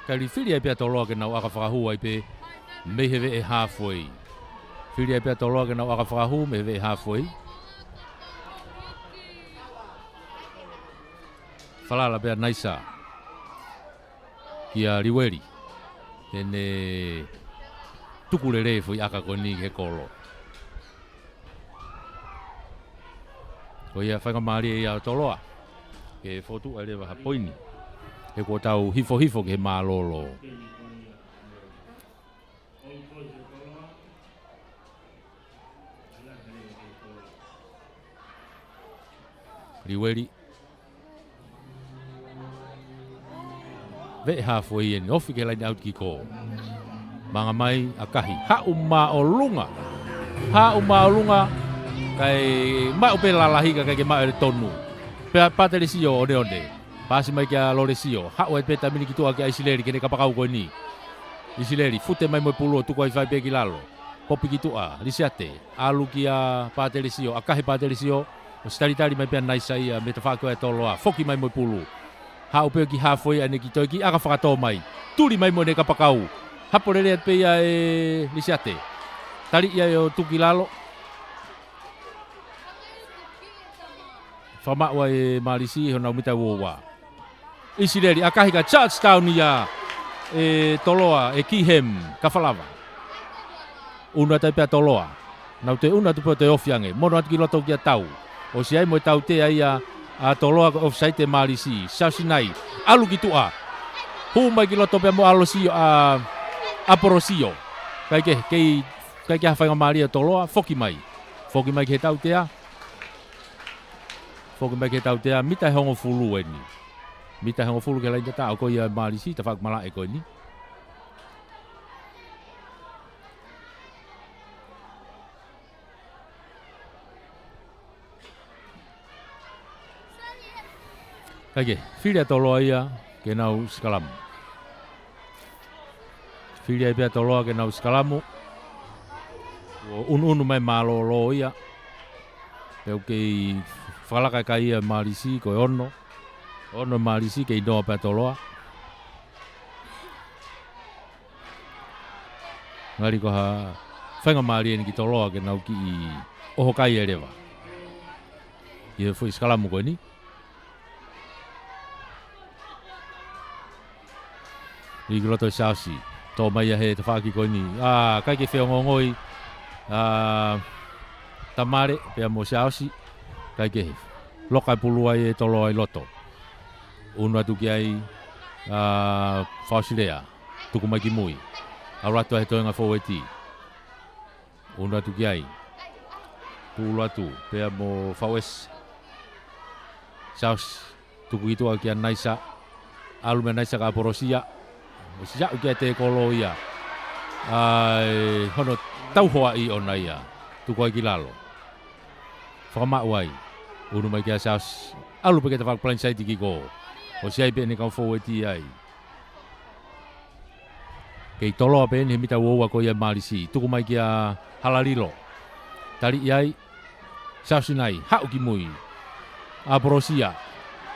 Kali whiri ai pia toloa ke nau aka whakahua I pe mehewe halfway. Whiri ai pia toloa ke nau aka whakahua mehewe halfway. Whalala pia naisa kia riweri. Tene tukulere fui aka koni ke kolo. Ko ia whainga maari ia toloa. Ke fotu ai lewa hapoini. He ko tau hifo ke malolo. Riweri. Ve halfway ni ofi ke line out ki ko. Mga mai akahi. Ha umaolunga. Kai mai upe lalahi ka kai mai tonu. Pe patelisio ode. Pasi mai kia loresio. Ha o peta mini kitua kia isileri kene kapakau ko ni. Isileri fute mai mo pulo tu ko vai pe kilalo. Popi kitua lisiate. Alu kia patelisio akahi patelisio. O stari mai pe naisa ia metafa ko e toloa. Foki mai mo pulo. Ha upe ki halfway ane ki toiki aka whakato mai. Turi mai mo ne kapakau. Haporere pe ia lisiate. Tari ia yo tukilalo. Whamaua Marisi hona umita wowa. Isileri akahi ka touchdown ia toloa Kihem Kafalava. Una tai pia toloa. Nau te una tupo te ofiange. Mono atu ki loto kia tau. O si ai mo tau te ia a toloa offside te Marisi. Sausinai. Alu ki tua. Hu mai ki loto pia mo alosio a porosio. Kai ke hawhainga Maria toloa. Foki mai ke tau tea. Foki mai ke tau tea. Mita hongo fulu eni. Mita hongo fulu ke lain tata. Ako ia Marisi. Tafak malak eko ini. Kage, whiria toloa ia ke nau Skalamu. Whiria pia toloa ke nau Skalamu. Unu mai malolo ia. Peu kei whalakai ka ia Marisi ko ono. Ono Marisi ke inoa pia toloa. Ngari ko ha whainga Maria ni ki toloa ke nau ki oho kai erewa. Ia fui Skalamu ko ni. I loto sausi to mai he te whaki ko ni kai ke whiongongoi tamare pe mo sausi kai ke lokai pulua e tolo ai loto una tu ki ai fausilea tuku mai ki mui aurato he toenga foweti una tu ki ai pulua tu pe mo fawes saus tuku itu ki naisa alume naisa ka porosia Sejak ukia te kolo ia. Hono tau hoa I ona ia. Tuku ai ki lalo. Whakamak wai. Unu mai kia saus. Alu peke te whakapalain saiti ki ko. O siai pe ne kau foweti ai. Kei toloa pe ne mita woua ko ia Marisi. Tuku mai kia halalilo. Tari iai. Sausi nai. Hau ki mui. Aporosia.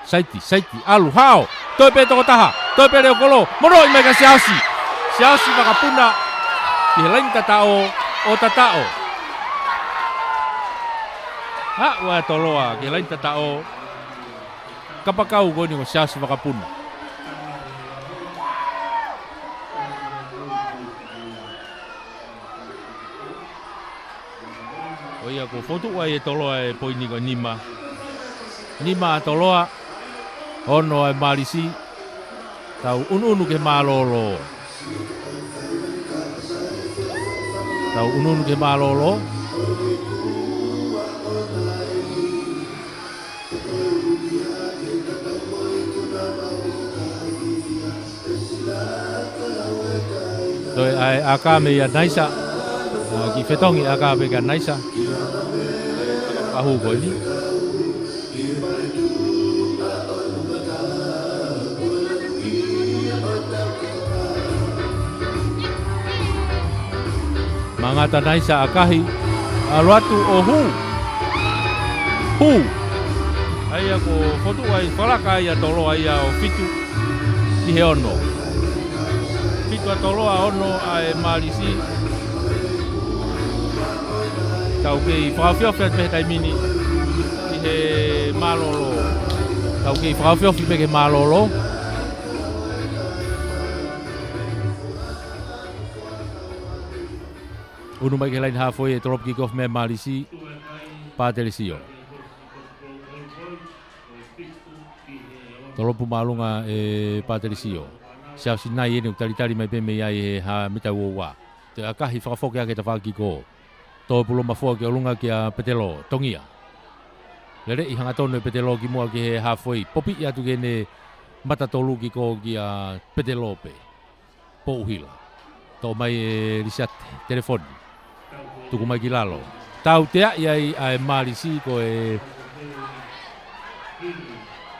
Saiti, alu, hao, toi pe toko taha, toi pe leo kolo, moroi mai ka siausi makapuna, ki lain tatao, o tatao. Ha, wa toloa, ki lain tatao, kapakau ko ni ko siausi makapuna. O ia ko fotu wa e toloa e poini ko Nima toloa. Ono ai Marisi tau unu ke malolo. Tau unu ke malolo. Toi ai akame ya naisa. Ki fetongi akame ka naisa. Ahu ko ni. Mangata naisa akahi aluatu o hu aia ko fotu ai falaka ia tolo aia o fitu i he ono fitu a tolo a ono ai malisi tau ke i whakawhiawhi me he taimini i he malolo tau ke i whakawhiawhi me he malolo unu mai ke lain hafoi e tolop kick-off me malisi Patelisio. Tolopu malunga e Patelisio. Sia sinai ene utalitari mai pe me ai e ha mita wowa. Te akahi whakafoke ake ta whakiko. Tō pulo mafua ke olunga ki a Petelo, tongia. Lere i hanga tonu e Petelo ki mua ki he hafoi. Popi i atu kene matatolu ki ko ki a Petelo pe. Pouhila. Tō mai e risate, telefoni. Tuku mai ki lalo. Tau tea iai ai malisi ko e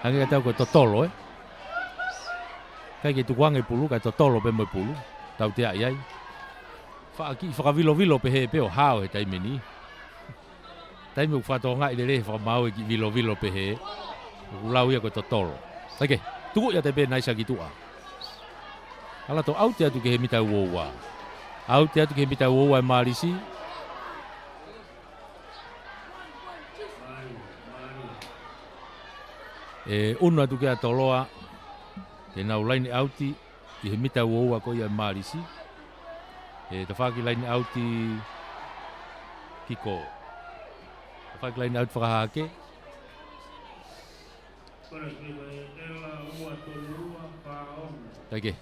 hange ka tau ko totolo kai ke tukuange pulu kai totolo pe mo pulu tau tea iai whakavilo pe he pe o hao he taimeni taimi u whatonga i le wha mau e ki vilo pe he ulau ia ko totolo take tuku ia te pe naisa ki tua ala to au tea tu ke he mita uoua au tea tu ke he mita uoua e malisi e unu atu kia toloa te nau laini auti i he mita uoua ko ia malisi e ta whaki laini auti kiko ta whaki laini auti whakahake taike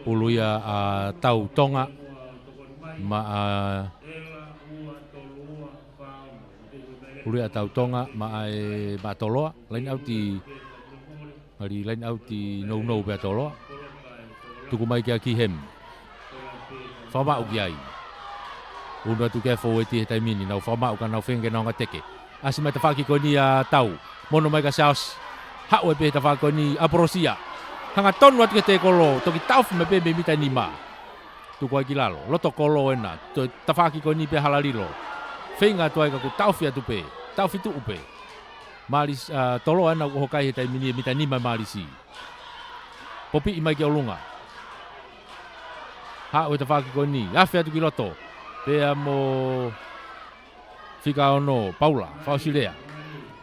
ulu ia a tau tonga ma a ulu ia tau tonga ma e ma toloa lain auti ari lain auti no be toloa tuku mai kia ki hem whama uki ai unu atu kia fōeti he taimini nau whama uka nau whenge nau ngateke asi mai ta whaki ko ni a tau mono mai ka saos hau e pe ta whaki ko ni a porosia hanga tonu atu ke te kolo toki tau me pe me mita ni ma tuku ai ki lalo loto kolo ena ta whaki ko ni pe halalilo whenga tuai ka ku tau fia tupe tau fitu upe malis tolo ana ko hokai he taimini e mita ni mai malisi popi i mai ki olunga ha o ta whaki ko ni afe atu ki loto pe mo fika ono Paula Fausilea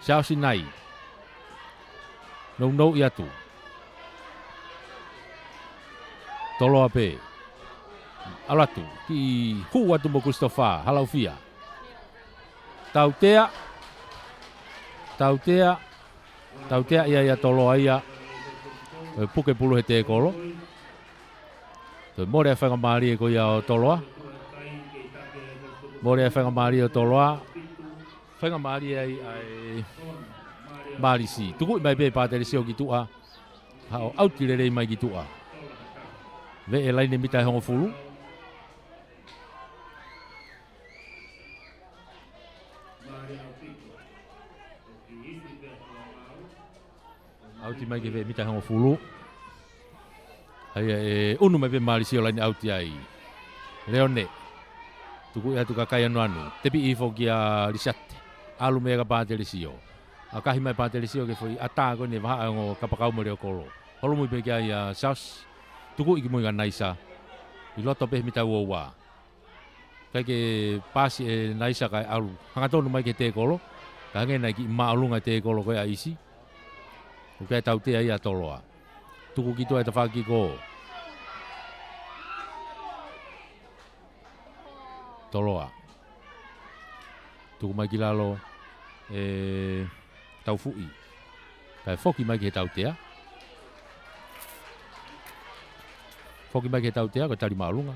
Sao Sinai no i atu tolo ape alatu ki hu atu mo Christopher halau fia tau tea ia tolo aia puke pulu he te kolo to more whanga maari e ko ia o toloa more whanga maari o toloa whanga maari ai marisi tuku mai pe Patelisio ki tua hao auti rei mai ki tua ve e laine mita hongo fulu auti mai ke ve mita hongo fulu ai unu mai pe Malisio laine auti ai leone tuku ia tu kakai anu tepi ifo kia risate alu mega Patelisio akahi mai Patelisio ke foi ata ko ne va ngo kapakau mo le kolo holo mo pe kia ia saus tuku iki mo naisa i loto pe mita wowa kai ke pasi e naisa kai alu hanga tonu mai ke te kolo ka nge na ki ma alunga te kolo ko ia isi o kai tau te ia toloa tuku ki to e ta whaki ko toloa tuku mai ki lalo tau fui kai foki mai ke tau tea foki mai ke tau tea ko tari maalunga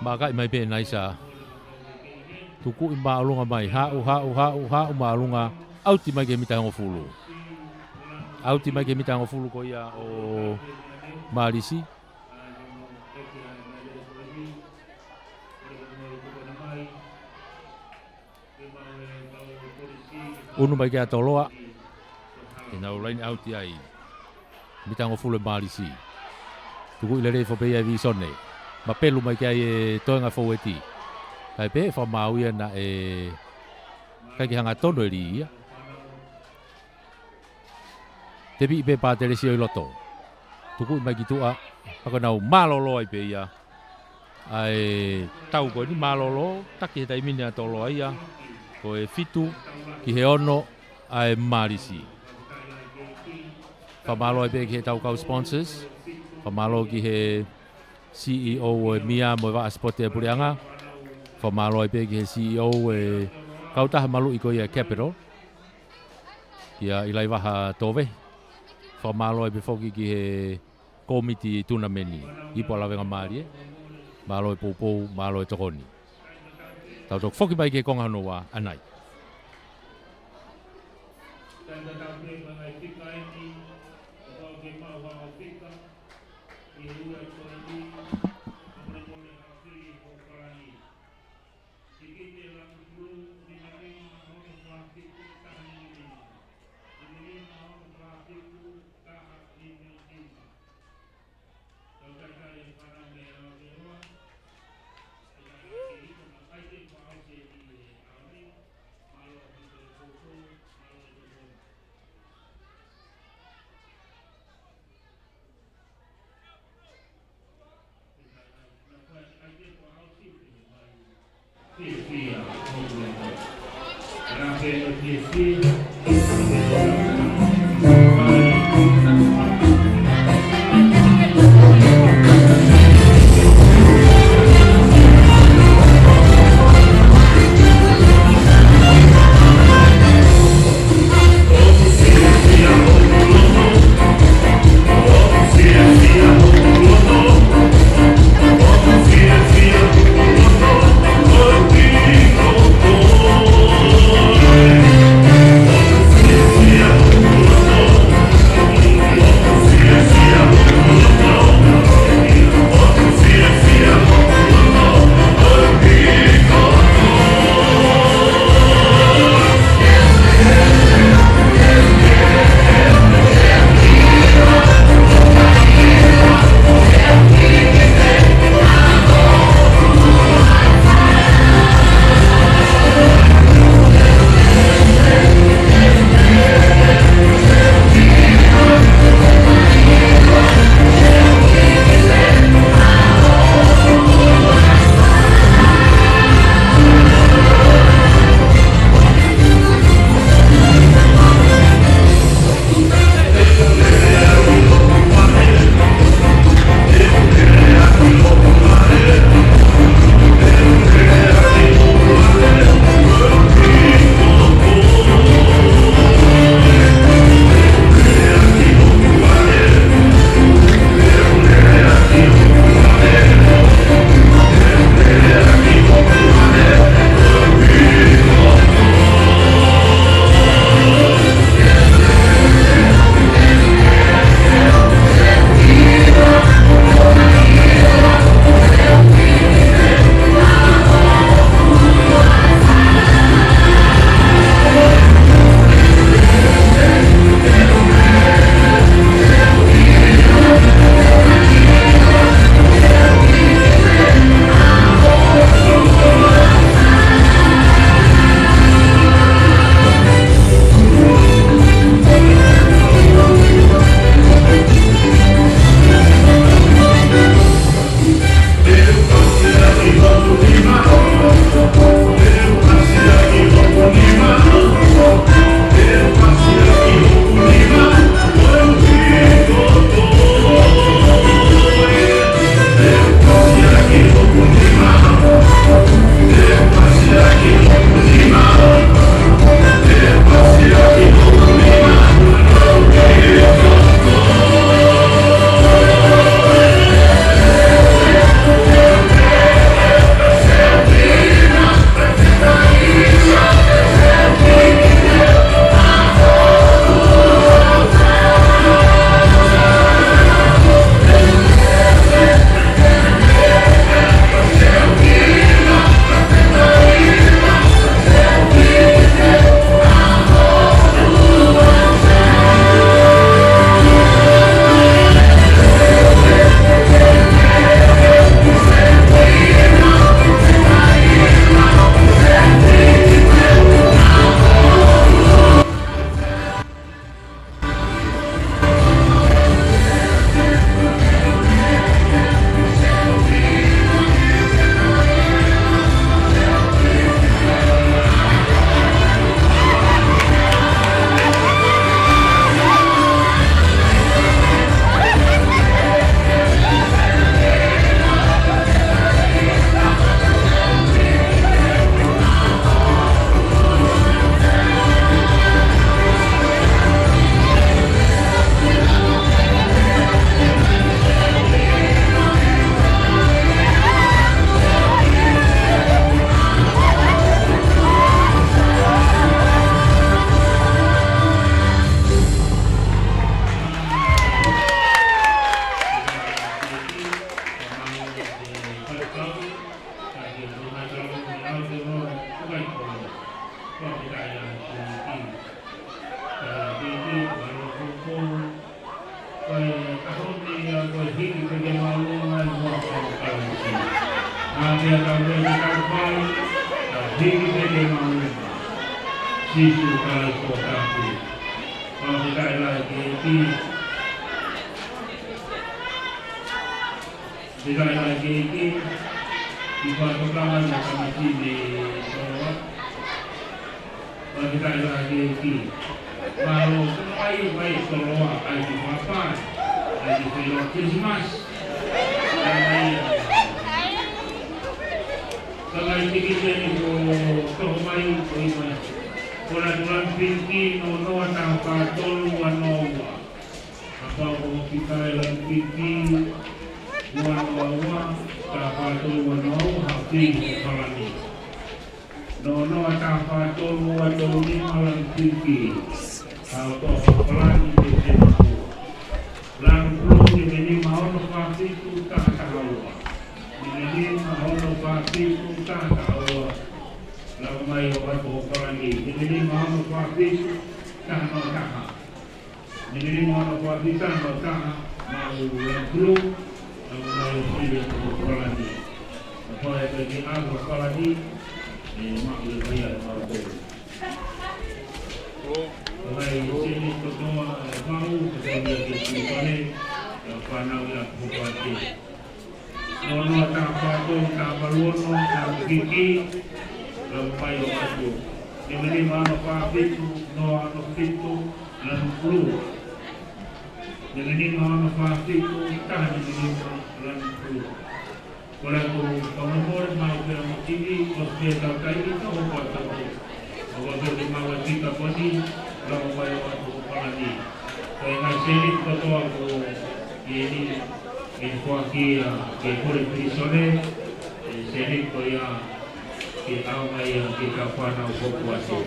maka mai pe naisa tuku i maalunga mai hau maalunga auti mai ke mita hongo fulu auti mai ke mita hongo fulu ko ia o Malisi Unu mai kia toloa. Ina ulaini au ti ai. Mitango fule malisi. Tuku ilere fo pe ai visone. Ma pelu mai kia e toenga fo eti. Kai pe fa mau ia na kai ki hanga tono ri ia. Te bi pe pa te sio loto. Tuku mai ki tua. Ako nau malolo ai pe ia. Ai tau ko ni malolo taki tai mini atolo ia. Ko e fitu ki he ono ai marisi. Whamalo ai pe ki he tau kau sponsors. Whamalo ki he CEO e Mia mo wa sport e Purianga. Whamalo ai pe ki he CEO e kautaha malu i ko ia Capital. Ia ilai waha tove. Whamalo ai pe foki ki he komiti tunameni. Ipo alawenga maari e. Malo e poupou, malo e tokoni. Tau tok foki mai ke konga noa anai. dia tahu dia tahu pai, hingga dia mau sisu kalau kota tu. Kalau kita lagi di kita lagi di bawah belakang sama sini Sarawak. Kalau kita lagi di kalau baik Sarawak lagi apa? Lagi film Christmas. Kalau ini kita ni Sarawak itu orang pinki nono tanpa tolu wanowa. Apa kita lagi pinki wanowa tanpa tolu wanowa hati kalani. Nono tanpa tolu wanowa malam pinki. Kalau kalani itu lalu ini mau pasti tu tak tahu. Ini mau pasti tu tak tahu. Lalu mai orang orang ini mau pasti tak tahu. Ini mau pasti tak tahu. Mau lalu mai pilih orang ini. Apa yang bagi aku orang ini mau bayar orang. Mai sini semua mau kerja di sini panau yang bupati. Nono tanpa tu tanpa luno tanpa gigi lempai waktu. Ini mana pabrik nono pintu dan flu. Ini mana pabrik tahan ini dan flu. Kalau pengumur mau ke TV, hospital kali itu apa tu? Kalau berlima kita poni, kalau bayar waktu lagi. Saya ngasih foto aku ini informasi ke kulit prisone, seni koya kita awalnya kita panau popuasi.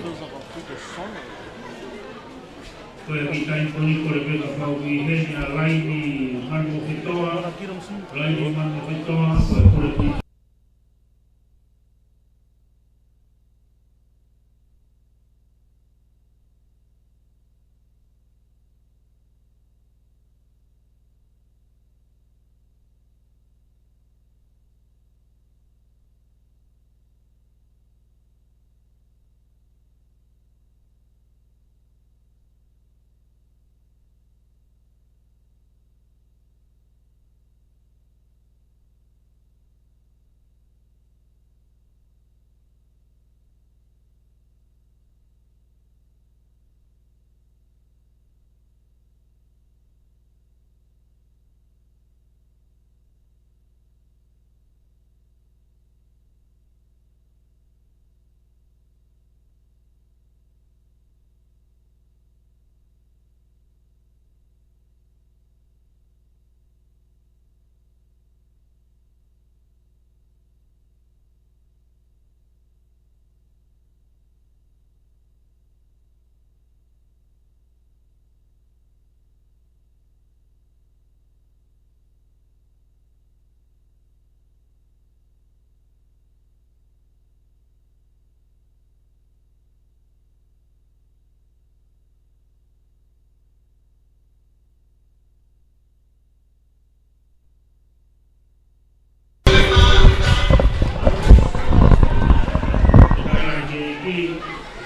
Koya kita imponi kulit kalau ini lain di manu fitoa, koya kulit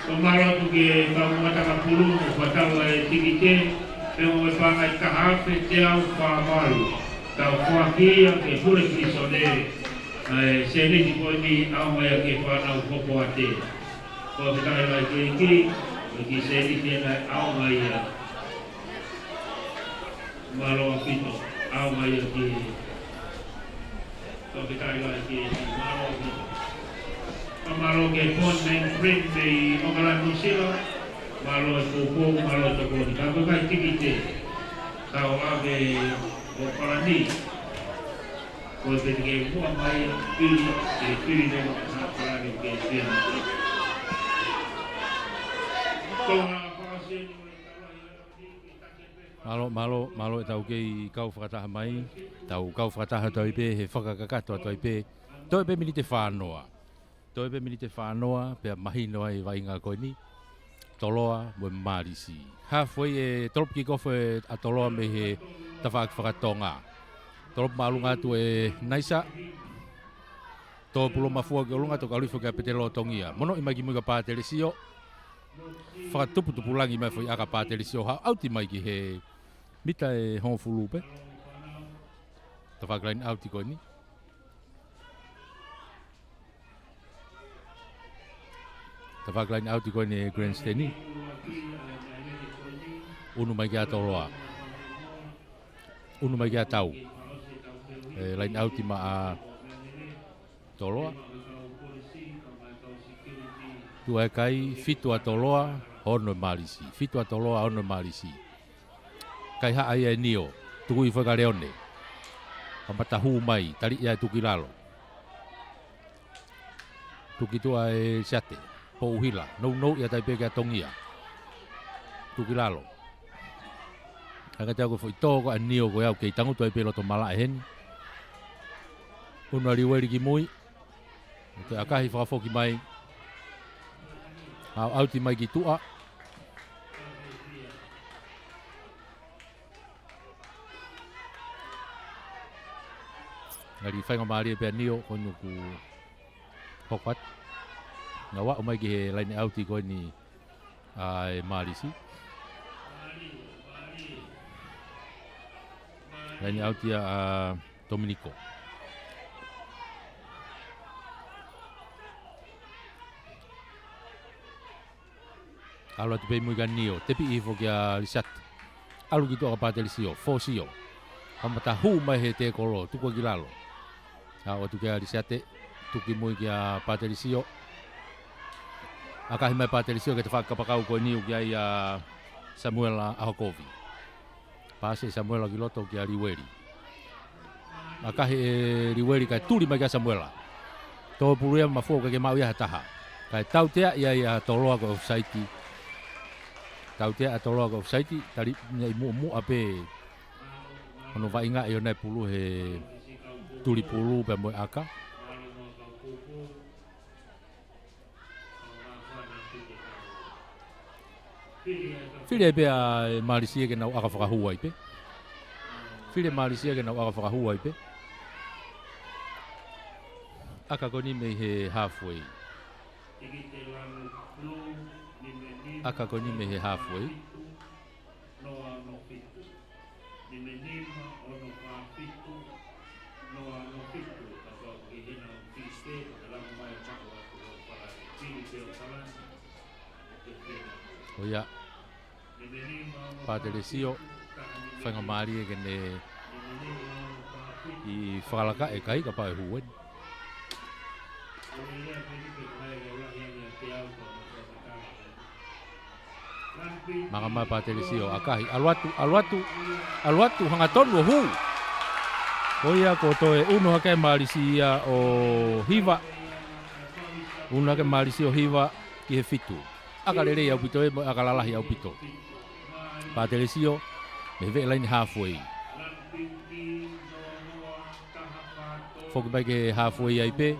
Kemarin tu ke kau mata kapulu, batau tinggi yang berpangai tahap jauh pamalu. Kau kuaki yang ke pura kisone, seni di koni awam yang ke panau kopoate. Kau kita lagi bagi seni dia awam yang malu pito, awam yang ke kau kita lagi malu pito. Malo ke pon main print di Ogalan Nusilo, malo tupu, malo tupu. Kalau kai tikite, kau ave operandi, kau pergi buat mai pilih dengan apa lagi ke sini. Malo tau ke kau whakataha mai, tau kau whakataha toipe he whakakakato toipe minite whānoa. Toi pe minite whānoa, pia mahi noa i wainga koe ni, toloa mo marisi. Halfway e tolop ki kofe a toloa me he tawhaak whakatonga. Tolop maalunga tu e naisa, to pulo mafua ke olunga to kalifo ke petelo tongia mono i mai ki muga pa telesio fa tupu tupulangi mai foi aka pa telesio ha auti mai ki he mita e hon fulupe to fa grain auti ko ni to fa grain auti ko ni grandstand ni unu mai ki atoloa unu mai ki atau lain auti ma a toloa tua kai fitu atoloa ono malisi fitu atoloa ono malisi kai ha ai nio tuku i whakareone pamata hu mai tari ia tuki lalo tuki tua e siate po uhila no ia tai peke atongia tuki lalo aka tau ko foi toko a nio ko au kei tangu toi pelo to mala hen una riweri ki mui te akahi whakafoki mai au auti mai ki tua ngari whainga maari e pia nio konu ku hokwat nga wa o mai ki he laini auti koe ni ai marisi laini auti a Dominico alo te pei muiga nio, tepi i fo kia lisat. Alu ki toa pate lisio, fo sio. Amata hu mai he te kolo, tuko ki lalo. O tu kia lisate, tuki mui kia pate lisio. Akahi mai pate lisio ke te whakapakau koe niu kia i Samuel Ahokovi. Pase Samuel ki loto kia Riweri. Akahi Riweri kai turi mai kia Samuela. Tō puruia mafua ke mau ia taha. Kai tau tea ia toloa ko saiti. Tau tea atoloa ko saiti tari nei mu ape ono vainga e ona pulu he tuli pulu pe mo aka file pe a Malaysia ke nau aka whakahua ipe file Malaysia ke nau aka whakahua ipe aka koni me he halfway aka koni me he halfway oia Patricio whainga maari e kene i whakalaka e kai ka pae huen maka mai Patricio akahi aluatu hanga tonu hu oia ko toe uno hake Malaysia o hiva uno hake Malaysia o hiva ki he fitu aka lere au pito e aka lalahi au pito Patricio me ve lain halfway foku bai ke halfway ai pe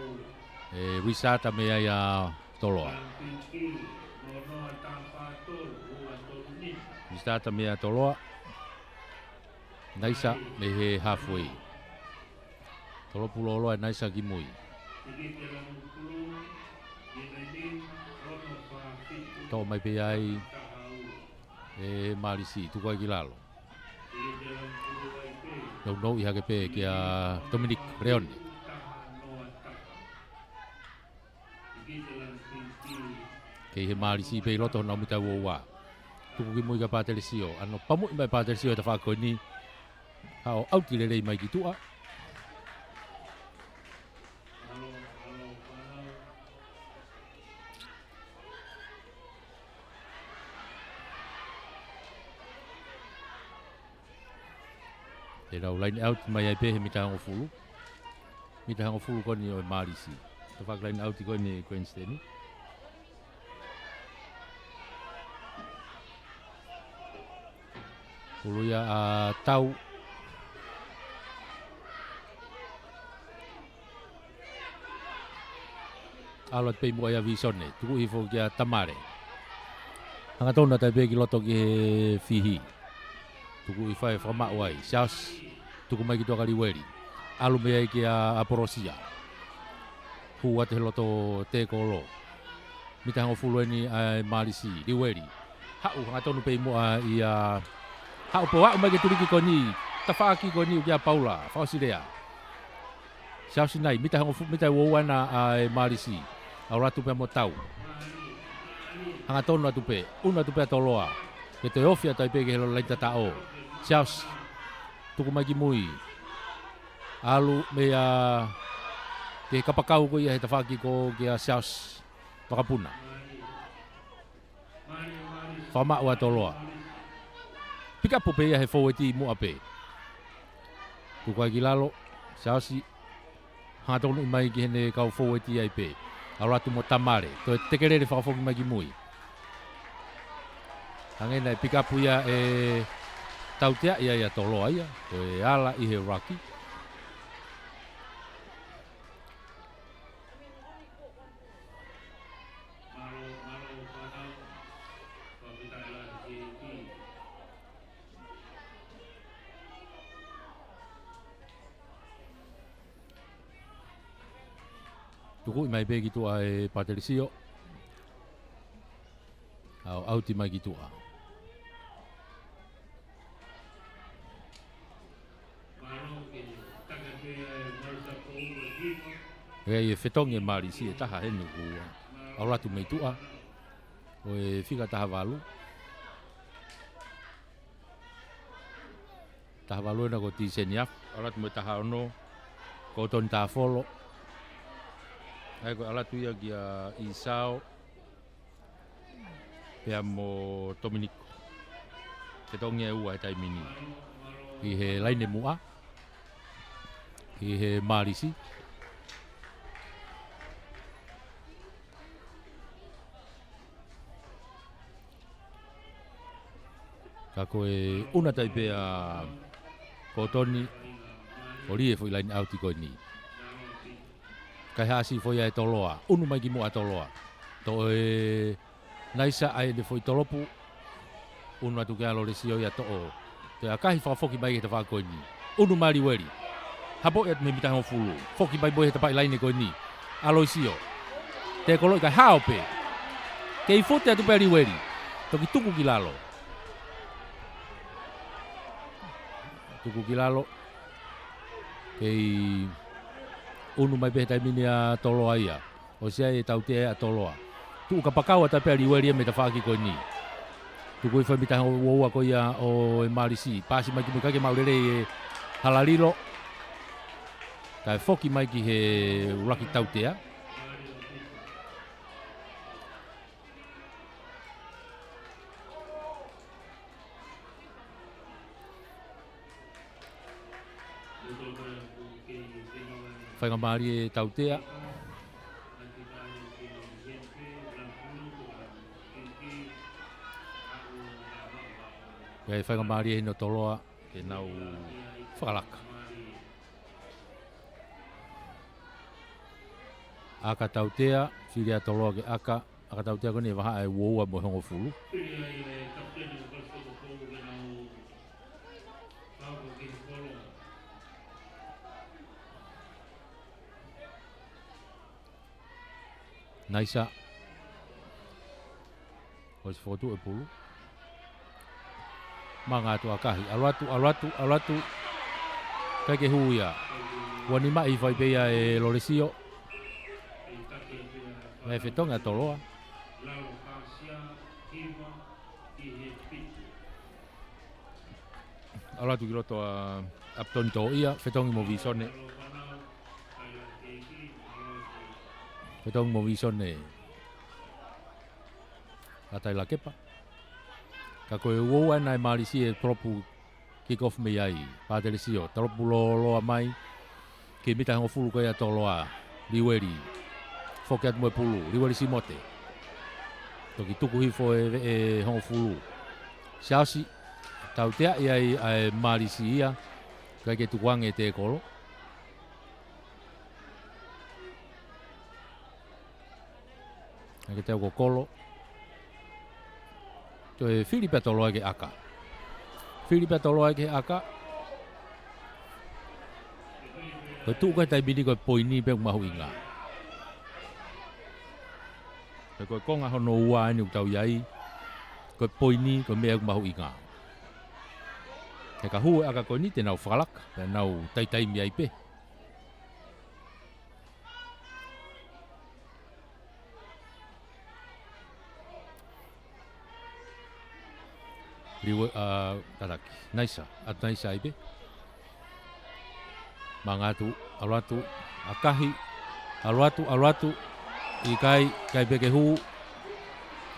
risata me ai toloa risata me toloa naisa me he halfway tolo pulo loa naisa ki mui to mai pe ai e Malisi tu ko gilalo no i hake pe ke a Dominic Reone ke he Malisi pe loto na muta wa tu ki moi ka Patricio ano pamu mai Patricio ta fa ko ni au auti le mai ki tua e rau line out mai ai pe he mita hango fulu ko ni o Marisi to fa line out ko ni Queenstown fulu ya tau alot pe mo ya visone tu i fo kia tamare hanga tona ta pe ki loto ki fihi tuku i fai whama wai, sias tuku mai ki toka Riweri, alu mea ki a Porosia. hu ate loto te kolo mita ngo fulu ni ai malisi liweli hau nga tonu pe mo ia hau po wa mai ke turiki koni tafaki koni ukia paula fausilea Siapa sinai mita ngo mita wo wana ai malisi au ratu pe mo tau hanga tonu atu pe una tu pe toloa ke te ofia tai pe ke lo laita tao siapa tuku mai ki mui alu mea ke kapakau ko ia he tafaki ko ke siapa pakapuna fama wa toloa pika po pe he foweti mo ape ku ka gilalo sasi ha tonu mai ki ne ka foweti ai pe aratu mo tamare to tekerere fa fo mai ki mui angena pika pu ia tautea ia toloa ia to ala I he raki tuku mai be gitu ai Patricio au auti mai gitu e fetong e mari si ta ha henu ku au ratu mai tua o e fica ta valu na ko ti senia au ratu mai ta ha no ko ton ta folo ai ko ala tuia gia Isao pe amo Dominico ke tonge ua tai mini I he laine mua I he marisi ka koe una tai pe a kotoni ori e foi laine auti ko ni kai hasi foi ai toloa unu mai ki mo atoloa to e naisa ai de foi tolopu unu atu ke alo resio ia to o te akahi fa foki mai te fa ko ni unu mari weri habo et me mita ho fulu foki mai boy te pai line ko ni alo sio te kolo ka haope ke I fote atu peri weri to ki tuku kilalo kei unu mai pe tai mini a toloa ia o sia e tau te a toloa tu ka pakau ta pe riweri me ta faki ko ni tu ko fa mita wo ko ia o e marisi pasi mai ki ka ke maurere e halalilo ka foki mai ki he uraki tau te a whainga maari e tautea. Kei whainga maari e no toloa e nau whakalaka. Aka tautea, whiria toloa ke aka tautea kone waha e woua mo hongo fulu. Naisa. Hoi se fotu e pulu. Manga atu akahi. Alatu. Kai ke huia. Wani mai whai peia e Loresio. Mai whetonga toloa. Alatu ki roto a Upton to ia. Whetongi mo visone. Petong mo visone atai la kepa ka koe woa nai marisi e tropu kick off me ai patelisio tropu lo mai ke mita ngo fulu ko ya toloa liweri fokat mo pulu liweri simote to ki tuku hifo e ngo fulu siasi tautea ai marisi ia ka ke tuang e te kolo ke te ko kolo to e Filipe toloa ke aka ko tu ko tai bini ko poini pe mahu inga Pe koe konga hono ua ni utau iai. Koe poini, koe mea mahu i ngā. He ka hua aka koe ni te nau whakalaka, pe nau taitaimi ai pe. Riwe, taraki, naisa, at naisa ai pe. Mangatu, aluatu, akahi, aluatu, i kai pe ke hu,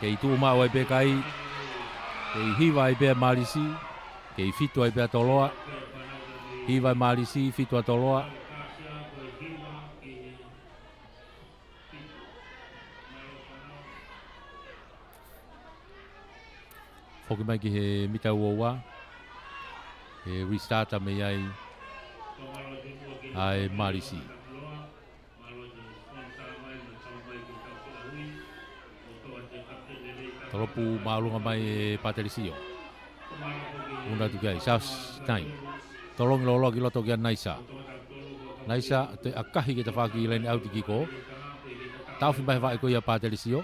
ke i tū mao ai pe kai, ke i hiwa ai pe marisi, ke i fitu ai pe toloa, hiwa ai marisi, fitu a toloa. Hoki mai ki he mita uoua, he restarta me ai, ai marisi. Tolopu maalunga mai e Paterisio. Una tu kai sas tai. Tolong lolo ki loto ki naisa. Naisa te akahi ki te whaki leni auti ki ko. Tauwhi mai whae ko ia Paterisio.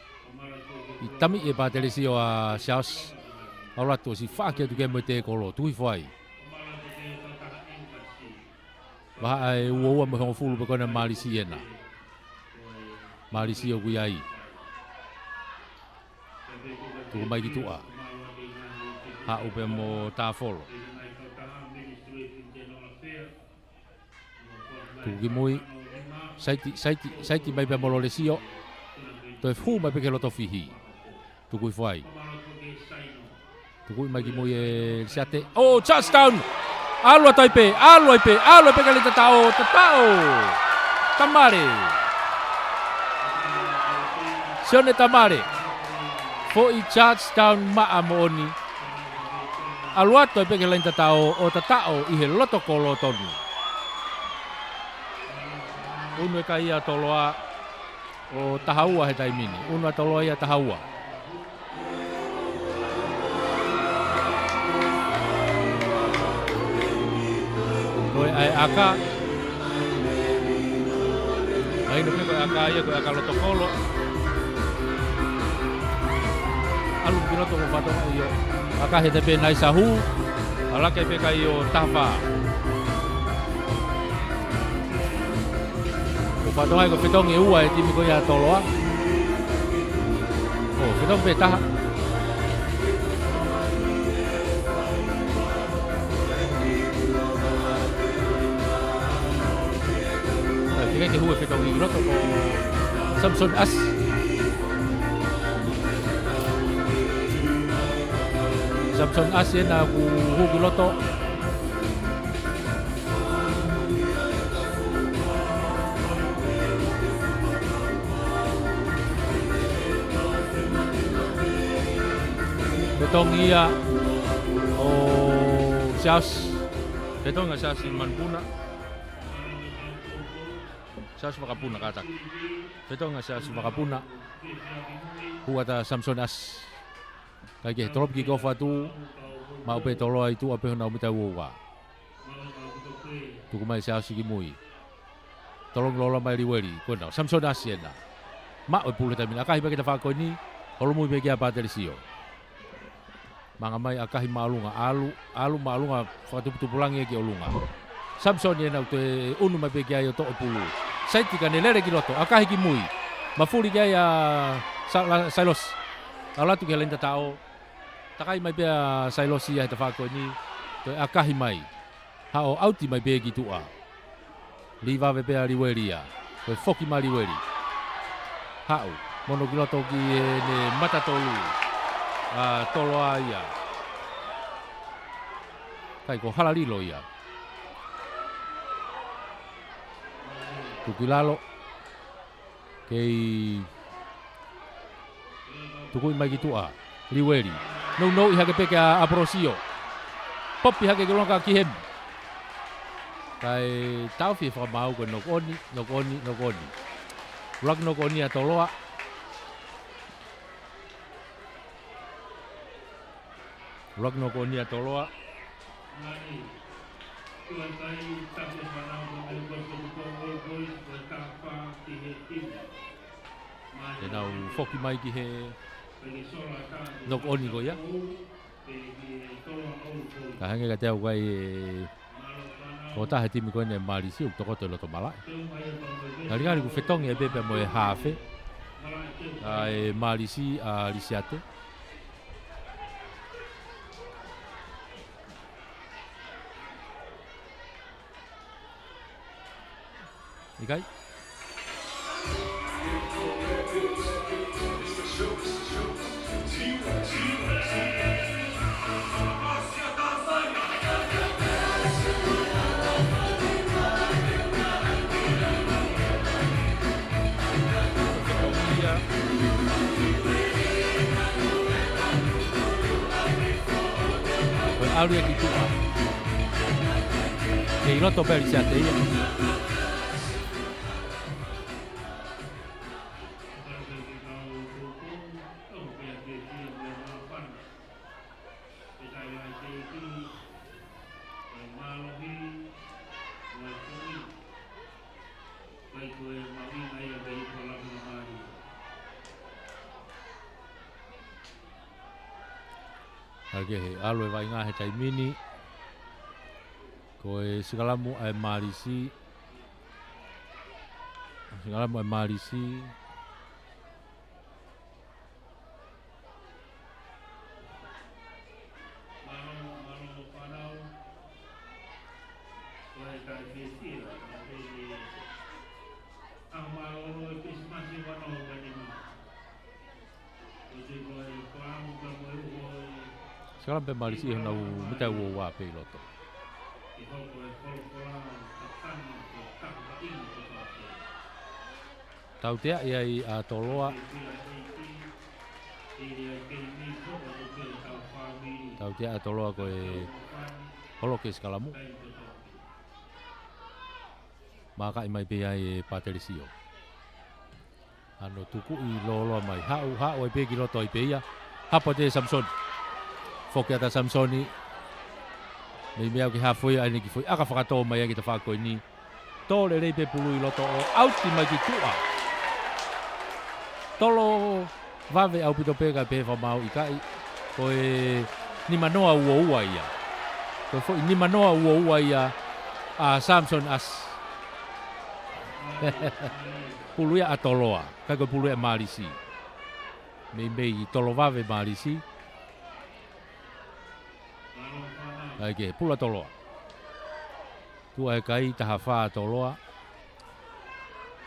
I tami e Paterisio a sas. Auratu si whaki atu ke mo te kolo. Tui whai. Waha ai ua mo hongo fulu pe kona Marisi ena. Marisio kui ai. Tuku mai ki tua. Ha upe mo tāwholo. Tuku ki mui. Saiti mai pe molo le sio. Toi fu mai pe ke loto fihi. Tuku i whai. Tuku mai ki mui e siate. Oh, touchdown! Alua taipe, alua pe ka le tatao. Tamare. Sione tamare. Fo i touchdown maa mooni. Aluato pe ke lain tatao o tatao i he loto kolo tonu. Unu e ka ia toloa o tahaua he taimini. Unu a toloa ia tahaua. Koe ai aka. Ai no pe koe aka ia koe aka loto kolo. Alu piloto mo patonga iyo. Aka he te pe nai sahu. Alake pe ka iyo tafa. Mo patonga ko pitong e ua e timi ko ia toloa. Oh, pitong pe taha. Tika ke hua pitong i roto ko Samson As. Samson Asien na ku hugi loto. Betong ia o Sias. Betong nga Sias Manpuna. Sias Makapuna katak. Betong nga Sias Makapuna. Huata Samson As. Kaya tolop ki kofa tu mau pe tolo itu ape na umita wa. Tu kumai sia sigi mui. Tolong lola mai riweri ko na Samson Asiena. Ma o pulu tamina kai ba kita fa ko ni holo mui be ki apa Paterisio. Manga mai akahi malunga alu malunga fa tu pulangi ki olunga. Samson yena te unu mai be ki ayo to pulu. Sai tika ne lere ki loto akahi ki mui. Mafuri ki ya Sailos. Alatu ki lenta tao. Takai mai bea Sailosia he te whako ni. Toi akahi mai. Hao auti mai bea ki tua. Liwawe bea riweria. Toi foki mai riweri. Hao. Mono ki loto ki ne matatolu. Toloa ia. Kai ko halalilo ia. Tukilalo. Kei. Tukui mai ki tua. Riweri. No i hake peke a Aprosio. Popi hake ke longa ki hem. Kai tauwhi whamau ko nokoni. Rak nokoni a toloa. e nau foki mai ki he nok oni ko ia ka hange ka te au kai o tahe timi koe ne Marisi u toko te loto malai ngari ku fetongi e pepe mo e hafe e Marisi a Lisiate ikai Auria ki tua. E i loto per Lisiate ia. Okay, alwe vai ngā he taimini ko e Sigalamu ai Marisi Sekarang pe Marisi hona u mita u wa pe loto. Tau tea ia i a toloa. Tau tea a toloa ko e holo ke Sigalamu. Maka i mai pe ai Paterisio. Ano tuku i lolo mai hau e pe ki loto i pe ia. Hapa te Samson. Foki ata Samsoni nei mea ki hafoi ai ki foi aka whakatoa mai ki te whakoi ni tole rei pe pulu i loto o auti mai ki tua tolo vave au pito pega pe whamau i kai ko e ni manoa ua ia ko foi ni manoa ua ia a Samson as pulu ia a toloa kai ko pulu ia Marisi mei tolo vave Marisi Aike, pula toloa. Tua e kai taha whaa toloa.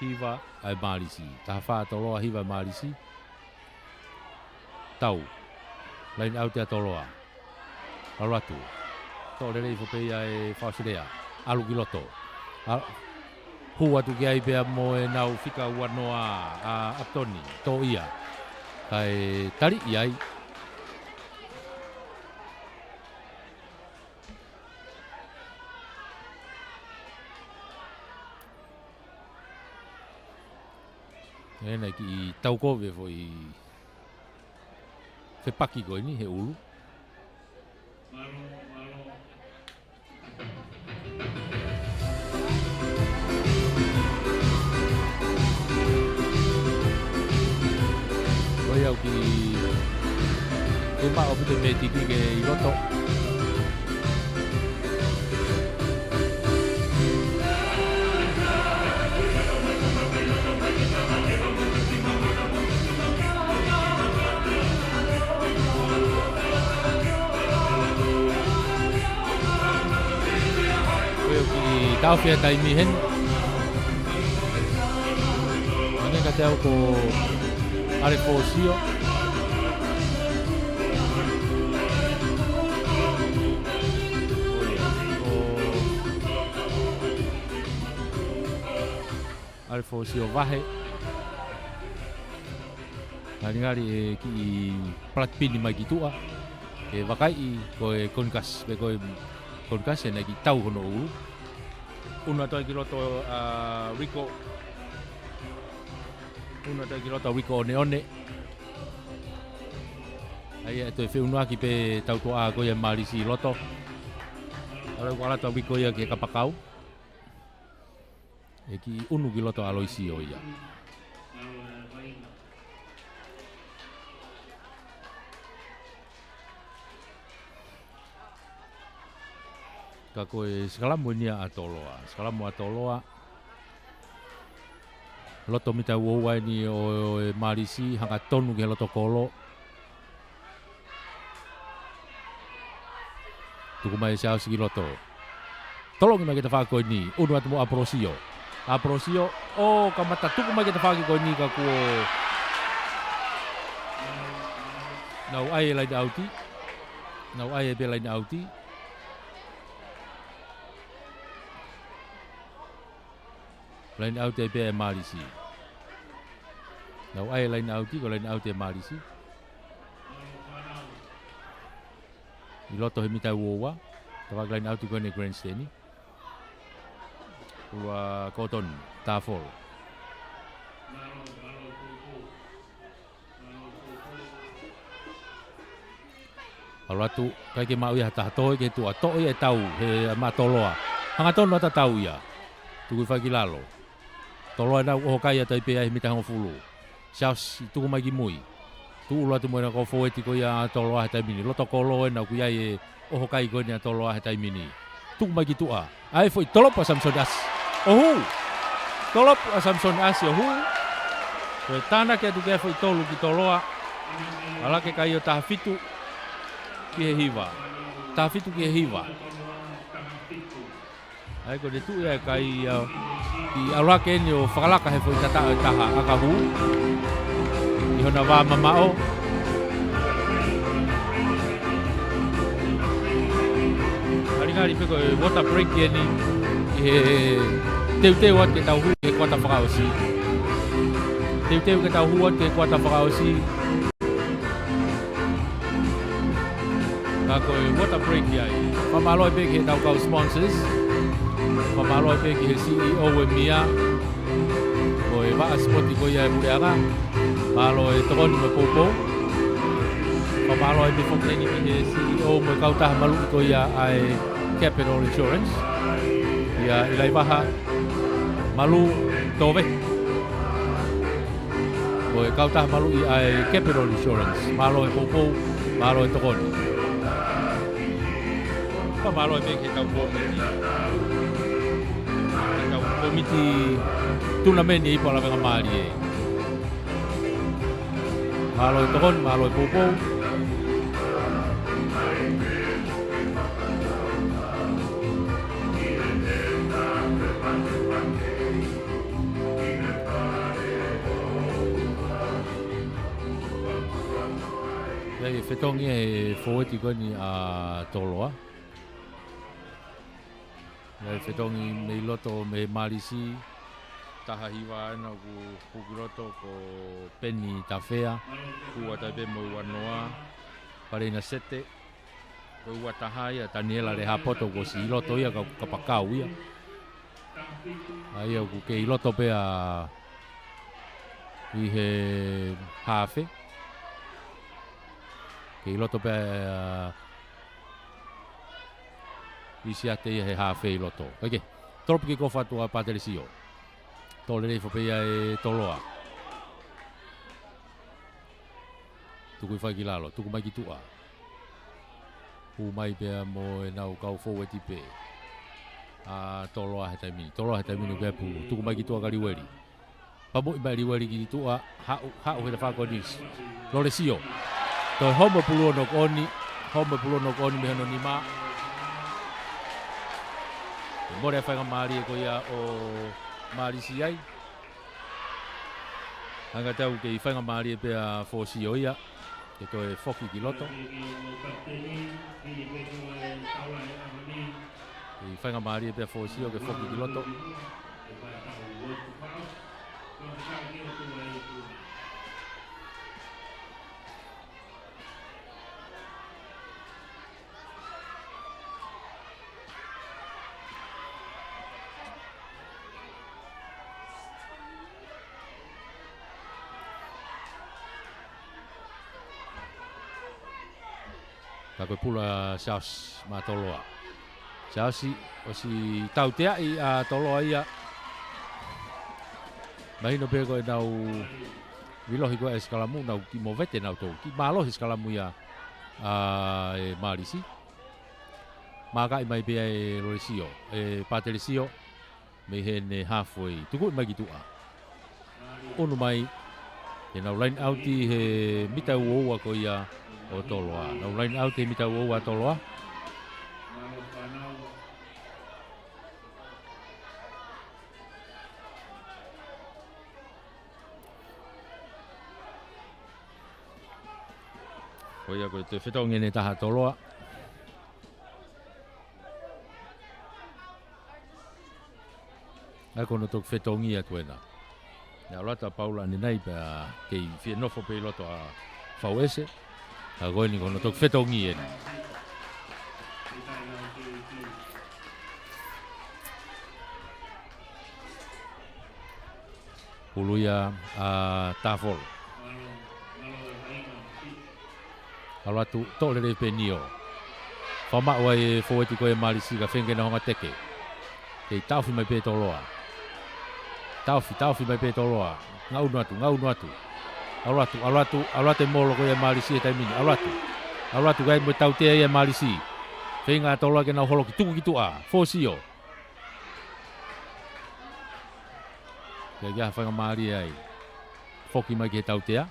Hiva ai Marisi. Taha whaa toloa hiva Marisi. Tau. Lain au tea toloa. Aratu. Tō rerei whapea e whausirea. Alu ki loto. Hua tu ki ai pia mo e nau whika uanoa a Aptoni. Tō ia. Kai tari iai. Nena ki tau kowe foi fe paki koe ni he ulu. Koe au ki e mao pute me tiki ke i roto. Tau fia taimi hen. Ane ka te au ko are fōsio. Are fōsio vahe. Ngari e ki platpini mai ki tua. E wakai ko e konkas. Be ko e konkas e na ki tau hono ulu. Una toi ki roto Rico. Una toi ki roto Rico one. Ai e toi whiunua ki pe tau toa ko ia Marisi loto. Ora ko ala tau Rico ia ki kapakau. E ki unu ki loto Aloisio ia. Ka koe skalamu nia atoloa. Skalamu atoloa. Loto mita uoua ni o Marisi hanga tonu ke loto kolo. Tuku mai siau sigi loto. Tolong mai kita whako ni. Unu atu mo Aprosio. Aprosio. Oh kamata tuku mai kita whako ni ka kuo. Nau ai lain auti. Nau ai be lain auti. Lain auti be Marisi. Nau ai lain auti ko lain auti Marisi. I loto he mita uoua. Tawag lain auti ko ni grandstand ni. Ua koton tafol. Alu atu kai ke mau ia tahatoi ke tu atoi e tau he matoloa. Hanga tonu ata tau ia. Tuku whakilalo. Toloa na o kai ata ipe ai mita hango fulu. Siaus tuku mai ki mui. Tu ulu atu moena ko foeti ko ia toloa he taimini. Loto kolo e na ku iai e oho kai ko ni toloa he taimini. Tuku mai ki tua. Ai foi tolop a Samson As. Ohu. Tolop a Samson As ohu. Ko tana ke atu ke foi tolu ki toloa. Ala ke kai o tahafitu. Ki he hiwa. Tahafitu ki he hiwa. Ai ko de tu ia kai ki alake ni o whakalaka he foi tata o taha akahu. I hona wā mamao. Haringari peko e water break e ni. E teu at ke tau hu ke kuata whakaosi. Teu ke tau hu at ke kuata whakaosi. Ka koe water break iai. Whamaloi pe ke tau kau sponsors. Whamaloi pe ke he CEO e mia. Koe waa spoti ko iai mureanga. Maloi tokoni me popo. Whamaloi pe whomteni ki he CEO me kautaha malu ko ia ai Capital Insurance. Ia ilai waha malu tove. Koe kautaha malu i ai Capital Insurance. Maloi popo, maloi tokoni. Whamaloi pe ke tau komiti. Tau komiti tuna meni ipo la venga mali e. Maloi tokon, maloi popo. Ei fetongi e foeti koni a toloa. Ei fetongi me loto me Marisi. Taha hiwa ana ku pukiroto ko Penny Tafea. Kua tabe mo wanoa. Parena sete. Ko ua tahai a Daniela le hapoto ko si loto ia ka pakau ia. Ai ku ke loto pe a i he hafe. Ke loto pe i si ate ia he hafe i loto. Okay. Tropi ke ko fatua Patricio. Tole rei whapea e toloa. Tuku i whaikilalo, tuku mai ki tua. Hu mai pea mo e nau kau foweti pe. A toloa he taimini, toloa he taimini ke pulu. Tuku mai ki tua ka riweri. Pamu i mai riweri ki tua, hau he na whako nis. Lore sio. Toi homo pulu ono koni me hano ni ma. More a whainga maari e ko ia o Marisi ai. Hanga tau ke i whainga maari e pea fōsi o ia. Ke koe whoki ki loto. I whainga maari e pea fōsi o ke whoki ki loto. Ka koe pula Saus ma toloa. Sausi o si tau tea i a toloa ia. Mahino pe koe nau vilohi koe eskalamu nau ki mo vete nau tau. Ki malohi eskalamu ia e Marisi. Maka mai be ai Loresio, Pateresio, me he halfway. Tuku mai gitu Onu mai, na line out he mita uoa ko ia o toloa. Na line out he mita uoa toloa. Ko ia ko te whetong ene taha toloa. Ai kono tok whetongi atu ena. Nā rata Paula ni nei pa kei fia nofo pe loto a whauese. A koe ni kono tok whetongi ena. Puluia a Tafol. Alo atu tole re pe nio. Whama ua e fōeti koe marisi ka whenge na honga teke. Kei tauwhi mai pe toloa. Tauwhi mai pe toloa. Ngau nuatu. Alo atu molo koe marisi e taimini. Alo atu gai mo tautea e marisi. Whenga toloa ke nau holoki tuku ki tua. Fōsio. Kei kia whanga maari ai. Whoki mai ke tautea.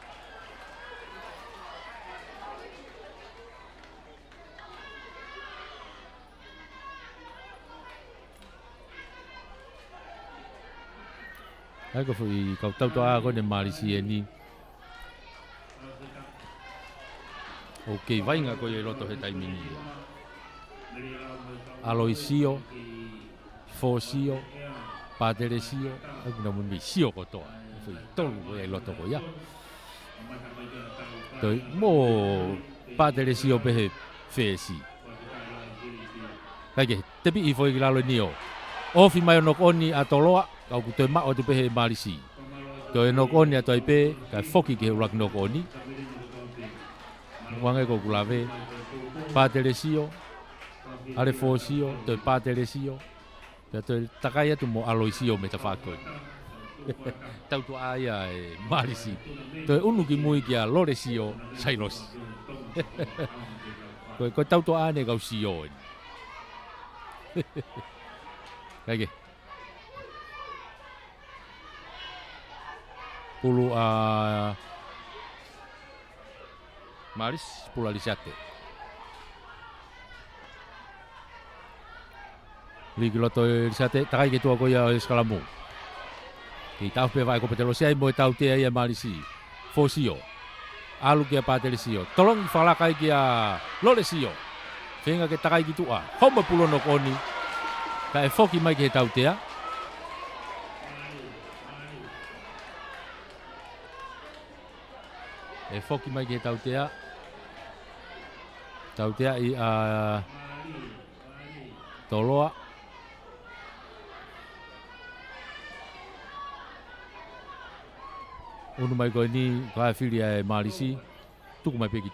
Ai ko fui kau tau ko ne marisi e ni. Ok, vai nga ko e loto he taimini. Aloisio, Fosio, Pateresio, aku na mun sio ko toa. Fui tolu ko e loto ko ya. Toi mo Pateresio pe fesi. Kage, tepi I foi lalo nio. Ofi mai no koni atoloa. Kau ku te mao te pehe marisi. Ko e nok oni ato ipe, kai foki ke urak nok oni. Wange ko kulave, Pateresio, ale Fosio, te Pateresio. Te takai atu mo Aloisio me ta whakoi. Tau tu aia e marisi. Te unu ki mui ki a Loresio, Sailosi. Ko tau tu ane kau sio. Kage. Pulu a Maris pula Lisate. Ligi loto Lisate takai ke tua ko ia skalamu. Ki tau pe vai ko petelo sai mo tau te ia Marisi. Fosio. Alu ke Pateresio. Tolong fala kai ki a Loresio. Fenga ke takai ki tua. Homa pulo no koni. Ka e foki mai ke tau te. E foki mai ke tautea I a toloa unu mai koe ni kai filia e marisi tuku mai pe ki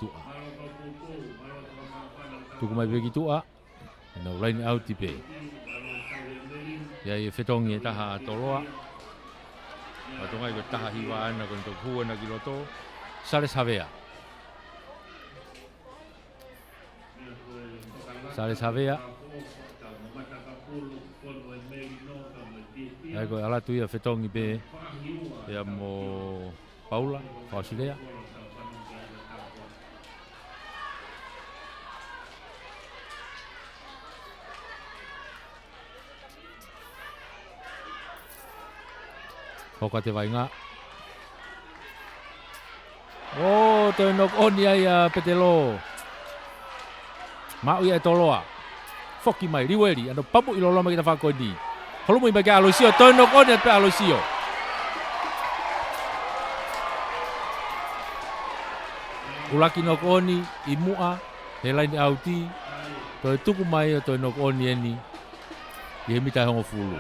tua no line out pe ya e fetongi e taha toloa atongai ko taha hiwa ana ko to huana ki loto Sales Havea. Ego ala tu ia fetongi be ia mo Paula, Fausilea. Hoka te vai ngā. Oh, te nok oni ai a petelo. Mau ia toloa. Foki mai riweri ano pamu ilolo mai kita whako ni. Holo mo ibagi Aloisio, te nok oni pe Aloisio. Ulaki nok oni imua he laini auti. Toi tuku mai te nok oni eni. Ye mita hongo fulu.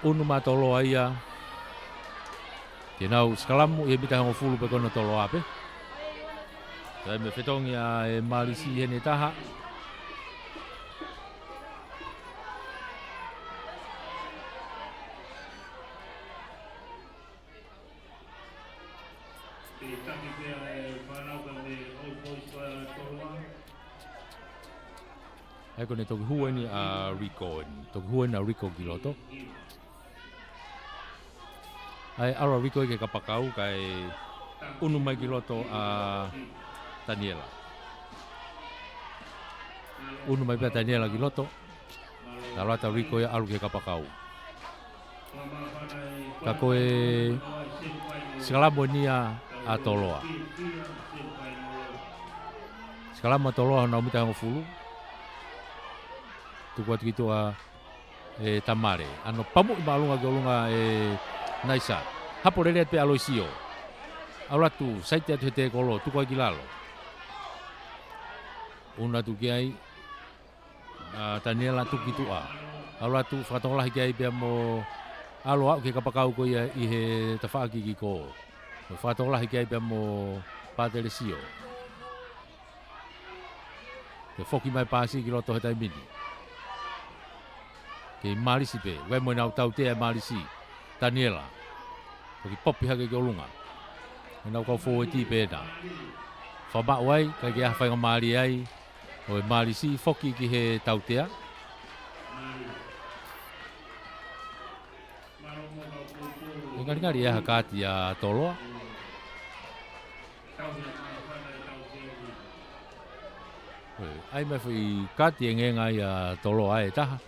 Unu matolo aia. Tenau skalamu e mita hongo fulu pe kono tolo ape. Tai me fetongi a e marisi hene taha. Ai ko ne toki hua ni a Rico ni. Toki hua ni a Rico ki loto. Ai ara Rico ke kapakau kai unu mai ki loto a Daniela. Unu mai pia Daniela ki loto. Talata Rico ya alu ke kapakau. Ka koe Sekalamo nia a toloa. Sekalamo toloa na umita hango fulu. Tuku atu kitu a tamare. Ano pamu ima alunga ke olunga naisa. Hapo rere pe aloisio. Aulatu saite atu hete kolo tuku aki lalo. Una tu kiai Daniela tu kitu a. Aulatu whakatola kiai pe mo alo au ke kapakau ko ia i he tawhaaki ki ko. Whakatola kiai pe mo Pateresio. Te foki mai pasi ki loto he taimini. Ke Marisi pe, wai mo nau tau te Marisi, Daniela. Toki popi hake ki olunga. E nau kau fōeti pe na. Whama wai, kai ki aha whainga Mari ai, o e Marisi, foki ki he tau tea. E ngari e aha kāti a toloa. Ai mai whi kāti e ngenga i a toloa e taha.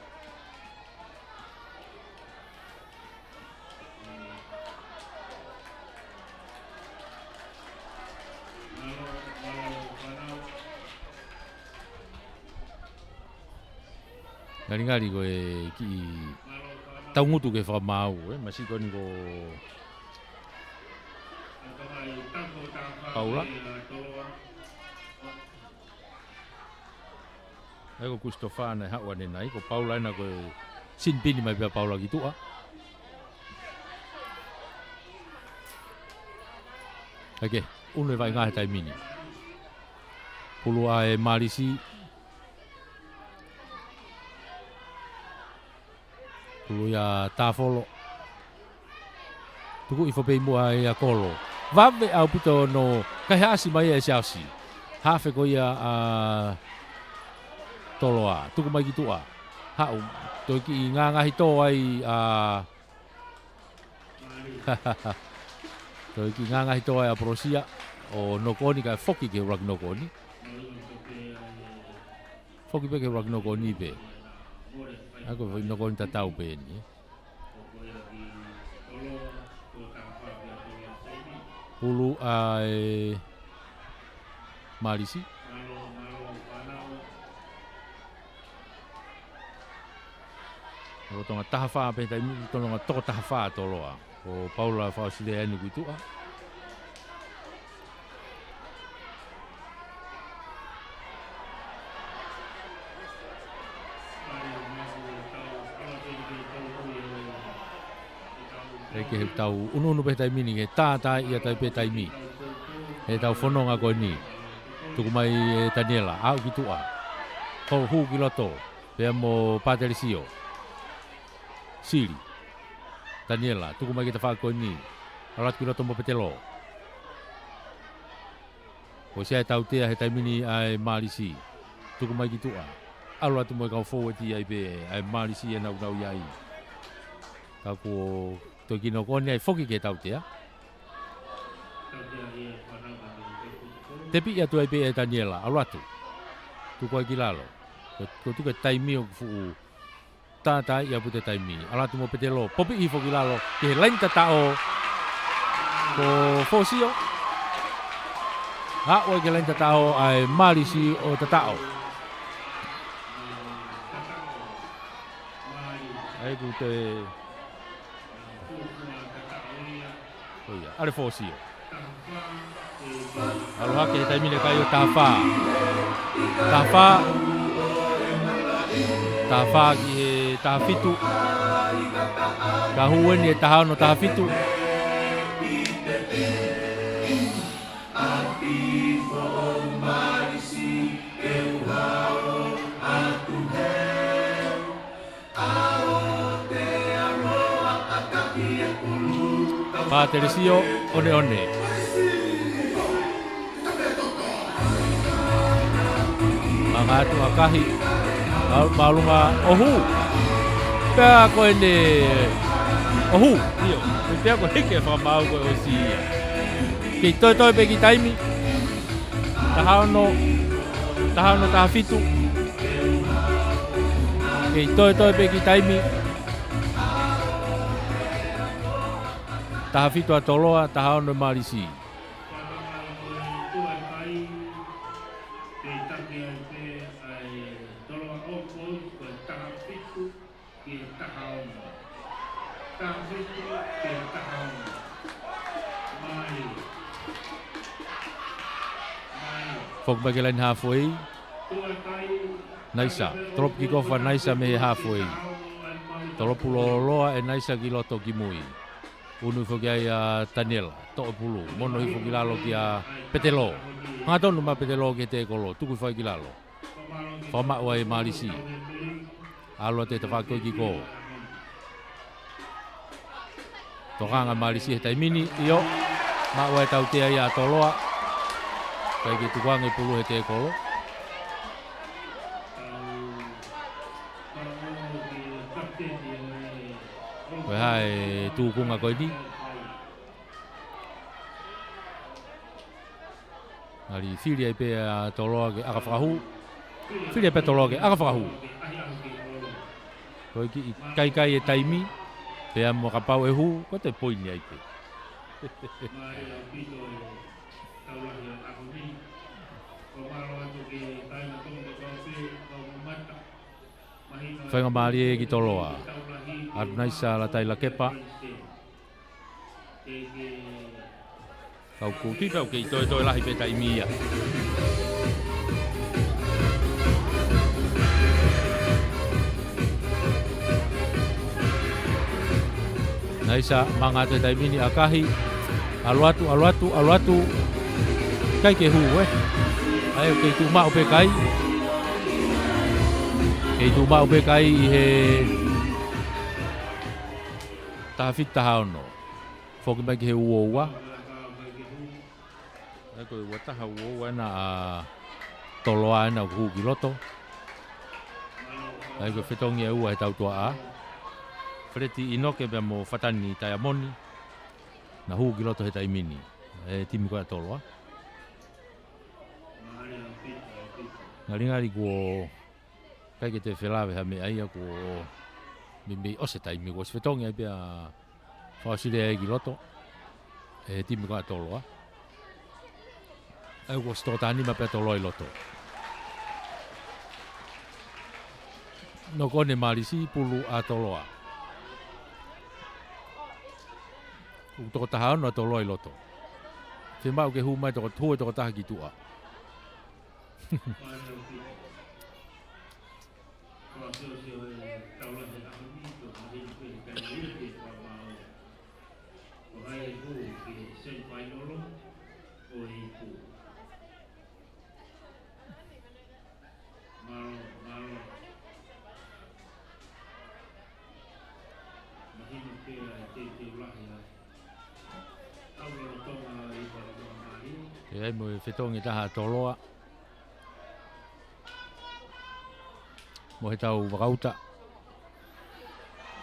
Ngari ko e ki taungutu ke whamau, masiko ni ko Paula. Ai ko Kristofana hawa ne nai ko Paula na ko sinpini mai pia Paula ki tua. Ake, unu vai ngā he taimini. Pulua e Marisi. Pulu ya Tafolo. Tuku i whapei mua e a kolo. Wawe au pito no kai haasi mai e siausi. Hafe ko ia a toloa. Tuku mai ki tua. Hau. Toi ki ngā ngahi tō ai a... Toi ki ngā ngahi tō ai a Prosia. O nokoni kai foki ke urak nokoni. Foki pe ke urak nokoni pe. Ako nokoni tatau pe ni. Pulu ai Marisi. Ko tonga tahafa pe tai tonga to tahafa toloa. O Paula fa sile anu ki tua. Ke he tau unu pe tai mini ke tata ia tai pe tai mi. He tau fononga ko ni. Tuku mai Daniela au ki tua. Ko hu ki loto pe mo Pateresio. Sili. Daniela tuku mai ki ta fa ko ni. Alat ki loto mo petelo. Ko sia tau te he tai mini ai Marisi. Tuku mai ki tua. Alu atu mo ka forward ai be ai Marisi e nau iai. Ka ko to kino kone ai foki ke tau tea. Tepi ia tu ai pe Daniela, alu atu. Tu koe ki lalo. Ko tu ke taimi o fu tata ia pute taimi. Alu atu mo petelo, popi i foki lalo. Ke lain tatao ko Fosio. Ha o ke lain tatao ai Marisi o tatao. Ai ku te oh ya, ale Fosio. Aloha ke taimine kai o Tafa. Tafa ki he tahafitu. Ka hueni e tahao no tahafitu. Pateresio one one. Mga atu akahi Malunga ohu. Pea koe ne ohu. Io. Pea koe heke whamau koe o si ia. Kei toi pe ki taimi. Tahano taha fitu. Kei toi pe ki taimi. Taha fitu a toloa, tahano marisi. Fok bagelain halfway. Naisa, trop ki kofa naisa me halfway. Tolopulo loa e naisa ki loto ki mui. Unu foki ai a Daniela, to pulu. Mono i foki lalo ki a Petelo. Ngatonu ma Petelo ki te kolo, tuku fai ki lalo. Fama wa e Malisi. Alo te tawhako ki ko. Tokanga Malisi he taimini, iyo. Ma wa e tau te ai a toloa. Kai ki tukuanga i pulu he te kolo. Koe hae tūkunga koe ni. Nari whiri ai pe a toloa ke aka whakahu. Whiri ai pe toloa ke aka whakahu. Koe ki kai e taimi. Pea mo ka pau e hu, ko te poini ai pe. Whainga maari e ki toloa. Arnaisa la tai la kepa. Kau kuti tau kei toi lahi pe taimi ia. Naisa manga te taimini akahi. Aluatu. Kai ke hu Ayo kei tu mau pe kai. Kei tu mau pe kai i he tahawhit tahaono. Whoki mai ki he uoua. Ai koe ua taha uoua na a toloa na hu ki loto. Ai koe whetongi e ua he tautua a. Freti inoke pia mo whatani tai amoni. Na hu ki loto he taimini. E timi koe a toloa. Ngaringari kuo kai ke te whelawe ha me aia kuo me ose taimi kuo whetongi ai pia whaosire e ki loto. E timi koe a toloa. Ai kuo stotani ma pia toloa i loto. No kone marisi pulu a toloa. Toko taha no a toloa i loto. Whemau ke hu mai toko taha ki tua. E ai mo whetongi taha toloa. Mo he tau wakauta.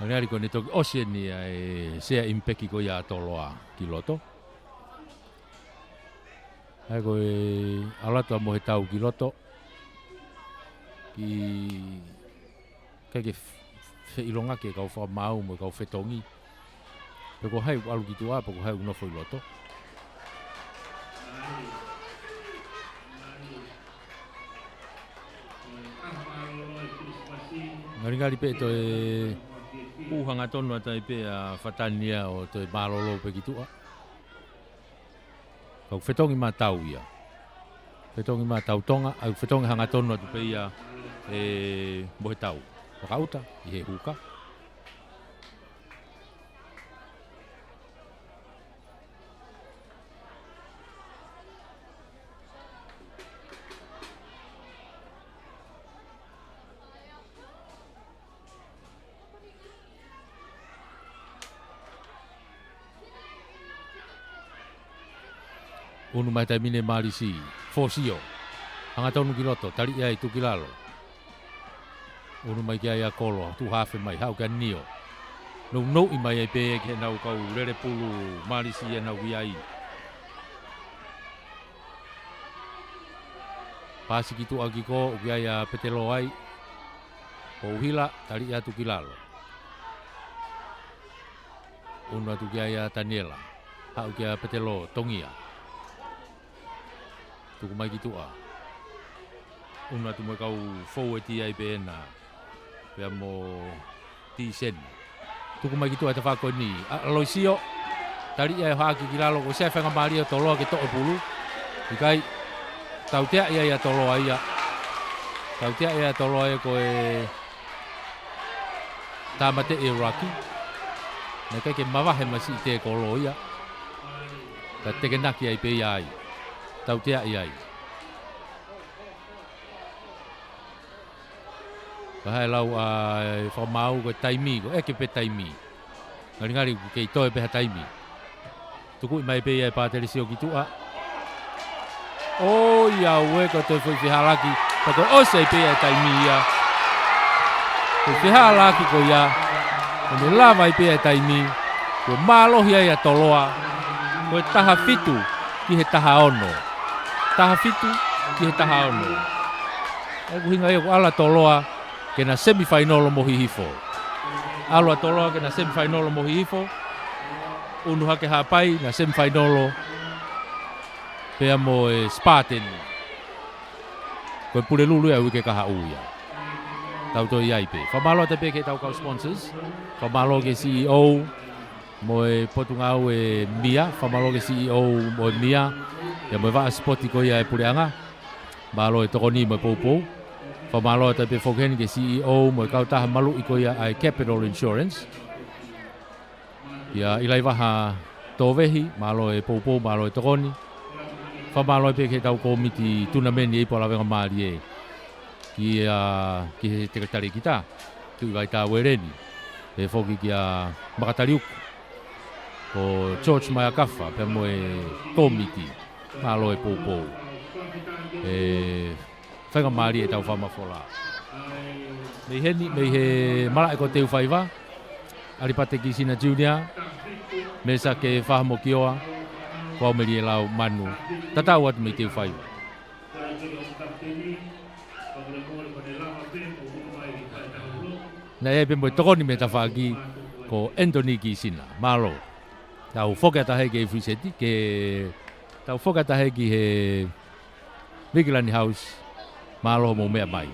Nari ko ne toki osieni ai sea impeki ko ia toloa ki loto. Ai ko e alata mo he tau ki loto. Ki kake ilonga ke kau whamau mo kau whetongi. Peko hai alu ki tua, peko hai unofo i loto. Ngaringari pe to e uhanga tonu atai pe a whatania o to e malolo pe ki tua. Kau whetongi mā tau ia. Whetongi mā tau tonga, au whetongi hanga tonu atu pe ia e mohe tau. Wakauta, i he huka. Unu mai taimine marisi, fosio. Hanga tonu ki loto, tari ia i tuki lalo. Unu mai kia ia kolo, tu hafe mai, hau ka nio. No i mai e pe ke nau kau rere pulu marisi e nau iai. Pasi ki tu agi ko, kia ia petelo ai. O hila, tari ia tu kilalo. Unu atu kia ia Daniela, hau kia petelo tongia. Tuku mai ki tu a. Unu atu mai kau fou e ti ai pe ena. Pea mo ti sen. Tuku mai ki tu a te whako ni. Aloisio, tari ia e haki ki lalo ko se whenga maari o toloa ke to'o pulu. Ikai, tau tea ia ia toloa ia. Tau tea ia toloa ia ko e tamate e raki. Nā kai ke mawahe masi te kolo ia. Ta teke naki ai pe ia ai. Tau tea ia ai. Kahai lau a whamau ko taimi ko eke pe taimi. Ngari kei toe peha taimi. Tuku i mai pe ia e pātere sio ki tua. O ia ue ko toi whi halaki. Tako ose i pe ia e taimi ia. Whi halaki ko ia. Ko me lava i pe ia e taimi. Ko mālohi ia toloa. Ko e taha fitu ki he taha ono. Taha fitu ki he taha ono. E kuhinga e ko ala toloa. Ke na semifinal mohi hifo. Alua toloa ke na semifinal mohi hifo. Unu hake hapai na semifinal pea mo e Spartan. Koe pule lulu ya wike kaha uia. Tau toi iaipe. Whamalo te peke tau kau sponsors. Whamalo ke CEO mo e potungau e Mia. Whamalo ke CEO mo e Mia. Ya mo e waa spoti ko ia e pureanga. Malo e tokoni mo e poupou. Whamalo te pe whokeni ke CEO mo e kautaha malu i ko ia ai Capital Insurance. Ia ilai waha tōwehi, malo e poupou, malo e tokoni. Whamalo e peke tau komiti tunameni e pola wenga maari e. Ki he tekatari ki tā. Tu i vai tā wereni. E whoki ki a makatari uku. Ko George Mayakafa, pe mo e komiti. Malo e poupou. Whenga maari e tau whamawhola. Mei heni, mei he mara e ko teu whaiva. Aripate ki Sina Junior. Me sa ke whahamo ki oa. Whao meri e lau manu. Tatau atu mei teu whaiva. Na e pe mo e tokoni me ta whaaki ko Anthony ki Sina. Malo. Tau whokata hei ke Friseti. Tau whokata hei ki he Vigilani House. Malo mo mea mai.